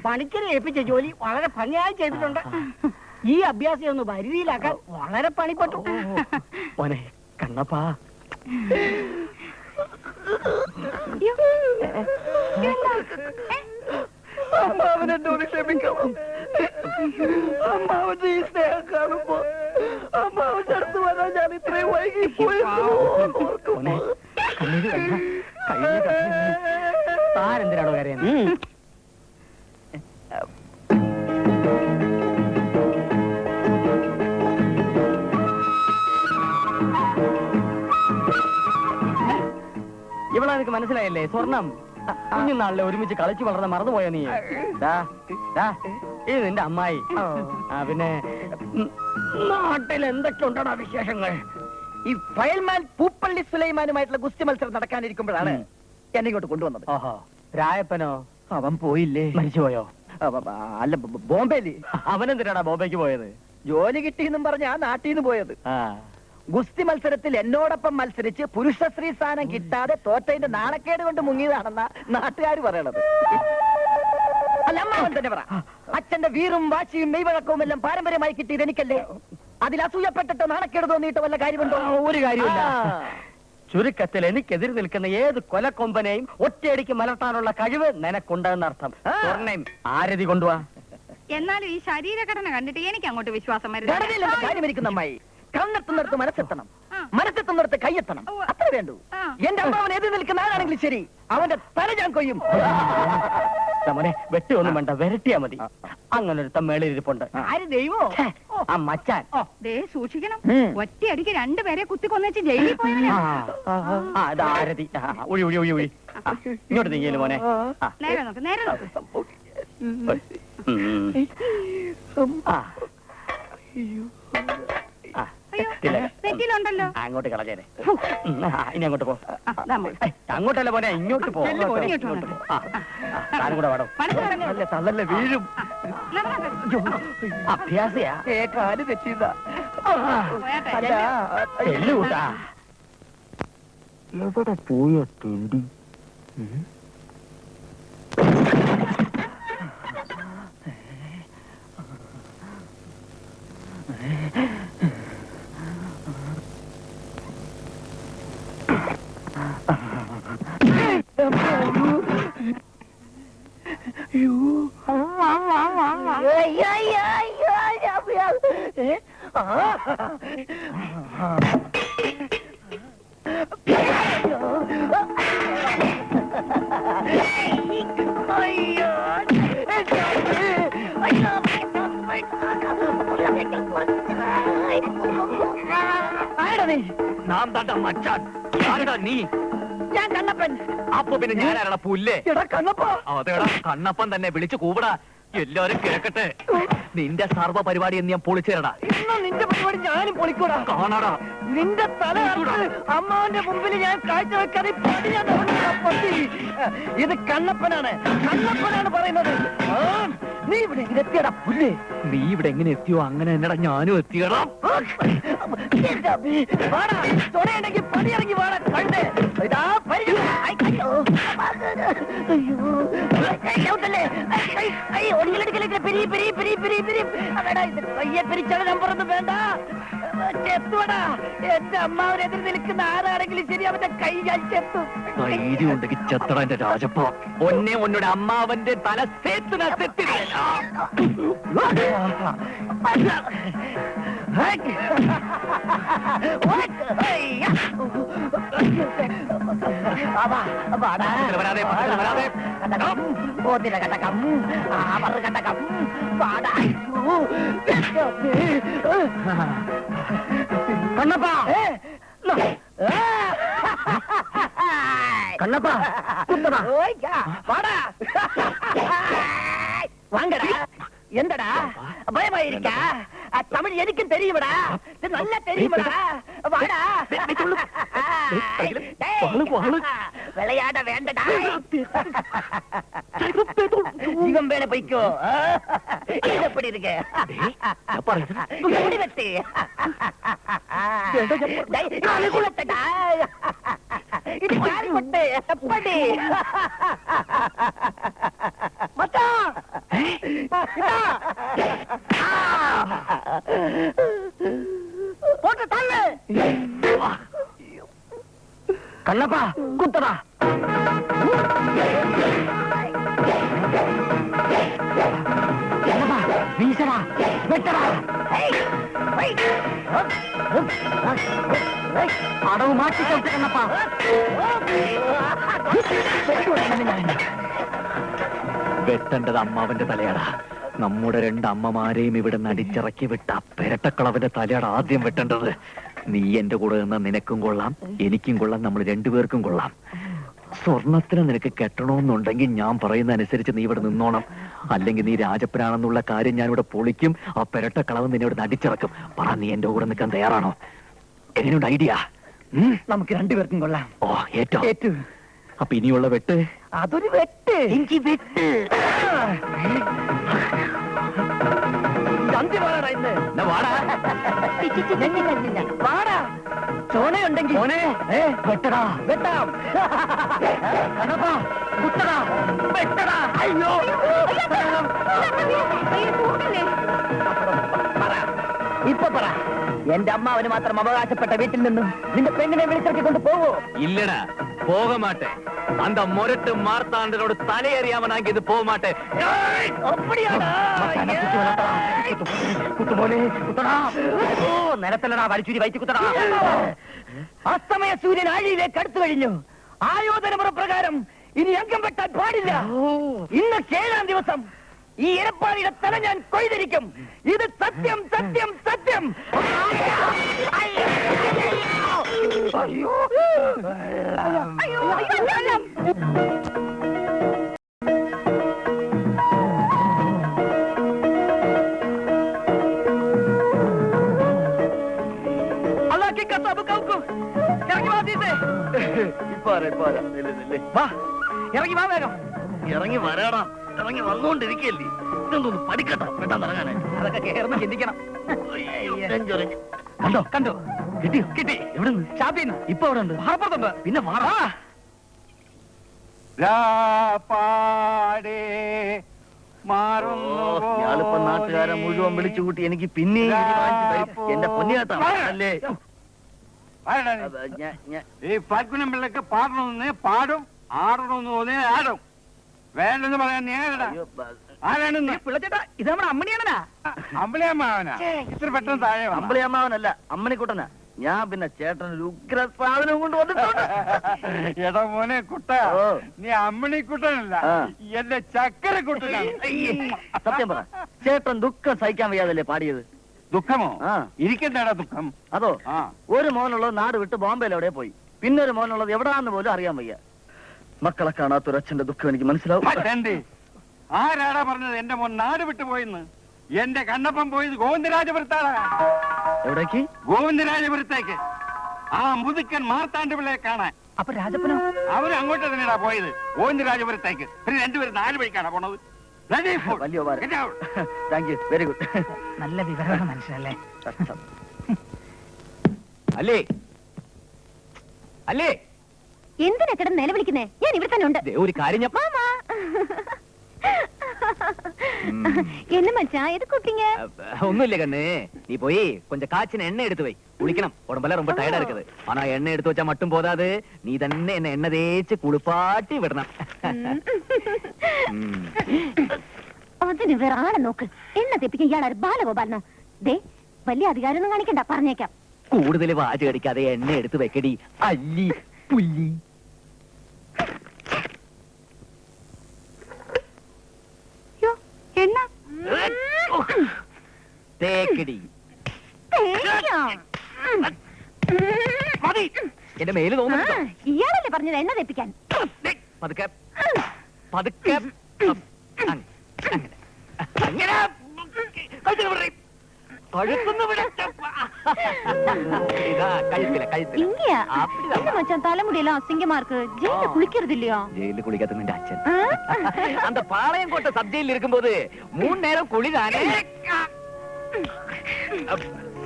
പണിക്കരെ ഏൽപ്പിച്ച ജോലി വളരെ ഭംഗിയായി ചെയ്തിട്ടുണ്ട്. ഈ അഭ്യാസം ഒന്ന് പരിധിയിലാക്കാൻ വളരെ പണിപ്പെട്ടു. മോനെ കണ്ണപ്പാ. അയ്യോ, എന്താ? അമ്മാവനെന്നോട് ക്ഷമിക്കണം. അമ്മാവന്റെ ഈ സ്നേഹം കാണുമ്പോ അമ്മാവന്റെ അടുത്ത് വരാൻ ഞാൻ ഇത്രയും വൈകി പോയി. താരെന്തിനാണോ കരയുന്നത്? ഇവിടെ എനിക്ക് മനസ്സിലായല്ലേ? സ്വർണം കുഞ്ഞുനാളിലെ ഒരുമിച്ച് കളിച്ചു വളർന്ന മറന്നുപോയ നീ. ഇത് നിന്റെ അമ്മായി. പിന്നെ നാട്ടിൽ എന്തൊക്കെ ഉണ്ടോ വിശേഷങ്ങൾ? ഈ ഫയൽമാൻ പൂപ്പള്ളി സുലൈമാനുമായിട്ടുള്ള ഗുസ്തി മത്സരം നടക്കാനിരിക്കുമ്പോഴാണ് എന്നെ ഇങ്ങോട്ട് കൊണ്ടുവന്നത്. ഓഹോ, രായപ്പനോ? അവൻ പോയില്ലേ? മരിച്ചുപോയോ? അല്ല, ബോംബെയില്. അവനെന്തിനാടാ ബോംബെക്ക് പോയത്? ജോലി കിട്ടിയെന്നും പറഞ്ഞ ആ നാട്ടിൽ നിന്ന് പോയത്. ഗുസ്തി മത്സരത്തിൽ എന്നോടൊപ്പം മത്സരിച്ച് പുരുഷ സ്ത്രീ സ്ഥാനം കിട്ടാതെ തോറ്റതിന്റെ നാണക്കേട് കൊണ്ട് മുങ്ങിയതാണെന്ന നാട്ടുകാർ പറയണത്. അല്ല, അമ്മാവൻ തന്നെ പറ. അച്ഛന്റെ വീറും വാശിയും മെയ്വഴക്കവും എല്ലാം പാരമ്പര്യമായി കിട്ടിയത് എനിക്കല്ലേ? അതിൽ അസൂയപ്പെട്ടിട്ട് നാണക്കേട് തോന്നിയിട്ട് വല്ല കാര്യമുണ്ടോ? ഒരു കാര്യമില്ല. ചുരുക്കത്തിൽ എനിക്കെതിരെ നിൽക്കുന്ന ഏത് കൊലക്കൊമ്പനെയും ഒറ്റയടിക്ക് മലർത്താനുള്ള കഴിവ് നിനക്കുണ്ടെന്നർത്ഥം. സ്വർണ്ണയും ആരതി കൊണ്ടുപോവാ. എന്നാലും ഈ ശരീരഘടന കണ്ടിട്ട് എനിക്ക് അങ്ങോട്ട് വിശ്വാസം വരുന്നില്ല. കാര്യമിരിക്കുന്ന അമ്മായി, കണ്ണെത്തുന്നിടത്ത് മനസ്സെത്തണം, മനസ്സെത്തുന്നിടത്ത് കൈയെത്തണം. അത്ര വേണ്ടു. എന്റെ അമ്മാവൻ എതിർ നിൽക്കുന്ന ആളാണെങ്കിലും ശരി, അവന്റെ തല ഞാൻ കൊയ്യും. മോനെ, വെട്ടിയൊന്നും വേണ്ട, വരട്ടിയാ മതി. അങ്ങനെ ഒരു തമ്മേളിരിപ്പുണ്ട്. ആര് ദൈവോ? ആ മച്ചാൻ. ദേ സൂക്ഷിക്കണം, ഒറ്റയടിക്ക് രണ്ടുപേരെ കുത്തിക്കൊന്നേച്ച് ജയിലിൽ പോയാലേ. ആരതി. ഒഴി ഒഴി ഒഴി ഒഴി. ഇങ്ങോട്ട് നീങ്ങല് മോനെ. നേരെ നോക്ക്, നേരെ നോക്ക്. നെറ്റിയിലുണ്ടല്ലോ. അങ്ങോട്ട് കളഞ്ഞേരെ. ഇനി അങ്ങോട്ട് പോ. ദാ മോളെ. അങ്ങോട്ടല്ല മോനെ, ഇങ്ങോട്ട് പോ. ഇങ്ങോട്ട് താനും കൂടെ വേണം. മനസ്സിലായോ? തള്ളല്ലേ വീഴും. അഭ്യാസിയാ കാല് തെറ്റിയതാ. പോയാട്ടെ. എല്ലൂട്ടാ എവിടെ പോയ തെണ്ടി? നാം തണ്ട മച്ചാൻ ആരടാ നീ? ഞാൻ കണ്ണപ്പൻ. അപ്പൊ പിന്നെ ഞാനാരടാ പുല്ലേ? എടാ കണ്ണപ്പ. അതെടാ കണ്ണപ്പൻ തന്നെ വിളിച്ചു കൂവടാ. എല്ലാരും കേൾക്കട്ടെ. നിന്റെ സർവ്വ പരിപാടി എന്ന് ഞാൻ പൊളിച്ചേരടാ. ഇന്ന് നിന്റെ പരിപാടി ഞാനും പൊളിക്കൂടാ. കാണാടാ. നിന്റെ തല അമ്മാവന്റെ മുമ്പിൽ ഞാൻ കാഴ്ചവെക്കാതെ പടി ഞാൻ ഇറങ്ങുന്ന പട്ടി. ഇത് കണ്ണപ്പനാണ്, കണ്ണപ്പനാണ് പറയുന്നത്. നീ ഇവിടെ എങ്ങനെ എത്തിയടാ പുല്ലേ? നീ ഇവിടെ എങ്ങനെ എത്തിയോ അങ്ങനെ എന്നടാ ഞാനും എത്തിയടാ. വാടാ, തുണയുണ്ടെങ്കിൽ പടിയിറങ്ങി വാടാ കണ്ട്. ഇതാ പിരിച്ചാൽ നമ്പറൊന്നും വേണ്ട. ചെത്തുവടാ. എന്റെ അമ്മാവനെതിരെ നിൽക്കുന്ന ആരാണെങ്കിലും ശരി അവന്റെ കൈ ഞാൻ ചെത്തു. ധൈര്യം ഉണ്ടെങ്കിൽ ചെത്തട എന്റെ രാജപ്പ. ഒന്നെ ഒന്നോട് അമ്മാവന്റെ തല കണ്ണപ്പാ കണ്ണപ്പാ കുത്തടാ വാടാ വാങ്ങടാ. എന്തടാ பயமாயிருக்கா? தமிழ் எனக்கும் தெரியுமடா, நல்லா தெரியுமடா. வாடா விளையாட வேண்டடா. இவன் மேல போய்க்கோ. எப்படி இருக்கு முடி வெட்டு குளத்தடா. இது யாரு கொண்டு எப்படி மச்சான் போட்டு தள்ளு. கண்ணப்பா குத்தடா. கண்ணப்பா வீசடா வெட்டடா. அடவு மாட்டி கொடுத்து கண்ணப்பா. വെട്ടേണ്ടത് അമ്മാവന്റെ തലയാടാ. നമ്മുടെ രണ്ടമ്മമാരെയും ഇവിടെ നടിച്ചിറക്കി വിട്ട പെരട്ടക്കളവന്റെ തലയാടാ ആദ്യം വെട്ടേണ്ടത്. നീ എന്റെ കൂടെ നിന്ന നിനക്കും കൊള്ളാം, എനിക്കും കൊള്ളാം, നമ്മൾ രണ്ടുപേർക്കും കൊള്ളാം. സ്വർണത്തിന് നിനക്ക് കെട്ടണമെന്നുണ്ടെങ്കിൽ ഞാൻ പറയുന്ന അനുസരിച്ച് നീ ഇവിടെ നിന്നോണം. അല്ലെങ്കിൽ നീ രാജപ്പനാണെന്നുള്ള കാര്യം ഞാൻ ഇവിടെ പൊളിക്കും. ആ പെരട്ടക്കളവ് നിന്നെ ഇവിടെ നടിച്ചിറക്കും. പറ, നീ എന്റെ കൂടെ നിൽക്കാൻ തയ്യാറാണോ? എങ്ങനെയുണ്ട് ഐഡിയ? നമുക്ക് രണ്ടുപേർക്കും കൊള്ളാം. ഓ ഏറ്റോ ഏറ്റു. അപ്പൊ ഇനിയുള്ള വെട്ട് അതൊരു വെട്ട്. എനിക്ക് വെട്ട് വാടാ ഇന്ന്. വാടാ. ചോണയുണ്ടെങ്കിൽ വെട്ടടാ. വെട്ടാം. കണ്ണപ്പാ കുത്തടാ. വെട്ടടാ. അയ്യോ ഇപ്പൊ പറ, എന്റെ അമ്മാവന് മാത്രം അവകാശപ്പെട്ട വീട്ടിൽ നിന്നും നിന്റെ പെണ്ണിനെ വിളിച്ചിറക്കിക്കൊണ്ട് പോവോ? ഇല്ലടാ, പോക മാട്ടെ. அந்த முரட்டு மார்த்தாண்டனோட தலையறியாமனாங்க இது போக மாட்டேன். നിലത്തല്ലടാ വലിച്ചൂരി വയറ്റി കുത്തടാ. അസ്തമയ സൂര്യൻ ആഴിയിലേക്ക് അടുത്തു കഴിഞ്ഞു. ആയോധനമുറ പ്രകാരം ഇനി അംഗം വെട്ടാൻ പാടില്ല. ഇന്ന് 7-ാം ദിവസം ഈ ഇരപ്പാളിയുടെ തല ഞാൻ കൊയ്തിരിക്കും. ഇത് സത്യം സത്യം സത്യം. അയ്യോ ഇറങ്ങി വാ വേഗം. ഇറങ്ങി വരാടാ. ഇറങ്ങി വന്നുകൊണ്ടിരിക്കല്ലേ, ഇതൊന്നും പഠിക്കട്ടോ പെട്ടെന്ന് ഇറങ്ങാനേ. അതൊക്കെ കേറുന്ന ചിന്തിക്കണം. കണ്ടോ കണ്ടോ, കിട്ടിയോ കിട്ടി. എവിടെ നിന്ന്? ഷാപ്പിന്ന്. ഇപ്പൊ എവിടെ ഉണ്ട്? ഹാപ്പുറത്തുണ്ട്. പിന്നെ വാടാ. ഞാളിപ്പോ നാട്ടുകാരെ മുഴുവൻ വിളിച്ചു കൂട്ടി എനിക്ക് പിന്നെ എന്റെ പൊന്നിയേട്ടാ അല്ലേ. ഈ ഫൽഗുനം പിള്ളക്ക് പാടണമെന്ന് പാടും, ആടണമെന്ന് തോന്നിയ ആടും. വേണ്ടെന്ന് പറയാൻ നീ ആരടാ? ആരാണെന്ന്? പിള്ളച്ചേട്ടാ, ഇത് നമ്മുടെ അമ്മണിയാണനാ. അമ്പളിയമ്മാവനാ? ഇത്ര പെട്ടെന്ന് താഴെ വന്നോ? അമ്പളിയമ്മാവനല്ല, അമ്മണിക്കുട്ടനാ. ഞാൻ പിന്നെ ചേട്ടൻ ഒരു ഉഗ്ര സാധനം കൊണ്ട് വന്നിട്ടുണ്ട്. എടാ മോനെ കുട്ട, നീ അമ്മണിക്കുട്ടനല്ല, എന്റെ ചക്കരക്കുട്ടനാണ്. സത്യം പറ, ചേട്ടൻ ദുഃഖം സഹിക്കാൻ വയ്യാതല്ലേ പാടിയത്? ദുഃഖമോ? ഇരിക്കണ്ടേടാ ദുഃഖം. അതോ, ഒരു മോനുള്ളത് നാട് വിട്ട് ബോംബെയിൽ എവിടെ പോയി, പിന്നെ ഒരു മോനുള്ളത് എവിടാന്ന് പോലും അറിയാൻ വയ്യ. മക്കളെ കാണാത്തൊരു അച്ഛന്റെ ദുഃഖം എനിക്ക് മനസ്സിലാവും. ആരാടാ പറഞ്ഞത് എന്റെ മോൻ നാട് വിട്ടു പോയിന്ന്? എന്റെ കണ്ണപ്പൻ പോയത് ഗോവിന്ദരാജപുരത്താണ്. എവിടേക്ക്? ഗോവിന്ദരാജപുരത്തേക്ക്. ആ മുതുക്കൻ മാർത്താണ്ഡ പിള്ളയെ കാണാൻ. അപ്പൊ രാജപ്പനോ? അവര് അങ്ങോട്ട് തന്നെയാ പോയത്, ഗോവിന്ദരാജപുരത്തേക്ക്. പിന്നെ രണ്ടുപേരും 4 വഴിക്കാണ് പോണത്. വലിയ താങ്ക് യു, വെരി ഗുഡ്. നല്ല വിവരമാണ് മനുഷ്യനല്ലേ. അല്ലേ അല്ലേ, എന്തിനാ കിടന്ന് നിലവിളിക്കുന്നേ? ഞാൻ ഇവിടെ തന്നെ ഉണ്ട്. ഒരു കാര്യം ഞാൻ என்ன மச்சான், எது கூப்பிட்டீங்க? ஒண்ணும் இல்ல கண்ணு, நீ போய் கொஞ்சம் காய்ச்சின எண்ணெய் எடுத்து வை, குளிக்கணும். உடம்பெல்லாம் ரொம்ப டயர்டா இருக்குது. ஆனா எண்ணெய் எடுத்து வச்சா மட்டும் போதாது, நீ തന്നെ என்ன எண்ணெய் தேய்ச்சு കുളിപ്പാട്ടി വിടണം. അതിന് വേറെ ആളെ നോക്ക്. എണ്ണ തെപ്പിക്കാൻ ഇയാളൊരു ബാലഗോപാലനോ? ദേ, വലിയ അധികാരമൊന്നും കാണിക്കണ്ട, പറഞ്ഞേക്കാം. കൂടുതൽ വാച കടിക്കാതെ എണ്ണ എടുത്ത് വെക്കടി, അല്ലി പുല്ലി. എണ്ണ തേക്കടി. എന്റെ മേല് തോന്നുന്നു. ഇയാളല്ലേ പറഞ്ഞത് എണ്ണ തെപ്പിക്കാൻ? പതുക്കെ പതുക്കെ അങ്ങനെ மச்சான் தலைமுடியெல்லாம் அசிங்கமா இருக்கு. ஜெயில குளிக்கிறது இல்லையா? ஜெயில குளிக்காத நின்ற அச்சன். அந்த பாளையம் கோட்டை சப் ஜெயில இருக்கும்போது 3 நேரம் குளிதானே.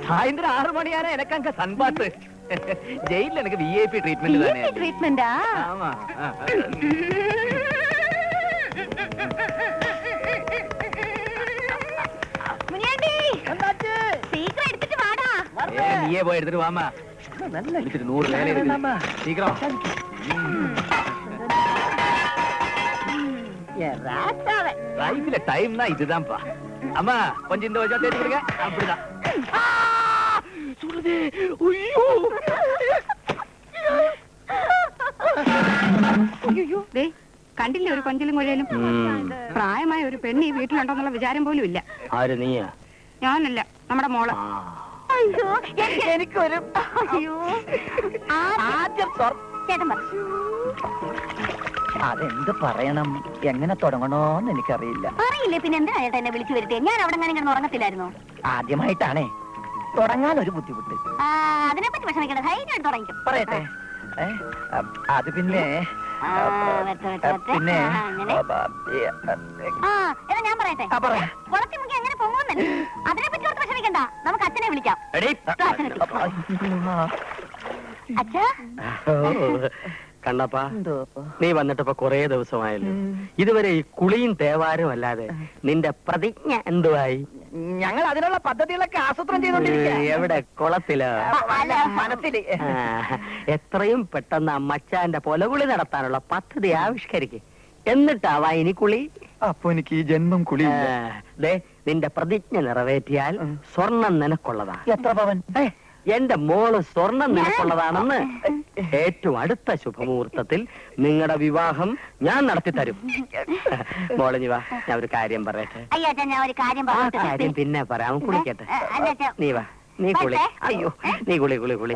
சாயந்தரம் 6 மணியான எனக்கு அங்க சன்பாத்து. ஜெயில எனக்கு விஐபி ட்ரீட்மெண்ட் தானே. ட்ரீட்மெண்டா? ஆமா. நீயே போய் எடுத்துட்டு வாமா. 100 வேலை இருக்கு, சீக்கிரம். லைஃப்ல டைம்னா இதுதான்ப்பா. அம்மா கொஞ்சம் இந்த வச்சா தேடி கொடுங்க. அப்படிதான். சொல்லுது. അയ്യോ, ദേ കണ്ടില്ലേ ഒരു കൊഞ്ചലും കൊഴയിലും. പ്രായമായ ഒരു പെണ്ണ് ഈ വീട്ടിലുണ്ടോന്നുള്ള വിചാരം പോലും ഇല്ല. ആര്? നീയാ? ഞാനല്ല, നമ്മുടെ മോള്. അയ്യോ, എനിക്കൊരു ആദ്യം ചേട്ടൻ പറ. അതെന്ത് പറയണം, എങ്ങനെ തുടങ്ങണോന്ന് എനിക്കറിയില്ല. അറിയില്ലേ പിന്നെ എന്തിനാ ചേട്ടൻ എന്നെ വിളിച്ചു വരുത്തേ? ഞാൻ അവിടെ അങ്ങനെ കിടന്ന് ഉറങ്ങത്തില്ലായിരുന്നോ? ആദ്യമായിട്ടാണേ തുടങ്ങാൻ ഒരു ബുദ്ധിമുട്ട്. അതിനെപ്പറ്റി വിഷമിക്കണ്ട, ധൈര്യമായിട്ട് തുടങ്ങിക്കും. പറയട്ടെ. അത് പിന്നെ പിന്നെ ഞാൻ പറയട്ടെ. കുളത്തി മുങ്ങി അങ്ങനെ പൊങ്ങുന്നല്ലേ, അതിനെപ്പറ്റി ഓർത്ത് വിഷമിക്കണ്ട. നമുക്ക് അച്ഛനെ വിളിക്കാം. അച്ഛാ, കണ്ണപ്പാ, നീ വന്നിട്ടിപ്പോ കൊറേ ദിവസമായല്ലോ. ഇതുവരെ ഈ കുളിയും തേവാരും അല്ലാതെ നിന്റെ പ്രതിജ്ഞ എന്തുവായി? ഞങ്ങൾ അതിനുള്ള പദ്ധതികളൊക്കെ ആസൂത്രണം ചെയ്തോണ്ടിരിക്കുക. എവിടെ? കുളത്തിലോ? മനസ്സില്. എത്രയും പെട്ടെന്ന് മച്ചാന്റെ പൊലകുളി നടത്താനുള്ള പദ്ധതി ആവിഷ്കരിക്കും. എന്നിട്ടാവാ ഇനി കുളി. അപ്പൊ എനിക്ക് ഈ ജന്മം കുളി. ദേ, നിന്റെ പ്രതിജ്ഞ നിറവേറ്റിയാൽ സ്വർണം നിനക്കുള്ളതാ. എത്ര പവൻ? എന്റെ മോള് സ്വർണം നിനക്കുള്ളതാണെന്ന് ഏറ്റവും അടുത്ത ശുഭമുഹൂർത്തത്തിൽ നിങ്ങളുടെ വിവാഹം ഞാൻ നടത്തി തരും. മോളിഞ്ഞി വാ, ഞാൻ ഒരു കാര്യം പറയട്ടെ. അയ്യോ അച്ഛാ, ഞാൻ ഒരു കാര്യം ആ കാര്യം പിന്നെ പറയാം, കുളിക്കട്ടെ. നീ വാ, നീ കുളി. അയ്യോ, നീ കുളി കുളി കുളി.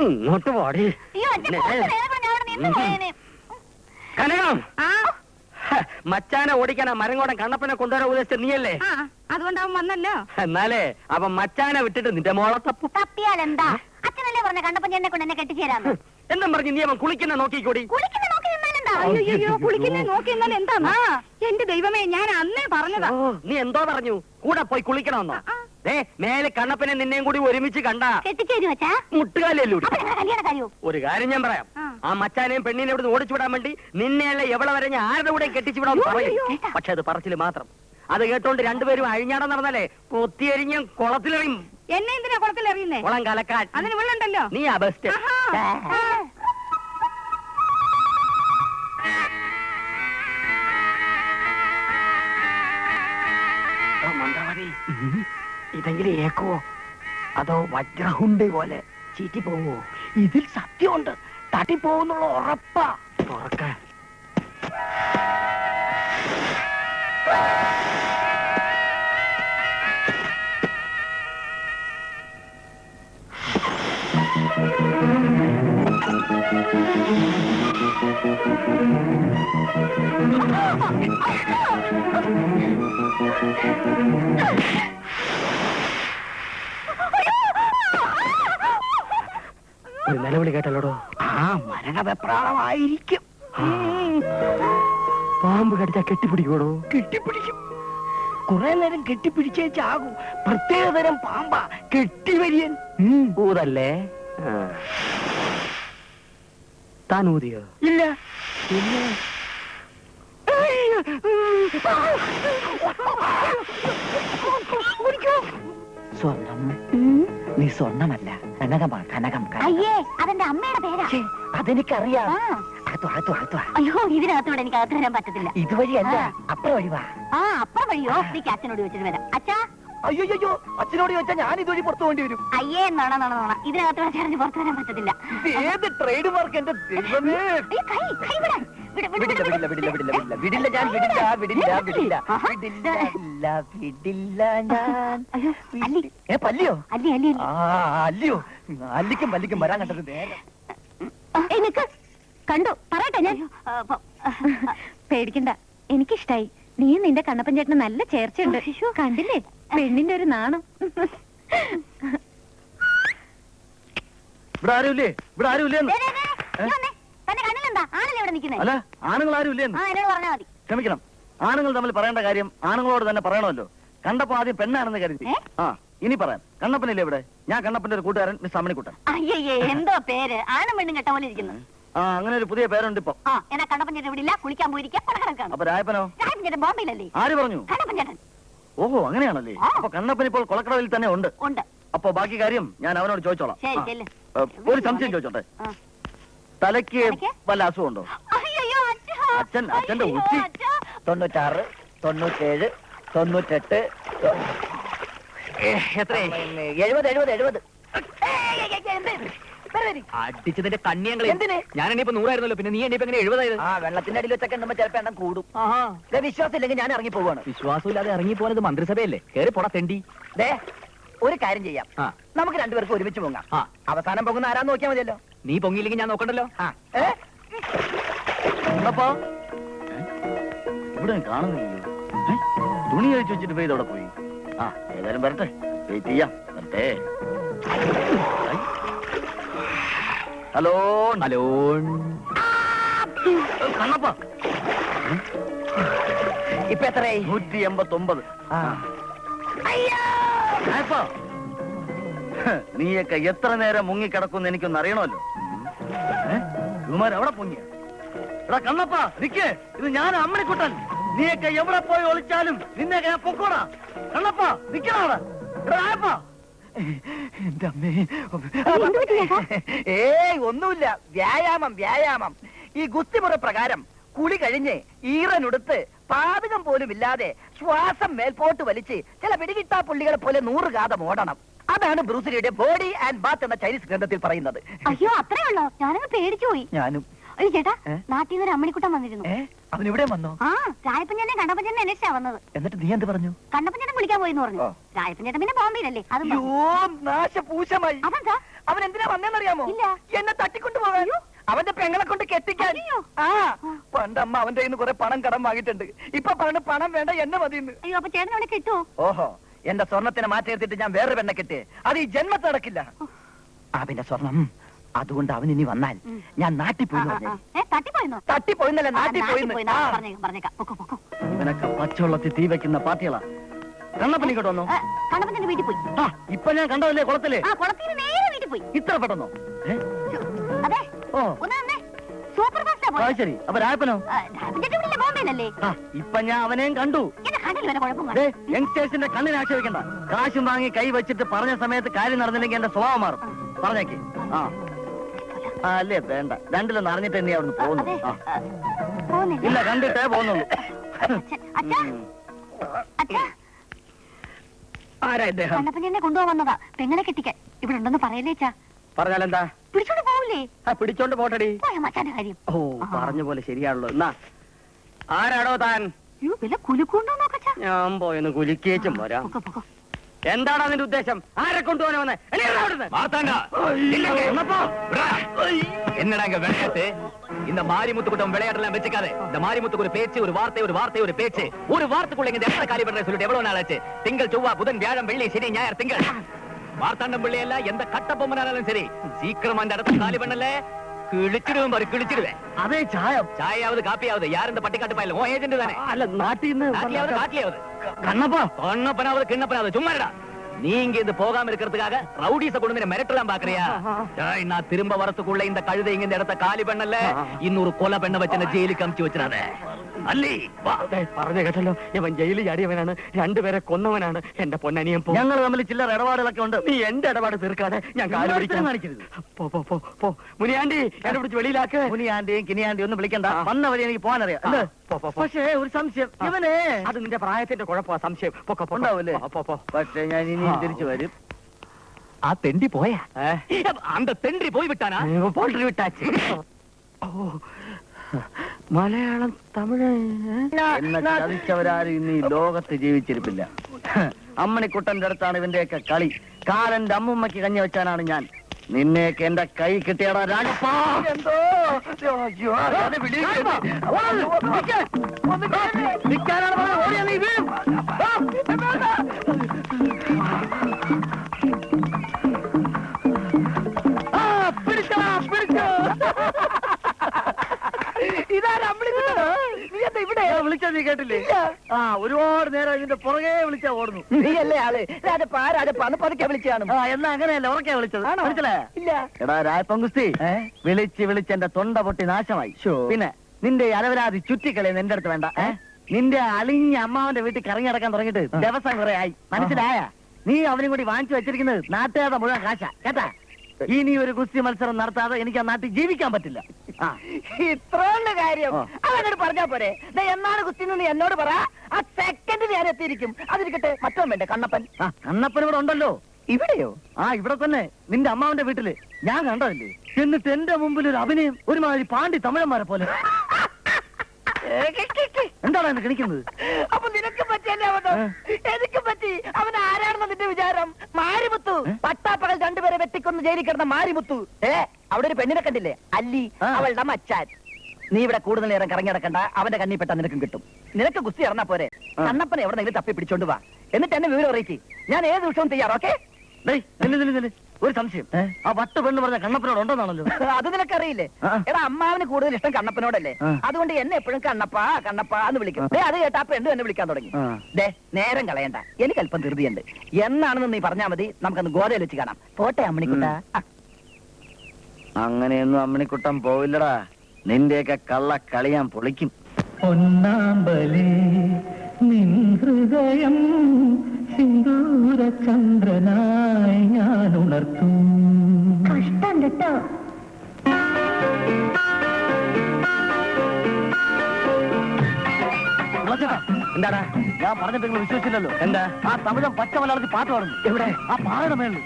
ഇങ്ങോട്ട് പോടി. കനകം, മച്ചാനെ ഓടിക്കാൻ മരങ്ങോടൻ കണ്ണപ്പനെ കൊണ്ടുവരാൻ ഉദ്ദേശിച്ച നീയല്ലേ? അതുകൊണ്ടാവും വന്നല്ലോ. എന്നാലേ അപ്പൊ മച്ചാനെ വിട്ടിട്ട് നിന്റെ മോളെ തപ്പു. തപ്പിയാൽ എന്താ? അച്ഛനല്ലേ പറഞ്ഞ കണ്ടപ്പോ എന്നെ കൊണ്ട് എന്നെ കെട്ടിച്ചേരാന്ന്. എന്നും പറഞ്ഞ് നീ അവൻ കുളിക്കുന്ന നോക്കിക്കൂടി. കുളിക്കുന്ന നോക്കി നിന്നാലെന്താ? അയ്യോ കുളിക്കുന്നേ നോക്കി എന്നാൽ എന്താ എന്റെ ദൈവമേ ഞാൻ അന്നേ പറഞ്ഞതാ. നീ എന്തോ പറഞ്ഞു? കൂടെ പോയി കുളിക്കണമെന്നോ? മേലെ കണ്ണപ്പനെ നിന്നെയും കൂടി ഒരുമിച്ച് കണ്ട മുട്ടുകാലല്ലോ. ഒരു കാര്യം ഞാൻ പറയാം, ആ മച്ചാനെയും പെണ്ണിനെ ഇവിടെ ഓടിച്ചു വിടാൻ വേണ്ടി നിന്നെയല്ല എവിടെ വരെ ഞാൻ ആരുടെ കൂടെ കെട്ടിച്ചു വിടാന്ന് പറയും. പക്ഷെ അത് പറച്ചില് മാത്രം. അത് കേട്ടോണ്ട് രണ്ടുപേരും അഴിഞ്ഞാടം നടന്നാലേ പൊത്തിയരിഞ്ഞ കുളത്തിലെറിയും. എന്നെ എന്തിനാ കുളത്തിലെറിയുന്നേ? കുളം കലക്കാൻ. അതിന് വെള്ളമുണ്ടല്ലോ. നീ ആ ബെസ്റ്റ്. മന്ത്രവാദി, ഇതെങ്കിലും ഏക്കുവോ അതോ വജ്രഹുണ്ടി പോലെ ചീറ്റി പോവോ? ഇതിൽ സത്യമുണ്ട്, തട്ടിപ്പോകുന്നുള്ള ഉറപ്പാ. തുറക്കാൻ ഒരു നിലവിളി കേട്ടല്ലോടോ. ആ മരണവെപ്രാളമായിരിക്കും. പാമ്പ് കടിച്ചാ കെട്ടിപ്പിടിക്കോടോ? കെട്ടിപ്പിടിക്കും. കുറെ നേരം കെട്ടിപ്പിടിച്ചേച്ചാകും. പ്രത്യേകതരം പാമ്പാ, കെട്ടിവരിയൻ. ഊതല്ലേ? താൻ ഊതിയോ? ഇല്ല. പിന്നെ സ്വർണം? നീ സ്വർണ്ണമല്ല, കനകമാ. കനകം. അയ്യേ, അതെന്റെ അമ്മയുടെ പേരാ. അതെനിക്കറിയാം. അയ്യോ, ഇതിനകത്തോടെ എനിക്ക് അകത്ത് വരാൻ പറ്റത്തില്ല. ഇതുവഴിയല്ല, അപ്പുറം വഴിവാ. അപ്പുറം വഴിയോ? എനിക്ക് അച്ഛനോട് വെച്ചിട്ട് വരാം. അച്ഛാ. അയ്യോ, അച്ഛനോട് ചോദിച്ചാൽ ഞാൻ ഇതുവഴി പുറത്തു പോകേണ്ടി വരും. അയ്യേ, നോണ ഇതിനകത്ത് വെച്ചാൽ പുറത്തു വരാൻ പറ്റത്തില്ല. ഏത് ട്രേഡ് മാർക്ക്? എന്റെ ദൈവമേ. വിടില്ല ഞാൻ. പല്ലിയോ? അല്ലയോ? അല്ലിക്കും പല്ലിക്കും വരാൻ കണ്ടത് നേരെ. എനിക്ക് കണ്ടു പറയട്ടെ ഞാൻ. പേടിക്കണ്ട, എനിക്കിഷ്ടായി. നീ നിന്റെ കണ്ണപ്പൻ ചേട്ടന് നല്ല ചേർച്ചയുണ്ട്. കണ്ടില്ലേ പെണ്ണിന്റെ ഒരു നാണം. ഇവിടെ ആരുമില്ലേ? തന്റെ കണ്ണിലെന്താ ആണല്ലേ ഇവിടെ നിൽക്കുന്നേ? അല്ല, ആണുങ്ങൾ ആരുമില്ലേ? എന്നോട് പറഞ്ഞാൽ മതി. ക്ഷമിക്കണം, ആണുങ്ങൾ തമ്മിൽ പറയേണ്ട കാര്യം ആണുങ്ങളോട് തന്നെ പറയണമല്ലോ. കണ്ടപ്പോ ആദ്യം പെണ്ണാണെന്ന് കരുതി. ഇനി പറയാം. കണ്ണപ്പനില്ലേ ഇവിടെ? ഞാൻ കണ്ണപ്പന്റെ ഒരു കൂട്ടുകാരൻ, മിസ് അമ്മണിക്കുട്ടൻ. അയ്യേ, എന്തോ പേര്? ആണും പെണ്ണും കെട്ട പോലെ ഇരിക്കുന്നു. അങ്ങനെ ഒരു പുതിയ പേരുണ്ട് ഇപ്പൊ. എന്നാ കണ്ണപ്പൻ ചേട്ടൻ ഇവിടെ ഇല്ല, കുളിക്കാൻ പോയിരിക്കാം. അപ്പൊ രായപ്പനോ? രായപ്പൻ ചേട്ടൻ ബോംബെയിലല്ലേ? ആര് പറഞ്ഞു? കണ്ണപ്പൻ ചേട്ടൻ. ഓഹോ, അങ്ങനെയാണല്ലേ? അപ്പൊ കണ്ണപ്പൻ ഇപ്പോൾ കൊളക്കടവിൽ തന്നെ ഉണ്ട്. അപ്പൊ ബാക്കി കാര്യം ഞാൻ അവനോട് ചോദിച്ചോളാം. ഒരു സംശയം ചോദിച്ചോട്ടെ, തലയ്ക്ക് വല്ല അസുഖമുണ്ടോ? അച്ഛന്റെ ഉച്ചി 96, 97, 98, എത്ര? 70. അടിച്ചതിന്റെ കണ്ണിയങ്ങൾ എന്തിന്? ഞാൻ എണ്ണിപ്പോ 100 ആയിരുന്നല്ലോ, പിന്നെ നീ എണ്ണിപ്പോ എങ്ങനെ 70 ആയത്? വെള്ളത്തിന്റെ അടിയിൽ വെച്ചൊക്കെ എണ്ണുമ്പോ ചിലപ്പോ എണ്ണം കൂടും. വിശ്വാസം ഇല്ലെങ്കിൽ ഞാൻ ഇറങ്ങി പോവാണ്. വിശ്വാസമില്ലാതെ ഇറങ്ങി പോകുന്നത് മന്ത്രിസഭയല്ലേ? കേറി പോടാ തെണ്ടി. ഒരു കാര്യം ചെയ്യാം, നമുക്ക് രണ്ടുപേർക്കും ഒരുമിച്ച് പൊങ്ങാം. അവസാനം പൊങ്ങുന്ന ആരാന്ന് നോക്കിയാൽ മതിയല്ലോ. നീ പൊങ്ങിയില്ലെങ്കിൽ ഞാൻ നോക്കണ്ടല്ലോ. അപ്പൊ ഇവിടെ കാണുന്നില്ലല്ലോ. തുണി കഴിച്ചു വെച്ചിട്ട് പോയി ഇതോടെ പോയി. ഏതായാലും വരട്ടെ, വെയിറ്റ് ചെയ്യാം. വരട്ടെ. ഹലോ കണ്ണപ്പ, ഇപ്പൊ എത്രയായി? 189. നീയൊക്കെ എത്ര നേരം മുങ്ങിക്കിടക്കുമെന്ന് എനിക്കൊന്ന് അറിയണമല്ലോ. അവിടെ പൊങ്ങിയ എടാ കണ്ണപ്പ, നിക്ക്. ഇത് ഞാൻ അമ്മണിക്കുട്ടൻ. നീയൊക്കെ എവിടെ പോയി ഒളിച്ചാലും നിന്നെയൊക്കെ ഞാൻ പൊക്കോടാ. കണ്ണപ്പ, നിക്കണവിടെ. ഒന്നുമില്ല, വ്യായാമം. ഈ ഗുസ്തിമുറ പ്രകാരം കുളി കഴിഞ്ഞ് ഈറനുടുത്ത് പാതകം പോലും ഇല്ലാതെ ശ്വാസം മേൽപോട്ട് വലിച്ച് ചില പിടികിട്ടാ പുള്ളികളെ പോലെ 100 ഗാതം ഓടണം. അതാണ് ബ്രൂസ്ലിയുടെ ബോഡി ആൻഡ് ബാത്ത് എന്ന ചൈനീസ് ഗ്രന്ഥത്തിൽ പറയുന്നത്. അയ്യോ, അത്രേ ഉള്ളോ? ഞാനങ്ങ് പേടിച്ചു പോയി. ഞാനും. ചേട്ടാ, നാട്ടിൽ നിന്ന് ഒരു അമ്മണിക്കുട്ടൻ വന്നിരുന്നു. അവനിവിടെ വന്നോ? രായപ്പഞ്ചേട്ടൻ കണ്ണപ്പഞ്ചേട്ടൻ അന്വേഷിച്ചാ വന്നത്. എന്നിട്ട് നീ എന്ത് പറഞ്ഞു? കണ്ണപ്പഞ്ചേട്ടൻ വിളിക്കാൻ പോയെന്ന് പറഞ്ഞു. രായപ്പഞ്ചേട്ടൻ പിന്നെ ബോംബെയിലല്ലേ? അത് നാശപൂശമായി. അവൻ എന്തിനാ വന്നേന്നറിയാമോ? എന്നെ തട്ടിക്കൊണ്ടുപോകാൻ. അവന്റെ പെങ്ങളെ കൊണ്ട് കെട്ടിക്കാൻ. പണ്ടമ്മ അവന്റെ കയ്യിൽ നിന്ന് കുറെ പണം കടം വാങ്ങിയിട്ടുണ്ട്. ഇപ്പൊ പറഞ്ഞു പണം വേണ്ട, എന്നെ മതിയെന്ന്. അയ്യോ, അപ്പൊ ചേട്ടൻ അവനെ കിട്ടുമോ? ഓഹോ, എന്റെ സ്വർണത്തിനെ മാറ്റിയെടുത്തിട്ട് ഞാൻ വേറെ പെണ്ണെ കിട്ടിയേ. അത് ഈ ജന്മത്ത് നടക്കില്ല. പിന്നെ സ്വർണം അതുകൊണ്ട് അവൻ ഇനി വന്നാൽ ഞാൻ നാട്ടിൽ പോയി തട്ടിപ്പോയിന്നോ? തട്ടിപ്പോയിന്നല്ല നാട്ടിൽ പോയി പറഞ്ഞേക്കാം. പൊക്കോ, പൊക്കോ. ഇവനൊക്കെ പച്ചവെള്ളത്തിൽ തീ വെക്കുന്ന പാർട്ടികളാ. കണ്ണപ്പൻ ഇങ്ങോട്ട് വന്നോ? കണ്ണപ്പന്റെ വീട്ടിൽ പോയി. ഇപ്പൊ ഞാൻ കണ്ടതല്ലേ കുളത്തില്? കുളത്തിന് നേരെ വീട്ടിൽ പോയി. ഇത്ര പെട്ടെന്നോ? അതെ. ഓ ഒന്ന് തന്നെ സൂപ്പർ ഫാസ്റ്റാ പോയി. ശരി. അപ്പൊ രായപ്പനോ? ബോംബെയിലല്ലേ? ഇപ്പൊ ഞാൻ അവനെയും കണ്ടു. യങ്സ്റ്റേഴ്സിന്റെ കണ്ണിന് ആക്ഷേപിക്കണ്ട. കാശും വാങ്ങി കൈ വെച്ചിട്ട് പറഞ്ഞ സമയത്ത് കാര്യം നടന്നില്ലെങ്കിൽ എന്റെ സ്വഭാവം മാറും. പറഞ്ഞേക്ക്. അല്ലേ വേണ്ട, രണ്ടിലൊന്ന് അറിഞ്ഞിട്ട് തന്നെ അവിടുന്ന് പോകുന്നു. ഇല്ല, കണ്ടിട്ടേ പോകുന്നുള്ളൂ. ആരാ ഇദ്ദേഹം? കണ്ണപ്പൻ എന്നെ കൊണ്ടുപോകുന്നതാ പെങ്ങളെ കെട്ടിക്കാൻ. ഇവിടെ ഉണ്ടെന്ന് പറയലേച്ചാ. പറഞ്ഞാലെന്താ? പിടിച്ചോണ്ട് പോവില്ലേ? പിടിച്ചോണ്ട് പോട്ടടി. മച്ചാന്റെ കാര്യം. ഓ, പറഞ്ഞ പോലെ ശരിയാണല്ലോ. എന്നാ ആരാടോ താൻ? വില കുലുക്കുണ്ടോ നോക്കച്ചാ. ഞാൻ പോയെന്ന് കുലിക്കേച്ചും പോരാ. എന്താടാ നിന്റെ ഉദ്ദേശം? ആരെ കൊണ്ടുപോകാൻ വന്നേ? என்னடாங்க விளையாட்டு? இந்த மாரிமுத்து கூட்டம் விளையாட்டெல்லாம் வச்சுக்காத. இந்த மாரிமுத்துக்கு ஒரு பேச்சு, ஒரு வார்த்தை, ஒரு வார்த்தை, ஒரு பேச்சு. ஒரு வார்த்தைக்குள்ள இந்த எத்தனை காலி பண்ற சொல்லிட்டு எவ்வளவு நாள் ஆச்சு? திங்கள், செவ்வாய், புதன், வியாழன், வெள்ளி, சனி, ஞாயிறு, திங்கள். மார்த்தாண்டம் பிள்ளை எல்லாம் எந்த கட்ட பொம்மனாலும் சரி, சீக்கிரம் அந்த இடத்த காலி பண்ணல கிழிச்சிடுவேன் பாரு, கிழிச்சிடுவேன். அதே சாயம். சாயாவது காப்பியாவது யார் இந்த பட்டிக்காட்டு பாயில? ஓ ஏஜென்ட் தானே? அல்ல, நாட்டின்னு காட்டியாவது கண்ணப்பா. கண்ணப்பனாவது கிண்ணப்பனாவது சும்மாடா. நீங்க இது போகாம இருக்கிறதுக்காக ரவுடிஸ கொண்டு வந்து மிரட்டலாம் பாக்குறியா? நான் திரும்ப வரத்துக்குள்ள இந்த கழுதை இங்க இந்த இடத்த காலி பண்ணல, இன்னொரு கொலை பெண்ண வச்சு ജയിലിൽ അമിച്ചു വെച്ചിടാத. അല്ലേ പറഞ്ഞ കേട്ടല്ലോ, ഇവൻ ജയിലിൽ ചാടിയവനാണ്, രണ്ടുപേരെ കൊന്നവനാണ്. എന്റെ പൊന്നനിയൻ പോ. ഞങ്ങൾ തമ്മിൽ ചില്ലറ ഇടപാടുകളൊക്കെ ഉണ്ട്. നീ എന്റെ ഇടപാട് തീർക്കാതെ ഞാൻ കാല് പിടിക്കാൻ കാണിക്കരുത്. പോ പോ പോ പോ. മുനിയാണ്ടി എന്നെ പിടിച്ച് വെളിയിലാക്ക്. മുനിയാണ്ടിയും കിനിയാണ്ടിയും ഒന്നും വിളിക്കണ്ട. വന്ന വഴി എനിക്ക് പോകാനറിയാം. പക്ഷേ ഒരു സംശയം, ഇവനെ അത് നിന്റെ പ്രായത്തിന്റെ കുഴപ്പമാ. സംശയം ഉണ്ടാവൂലേ? പക്ഷേ ഞാൻ ഇനി തിരിച്ചു വരും. ആ തെണ്ടി പോയാ? അന്ത തെണ്ടി പോയി വിട്ടാനാ? പോൾട്രി വിട്ടാച്ച്. മലയാളം, തമിഴ് എന്നെ ചതിച്ചവരാരും ഇന്ന് ഈ ലോകത്ത് ജീവിച്ചിരിപ്പില്ല. അമ്മണിക്കുട്ടന്റെ അടുത്താണ് ഇവന്റെയൊക്കെ കളി. കാലന്റെ അമ്മുമ്മയ്ക്ക് കഞ്ഞി വെച്ചാനാണ് ഞാൻ. നിന്നെയൊക്കെ എന്റെ കൈ കിട്ടിയടാ രാജപ്പാ. എന്തോ പിടിച്ചോ പിടിച്ചോ. ഇവിടെ വിളിച്ചത് നീ കേട്ടില്ലേ? ഒരുപാട് നേരം ഇതിന്റെ പുറകെ വിളിച്ചാ ഓടുന്നു. നീയല്ലേ ആള്? രാജപ്പാ രാജപ്പാ എന്ന് പതുക്കെ വിളിച്ചാണ്. എന്നാ അങ്ങനെയല്ല, ഉറക്കെ വിളിച്ചത്. മനസ്സിലാ? ഇല്ല. എടാ രായപ്പങ്കുസ്തി, വിളിച്ച് എന്റെ തൊണ്ട പൊട്ടി നാശമായി. പിന്നെ നിന്റെ അലവരാതി ചുറ്റിക്കളി എന്റെ അടുത്ത് വേണ്ട. നിന്റെ അളിഞ്ഞ അമ്മാവന്റെ വീട്ടിൽ കറങ്ങി നടക്കാൻ തുടങ്ങിയിട്ട് ദിവസം കുറെ ആയി. മനസ്സിലായ? നീ അവനും കൂടി വാങ്ങിച്ചു വെച്ചിരിക്കുന്നത് നാട്ടുകാരുടെ മുഴുവൻ കാശ. കേട്ടാ? ഇനി ഒരു കുസ്തി മത്സരം നടത്താതെ എനിക്ക് ആ നാട്ടിൽ ജീവിക്കാൻ പറ്റില്ല. ഇത്രയുള്ള കാര്യം അവനോട് പറഞ്ഞാ പോരെ? എന്നാണ് കുസ്തി എന്ന് എന്നോട് പറ. ആ സെക്കൻഡ് ഞാൻ എത്തിയിരിക്കും. അതിരിക്കട്ടെ, മറ്റോ വേണ്ടേ? കണ്ണപ്പൻ. കണ്ണപ്പൻ ഇവിടെ ഉണ്ടല്ലോ. ഇവിടെയോ? ഇവിടെ തന്നെ, നിന്റെ അമ്മാവന്റെ വീട്ടില്. ഞാൻ കണ്ടതല്ലേ? എന്നിട്ട് എന്റെ മുമ്പിൽ ഒരു അഭിനയം, ഒരുമാതിരി പാണ്ടി തമിഴന്മാരെ പോലെ. എന്താണ് എന്നെ കിണിക്കുന്നത്? അപ്പൊ നിനക്ക് പറ്റിയല്ലേ അവന്? എനിക്ക് പറ്റി. അവൻ ആരാണെന്ന് നിന്റെ വിചാരം? മാരിമുത്തു. പട്ടാപ്പകൽ രണ്ടുപേരെ വെട്ടിക്കൊന്ന് ജയിലിൽ കിടന്ന മാരിമുത്തു. അവിടെ ഒരു പെണ്ണിനെ കണ്ടില്ലേ? അല്ലി, അവളുടെ മച്ചാൻ. നീ ഇവിടെ കൂടുതൽ നേരം കറങ്ങി നടക്കണ്ട. അവന്റെ കണ്ണി പെട്ടാ നിനക്കും കിട്ടും. നിനക്ക് കുസ്തി ഇറങ്ങാ പോരെ? കണ്ണപ്പനെ എവിടെന്നെങ്കിലും തപ്പി പിടിച്ചോണ്ട് വാ. എന്നിട്ട് എന്നെ വിവരം അറിയിക്ക്. ഞാൻ ഏത് ദിവസവും തയ്യാറ്. ഓക്കെ? ഒരു സംശയം, ആ വട്ട് പെണ്ണ് പറഞ്ഞ കണ്ണപ്പനോട് ഉണ്ടെന്നാണല്ലോ. അത് നിനക്കറിയില്ലേ? എടാ, അമ്മാവന് കൂടുതൽ ഇഷ്ടം കണ്ണപ്പനോടല്ലേ? അതുകൊണ്ട് എന്നെ എപ്പോഴും കണ്ണപ്പാ കണ്ണപ്പാ എന്ന് വിളിക്കും. അത് കേട്ടാ പെണ്ണു എന്നെ വിളിക്കാൻ തുടങ്ങി. നേരം കളയണ്ട, എനിക്ക് അല്പം ധൃതിയുണ്ട്. എന്നാണെന്ന് നീ പറഞ്ഞാ മതി. നമുക്കൊന്ന് ഗോതയിൽ വെച്ച് കാണാം. പോട്ടെ അമ്മണിക്കുട്ട. അങ്ങനെയൊന്നും അമ്മണിക്കുട്ടൻ പോവില്ലടാ. നിന്റെയൊക്കെ കള്ള കളി ഞാൻ പൊളിക്കും. പൊന്നാമ്പലേ നിൻ ഹൃദയം സിന്ദൂരചന്ദ്രനായി ഞാൻ ഉണർത്തും. കഷ്ടം കേട്ടോ. എന്താടാ ഞാൻ പറഞ്ഞിട്ട് നിങ്ങൾ വിശ്വസിച്ചില്ലല്ലോ? എന്താ? ആ തമിഴൻ പച്ച മലയാളത്തിൽ പാട്ട് പാടുന്നു. എവിടെ? ആ പാടയുടെ മേളിൽ.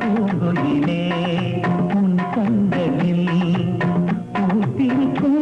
പൂങ്കൊയിലേ ഉൻ കണ്ടലിൽ പൂത്തിരിക്കും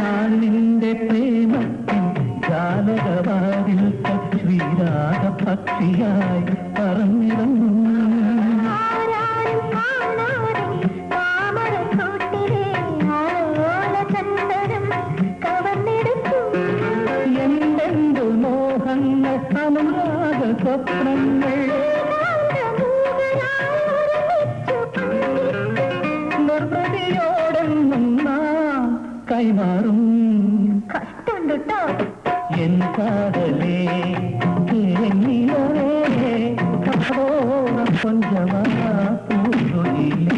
ഞാൻ നിന്റെ പ്രേമത്തിൻ ജാലകവാതിൽ ശ്രീരാഗ പക്ഷിയായി പറന്നിറങ്ങും. എന്തെന്തു മോഹങ്ങൾ അനുരാഗ സ്വപ്നങ്ങൾ നിർവൃതിയോടെന്നും നാം കൈമാറും. എൻ കാതലേ കൊഞ്ചമാ പൂങ്കുയിലേ.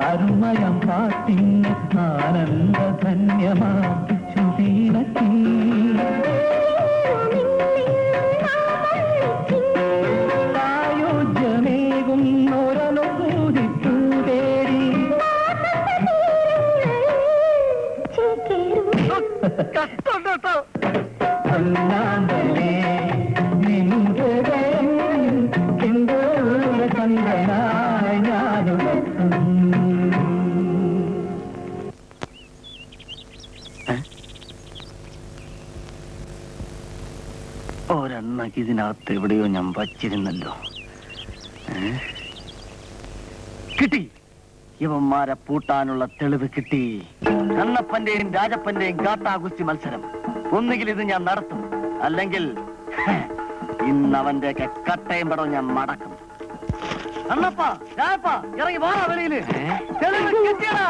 അരുമയം പാട്ടിന് ആനന്ദധന്യമാ ശ്രുതിയിലത്തി. സായുജ്യമേകുന്നൊരനുഭൂതിപ്പൂ തേടി ഒന്നാന്തലേ നിന്റെ ചന്ദ്രനായി ഞാനുണർത്തും. ഒരെണ്ണക്ക് ഇതിനകത്ത് എവിടെയോ ഞാൻ വച്ചിരുന്നല്ലോ. കിട്ടി, ഇവന്മാരെ പൂട്ടാനുള്ള തെളിവ് കിട്ടി. കണ്ണപ്പന്റെയും രാജപ്പന്റെയും ഗാട്ടാകുസ്തി മത്സരം ഒന്നുകിൽ ഇത് ഞാൻ നടത്തും, അല്ലെങ്കിൽ ഇന്നവന്റെയൊക്കെ കട്ടയും പടവും ഞാൻ മടക്കും. അണ്ണപ്പ രാജപ്പ ഇറങ്ങി വാ വെളിയില്. തെളിവ് കിട്ടിയടാ,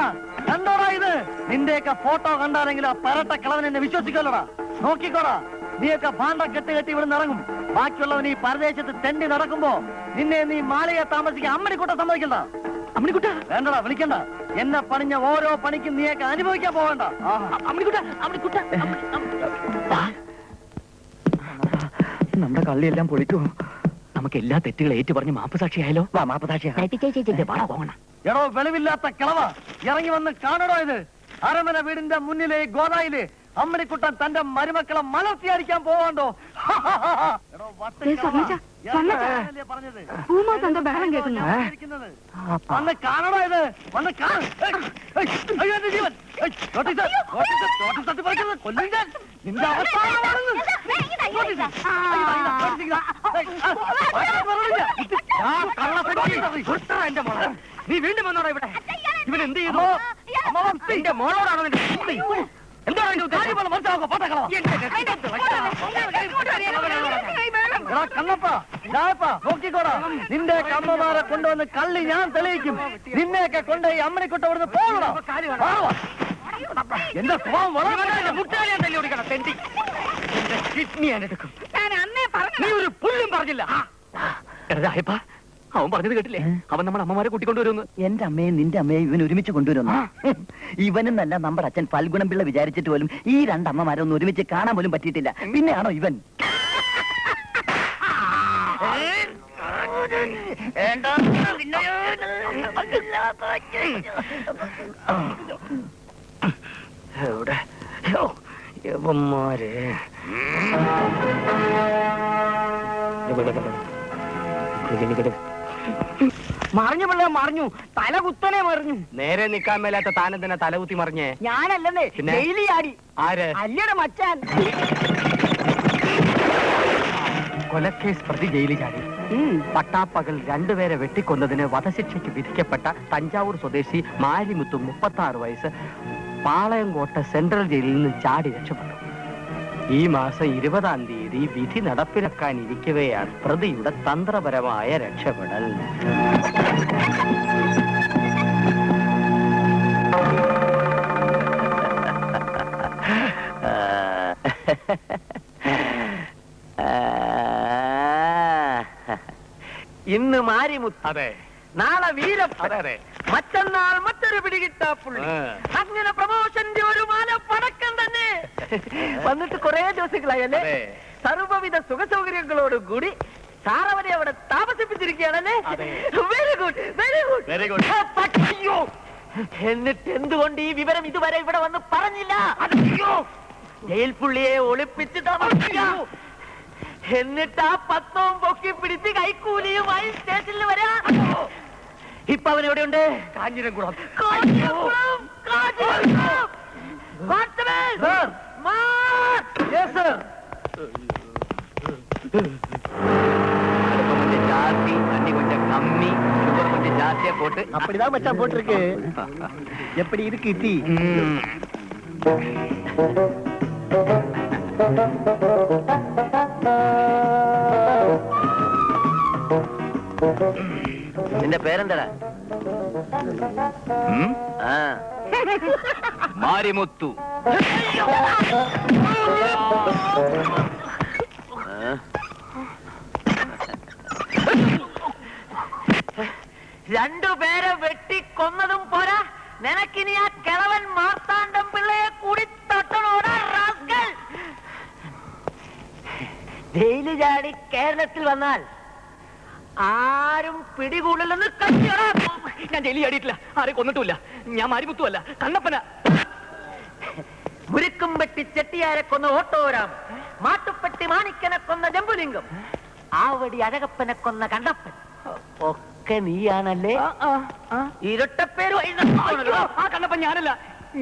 കണ്ടോടാ ഇത്. നിന്റെയൊക്കെ ഫോട്ടോ കണ്ടാലെങ്കിലും ആ പരട്ട കളവൻ എന്നെ വിശ്വസിക്കല്ലോടാ. നോക്കിക്കോടാ, നീയൊക്കെ ഭാണ്ഡ കെട്ടി ഇവിടുന്ന് ഇറങ്ങും. ബാക്കിയുള്ളവൻ ഈ പരദേശത്ത് തെണ്ടി നടക്കുമ്പോ നിന്നെ നീ മാളിയെ താമസിക്കാൻ അമ്മണിക്കുട്ട സമ്മതിക്കണ്ട. അമ്മണിക്കുട്ട വേണ്ടടാ, വിളിക്കണ്ട. എന്നെ പണിഞ്ഞ ഓരോ പണിക്കും നീയൊക്കെ അനുഭവിക്കാൻ പോകണ്ട. നമ്മുടെ കള്ളിയെല്ലാം പൊളിക്കൂ. നമുക്ക് എല്ലാ തെറ്റുകളും ഏറ്റു പറഞ്ഞ് മാപ്പ് സാക്ഷിയായാലോ? മാപ്പ് സാക്ഷിയാ. എടോ വെളിവില്ലാത്ത കിളവ, ഇറങ്ങി വന്ന് കാണടോ ഇത്. അരമന വീടിന്റെ മുന്നിലെ ഗോദായില് അമ്മണിക്കുട്ടൻ തന്റെ മരുമക്കളെ മലർത്തിയടിക്കാൻ പോവാണ്ടോ? വന്ന് കാണണോ ഇത്? വന്ന് ജീവൻ നിന്റെ അവസ്ഥ എന്റെ മോളെ, നീ വീണ്ടും വന്നോടാ ഇവിടെ. ഇവൻ എന്ത് ചെയ്തു? എന്റെ മോളോടാണോ നിന്റെ നോക്കിക്കോടാ, നിന്റെ അമ്മമാരെ കൊണ്ടുവന്ന് കള്ളി ഞാൻ തെളിയിക്കും. നിന്നെയൊക്കെ കൊണ്ട് ഈ അമ്മണിക്കുട്ട ഇവിടുന്ന് പോകണം. എന്റെ സ്വഭാവം കിഡ്നി ഞാൻ എടുക്കും. നീ ഒരു പുല്ലും പറഞ്ഞില്ല. അവൻ പറഞ്ഞത് കേട്ടില്ലേ? അവൻ നമ്മുടെ അമ്മമാരെ കൂട്ടിക്കൊണ്ടുവരുന്നു. എന്റെ അമ്മയെ നിന്റെ അമ്മയെ ഇവൻ ഒരുമിച്ച് കൊണ്ടുവരുന്നു. ഇവനെന്നല്ല നമ്മുടെ അച്ഛൻ ഫൽഗുണം പിള്ള വിചാരിച്ചിട്ട് പോലും ഈ രണ്ടമ്മമാരെ ഒന്നും ഒരുമിച്ച് കാണാൻ പോലും പറ്റിയിട്ടില്ല. പിന്നെയാണോ ഇവൻ? യവന്മാരെ മറിഞ്ഞു പിള്ള മറിഞ്ഞു, തല കുത്തനെ മറിഞ്ഞു. നേരെ നിക്കാൻ മേലാത്ത താനെന്തിനാ തലകുത്തി മറിഞ്ഞേ? ഞാനല്ലേ, ഡെയിലി ആടി. ആര്? അല്ലയുടെ മച്ചാൻ. കൊലക്കേസ് പ്രതി ജയിലിൽ ചാടി. പട്ടാപ്പകൽ രണ്ടുപേരെ വെട്ടിക്കൊന്നതിന് വധശിക്ഷയ്ക്ക് വിധിക്കപ്പെട്ട തഞ്ചാവൂർ സ്വദേശി മാരിമുത്തു 36 വയസ്സ് പാളയംകോട്ട സെൻട്രൽ ജയിലിൽ നിന്ന് ചാടി രക്ഷപ്പെട്ടു. ഈ മാസം 20-ാം തീയതി വിധി നടപ്പിലാക്കാനിരിക്കവെയാണ് പ്രതിയുടെ തന്ത്രപരമായ രക്ഷപ്പെടൽ. ഇന്ന് മാരിമുത്ത്, അതെ, നാളെ വീരപ്പൻ, അതെ അതെ, മറ്റന്നാൾ മറ്റൊരു പിടികിട്ടാപ്പുള്ളി. അങ്ങനെ പ്രമോഷന്റെ ഒരു മാല പടക്കം തന്നെ. വന്നിട്ട് കുറെ ദിവസങ്ങളായല്ലേ? സർവ്വവിധ സുഖസൗകര്യങ്ങളോടും കൂടി സാറവനെ അവിടെ താമസിപ്പിച്ചിരിക്കുകയാണല്ലേ? Very good, very good, very good. അയ്യോ, എന്നിട്ട് എന്തുകൊണ്ട് ഈ വിവരം ഇതുവരെ ഇവിടെ വന്ന് പറഞ്ഞില്ല? അയ്യോ, ജയിൽ പുള്ളിയെ ഒളിപ്പിച്ച് താമസിക്കൂ. എന്നിട്ട് ആ പത്മവും പൊക്കി പിടിച്ച് കൈക്കൂലിയുമായി സ്റ്റേഷനിൽ വരാ. ഇപ്പൊ അവൻ എവിടെയുണ്ട്? കാഞ്ഞിരംകുളം. ஜாஸ்தி, தண்ணி கொஞ்சம் கம்மி, சுகர் கொஞ்சம் ஜாஸ்தியா போட்டு. அப்படிதான் மச்சான் போட்டிருக்கு. எப்படி இருக்கு டீ? നിന്റെ പേരെന്താടാ? മാരിമുത്തു. രണ്ടുപേരെ വെട്ടിക്കൊന്നതും പോരാ, നിനക്കിനി ആ കിളവൻ മാർത്താണ്ഡം പിള്ളയെ കൂടി തൊട്ടണോടാ റാസ്കൽ. ജയില് ചാടി കേരളത്തിൽ വന്നാൽ ആരും പിടികൂടില്ലെന്ന് കത്തിയടാ. ഞാൻ ജയിലിൽ ചാടിയിട്ടില്ല, ആരെ കൊന്നിട്ടുമില്ല. ഞാൻ മാരിമുത്തുമല്ല, കണ്ണപ്പന. മുരുക്കും വെട്ടി ചെട്ടിയാരെ കൊന്ന ഓട്ടോരാം, മാട്ടുപ്പെട്ടി മാണിക്കനെ കൊന്ന ജമ്പുലിംഗം, ആവടി അഴകപ്പനെ കൊന്ന കണ്ണപ്പൻ ഒക്കെ നീയാണല്ലേ? ഇരട്ടപ്പേര്. ആ കണ്ണപ്പൻ ഞാനല്ല,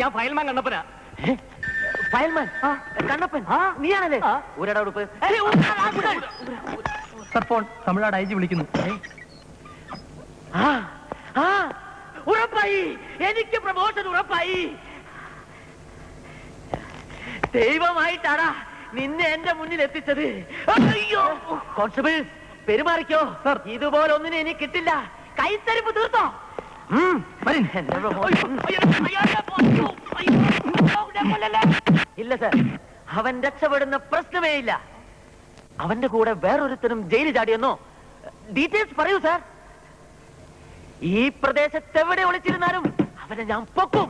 ഞാൻ ഫയൽമാൻ കണ്ണപ്പനാ. ഫയൽമാൻ കണ്ണപ്പൻ നീയാണല്ലേ? ഒരട ഉടുപ്പ്. ഫോൺ തമിഴ്നാട് ഐജി വിളിക്കുന്നു. ഉറപ്പായി, എനിക്ക് പ്രമോഷൻ ഉറപ്പായി. ദൈവമായിട്ടാടാ നിന്നെ എന്റെ മുന്നിൽ എത്തിച്ചത്. അയ്യോ കോൺസ്റ്റബിൾ, പെരുമാറിക്കോ. ഇതുപോലെ ഒന്നിനെ എനിക്ക് കിട്ടില്ല. കൈത്തരിപ്പ് തീർത്തോ? ഇല്ല സർ, അവൻ രക്ഷപ്പെടുന്ന പ്രശ്നമേ ഇല്ല. അവന്റെ കൂടെ വേറൊരുത്തരും ജയിലിൽ ചാടിയെന്നോ? ഡീറ്റെയിൽസ് പറയൂ സാർ. ഈ പ്രദേശത്ത് എവിടെ ഒളിച്ചിരുന്നാലും അവനെ ഞാൻ പൊക്കും.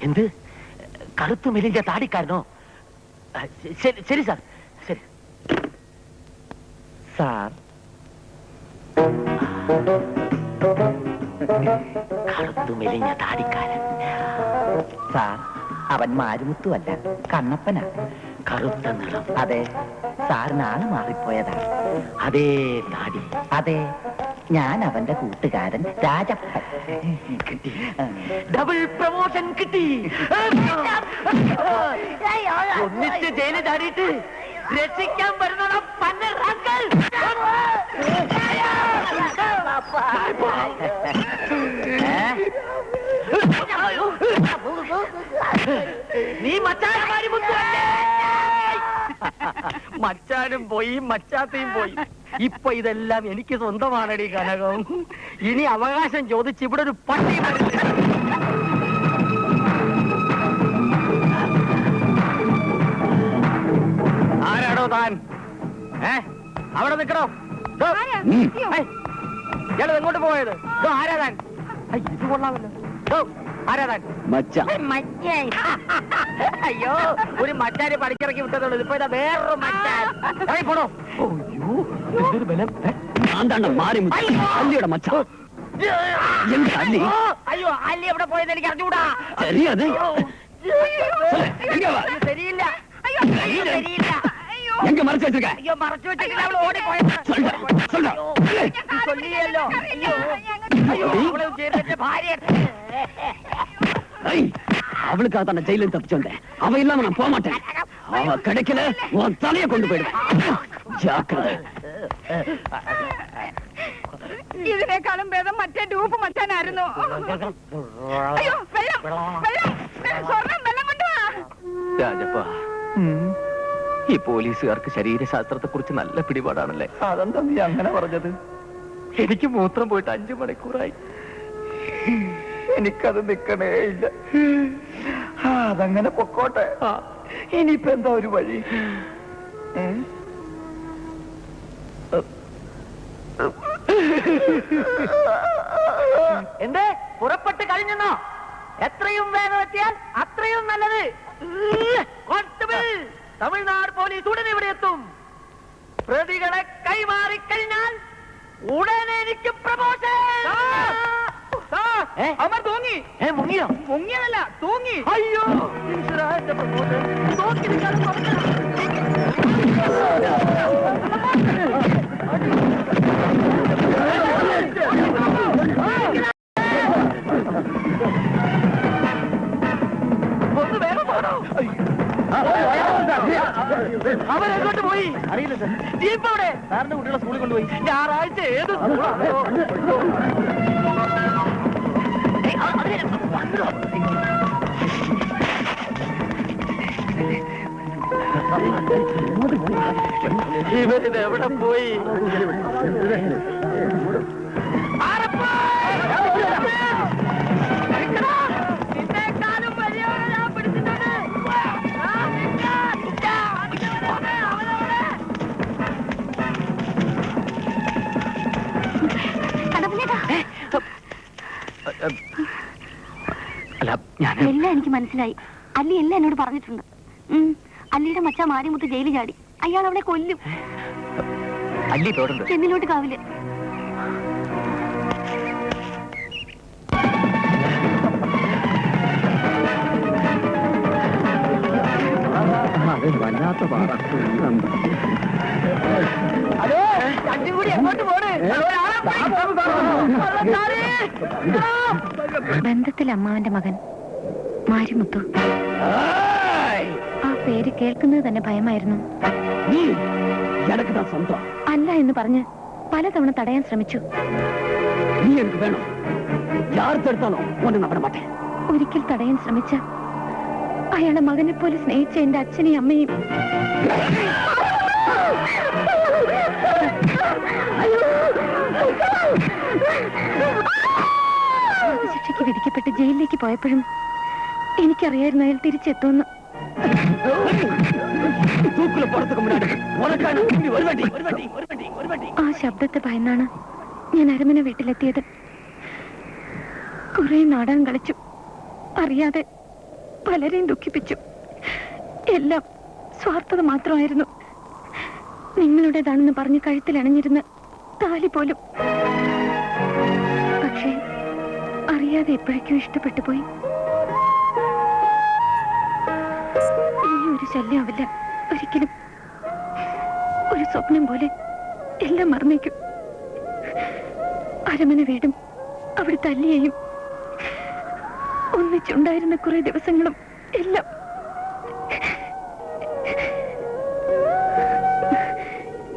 എന്ത്, കറുത്തു മെലിഞ്ഞ താടിക്കാരനോ? ശരി സാർ, ശരി സാർ. കറുത്തു മെലിഞ്ഞ താടിക്കാരൻ സാർ. അവൻ മാരിമുത്തുമല്ല, കണ്ണപ്പനാ. കറുത്ത നിറം. അതെ, സാറിന് ആള് മാറിപ്പോയതാണ്. അതേ താടി. അതെ, ഞാൻ അവന്റെ കൂട്ടുകാരൻ രാജപ്പൻ. കിട്ടി, ഡബിൾ പ്രമോഷൻ കിട്ടി. ഒന്നിച്ച് ജയിലിൽ ചാടിയിട്ട് രക്ഷിക്കാൻ വരുന്ന പന്ന റാസ്കൽ. നീ മച്ചാനും പോയി, മച്ചാത്തയും പോയി. ഇപ്പൊ ഇതെല്ലാം എനിക്ക് സ്വന്തമാണടി കനകം. ഇനി അവകാശം ചോദിച്ച് ഇവിടെ ഒരു പട്ടി വരുന്നില്ല. ആരാടോ താൻ? അവിടെ നിൽക്കണോ? ഇയാളത് എങ്ങോട്ട് പോയത്? ആരാ താൻ? ഇത് കൊള്ളാമല്ലോ. ആരാ താൻ? അയ്യോ, ഒരു മച്ചാനെ പഠിച്ചിറക്കി വിട്ടതുള്ളൂ. ഇപ്പൊ ഇതാ വേറൊരു മച്ചാൻ. പോണോ? എന്തൊരു ബലം. അയ്യോ, അല്ലി എവിടെ പോയത് എനിക്ക് അറിഞ്ഞൂടാ. ശരിയില്ല. ശരിയില്ല. അയ്യോ, മറച്ചു വെച്ചിട്ട് അവൾ ഓടിപ്പോയത്. ചൊല്ലിയല്ലോ. അയ്യോ, അവളെ ചേർത്തിട്ട് ഭാര്യ. அவளுக்காக தான் ஜெயிலில் தப்பிச்சோண்டேன். அவ இல்லாம நான் போக மாட்டேன். அவ கிடைக்கல, உன் தலையை கொண்டு போயிடு. ஜாக்கிரதை. ഇതിനേക്കാളും ഭേദം മറ്റേ ഡൂപ്പ് മച്ചാനായിരുന്നു. അയ്യോ, വെള്ളം, വെള്ളം, സ്വർണ്ണം, വെള്ളം കൊണ്ടുവാ. രാജപ്പ, ഈ പോലീസുകാർക്ക് ശരീരശാസ്ത്രത്തെ കുറിച്ച് നല്ല പിടിപാടാണല്ലേ? അതെന്താ നീ അങ്ങനെ പറഞ്ഞത്? എനിക്ക് മൂത്രം പോയിട്ട് 5 മണിക്കൂറായി. എനിക്കത് നിക്കണേ ഇല്ല. അതങ്ങനെ പൊക്കോട്ടെ. ഇനിയിപ്പോ എന്താ ഒരു വഴി? എന്തേ പുറപ്പെട്ട് കഴിഞ്ഞെന്നോ? എത്രയും വേഗം എത്തിയാൽ അത്രയും നല്ലത്. കോൺസ്റ്റബിൾ, തമിഴ്നാട് പോലീസ് ഉടനെ ഇവിടെ എത്തും. പ്രതികളെ കൈമാറിക്കഴിഞ്ഞാൽ ഉടനെ എനിക്ക് പ്രമോഷൻ. അവർ തൂങ്ങി. മുങ്ങിയോ? മുങ്ങിയതല്ല, തൂങ്ങി. അയ്യോ, എന്റെ പ്രമോഷൻ തൂക്കി നിൽക്കാതെ ഒന്ന് വേഗം പോകണോ? അവരെങ്ങോട്ട് പോയി അറിയില്ല സാർ. ജീപ്പ് അവിടെ സാറിന്റെ കുട്ടികളെ സ്കൂളിൽ കൊണ്ടുപോയി. ഞായറാഴ്ച ഏത് ഇവരിത് എവിടെ പോയി? നിന്നേക്കാളും വലിയവരെ ഞാൻ പിടിച്ചിട്ടുണ്ട്. എല്ലാം എനിക്ക് മനസ്സിലായി. അല്ലി എല്ലാം എന്നോട് പറഞ്ഞിട്ടുണ്ട്. അല്ലിയുടെ മച്ച മാരിമുത്ത് ജയിലിൽ ചാടി. അയാൾ അവളെ കൊല്ലും. അല്ലി തോടുണ്ട്. ചെന്നിലോട്ട് കാവില്. വല്ലാത്ത പാറ. ഹലോ, രണ്ടും കൂടി എങ്ങോട്ട് പോണ്? ബന്ധത്തിൽ അമ്മാവന്റെ മകൻ മാരിമുത്തു. ആ പേര് കേൾക്കുന്നത് തന്നെ ഭയമായിരുന്നു. അല്ല എന്ന് പറഞ്ഞ് പലതവണ തടയാൻ ശ്രമിച്ചു. ഒരിക്കൽ തടയാൻ ശ്രമിച്ച അയാളെ മകനെ പോലെ സ്നേഹിച്ച എന്റെ അച്ഛനെയും അമ്മയും ശിക്ഷയ്ക്ക് വിധിക്കപ്പെട്ട് ജയിലിലേക്ക് പോയപ്പോഴും എനിക്കറിയായിരുന്നു അയാൾ തിരിച്ചെത്തുമെന്ന്. ആ ശബ്ദത്തെ ഭയന്നാണ് ഞാൻ അരമന വീട്ടിലെത്തിയത്. കുറെ നാടകം കളിച്ചു, അറിയാതെ പലരെയും ദുഃഖിപ്പിച്ചു. എല്ലാം സ്വാർത്ഥത മാത്രമായിരുന്നു. നിങ്ങളുടേതാണെന്ന് പറഞ്ഞ് കഴുത്തിലണിഞ്ഞിരുന്ന താലി പോലും. പക്ഷേ അറിയാതെ എപ്പോഴേക്കും ഇഷ്ടപ്പെട്ടു പോയി. ഈ ഒരു ശല്യമാവില്ല ഒരിക്കലും. ഒരു സ്വപ്നം പോലെ എല്ലാം മറന്നേക്കും. അരമന വീടും അവിടെ തല്ലിയെയും ഒന്നിച്ചുണ്ടായിരുന്ന കുറെ ദിവസങ്ങളും എല്ലാം.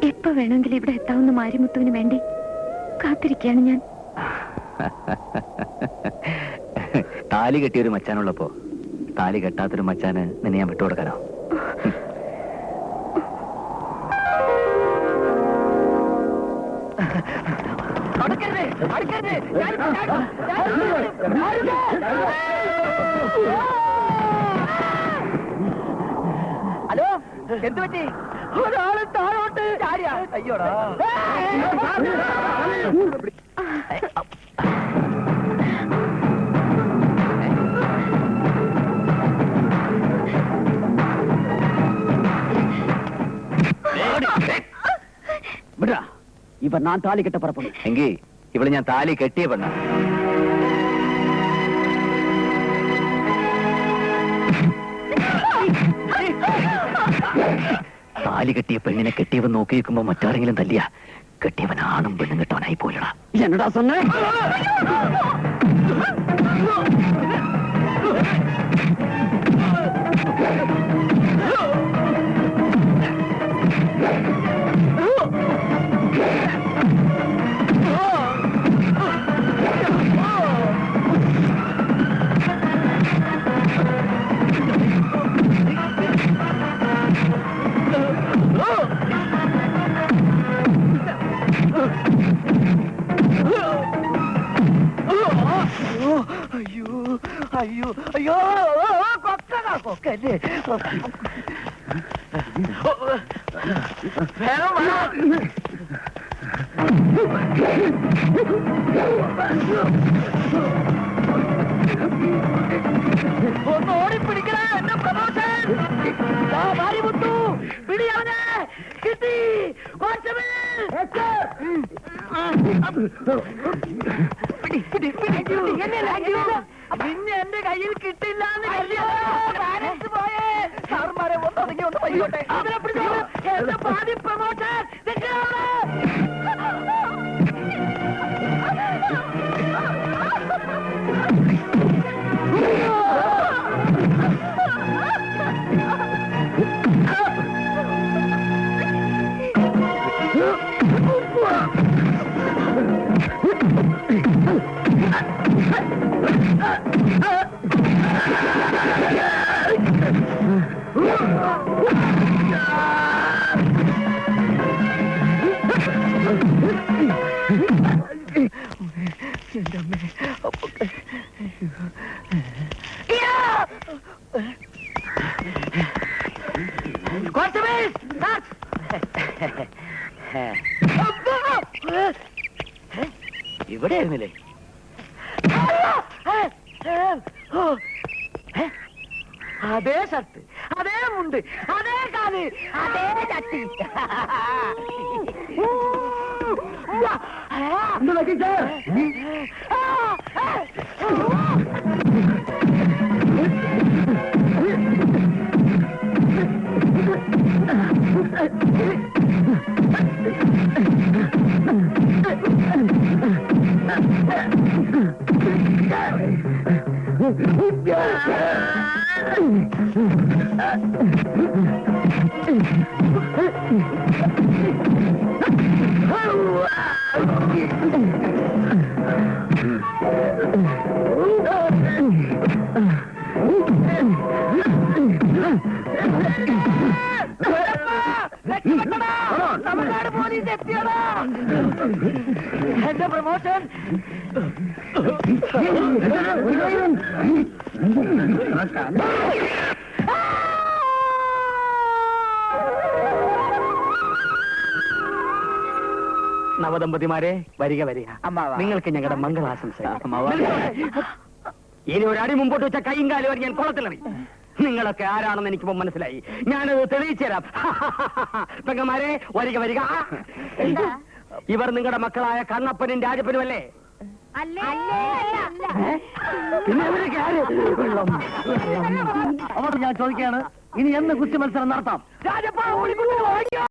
എപ്പോ വേണമെങ്കിലും ഇവിടെ എത്താവുന്ന മാരിമുത്തുവിന് വേണ്ടി കാത്തിരിക്കുകയാണ് ഞാൻ. താലി കെട്ടിയൊരു മച്ചാനുള്ളപ്പോ താലി കെട്ടാത്തൊരു മച്ചാന് നിന്നെ ഞാൻ വിട്ടുകൊടുക്കാനോ? ഹലോ, എന്ത് പറ്റി? ഒരാള് താഴോട്ട് ചാടിയാ. അയ്യോടാ. ഇവ ഞാൻ താലി കെട്ട പുറപ്പെടും എങ്കിൽ ഇവിടെ ഞാൻ താലി കെട്ടിയ പെണ്ണ. താലി കെട്ടിയ പെണ്ണിനെ കെട്ടിയവൻ നോക്കി നിൽക്കുമ്പോ മറ്റാരെങ്കിലും തല്ലിയ കെട്ടിയവൻ ആണും പെണ്ണും കെട്ടവനായി പോലടാ. എന്നടാ സ്വന്നെ അയ്യോ അയ്യോ, കൊക്കടാ കൊക്കല്ലേ. വേണം വേണം. ഒന്ന് ഓടിപ്പിടിക്കണേ എന്റെ പ്രമോഷൻ. ഭാര്യ മുത്തു പിടിയാവനെ കിട്ടി. പിന്നെ എന്റെ കയ്യിൽ കിട്ടില്ല ബാലൻസ് പോയേ. സാറുമാരെ ഒന്നൊതുങ്ങി ഒന്ന് പോയിക്കോട്ടെ. എന്റെ പാതി പ്രമോഷൻ. ഇവിടെ ആയിരുന്നില്ലേ? അതേ ഷർട്ട്, അതേ മുണ്ട്, അതേ കാല്, അതേ ചട്ടി. തമിഴ്നാട് പോലീസ് എത്തിയടാ. എന്റെ പ്രമോഷൻ. നവദമ്പതിമാരെ വരിക വരിക. നിങ്ങൾക്ക് ഞങ്ങളുടെ മംഗളാശംസകൾ. ഇനി ഒരടി മുമ്പോട്ട് വെച്ച കൈയും കാലും ഞാൻ കുളത്തിലറി. നിങ്ങളൊക്കെ ആരാണെന്ന് എനിക്കിപ്പോ മനസ്സിലായി. ഞാനത് തെളിയിച്ചു തരാം. പെങ്ങന്മാരെ വരിക വരിക. ഇവർ നിങ്ങളുടെ മക്കളായ കണ്ണപ്പനും രാജപ്പനും അല്ലേ? പിന്നെ ഇവരൊക്കെ ആര്? അവർ ഞാൻ ചോദിക്കുകയാണ്, ഇനി എന്ന് കുസ്തി മത്സരം നടത്താം? രാജപ്പ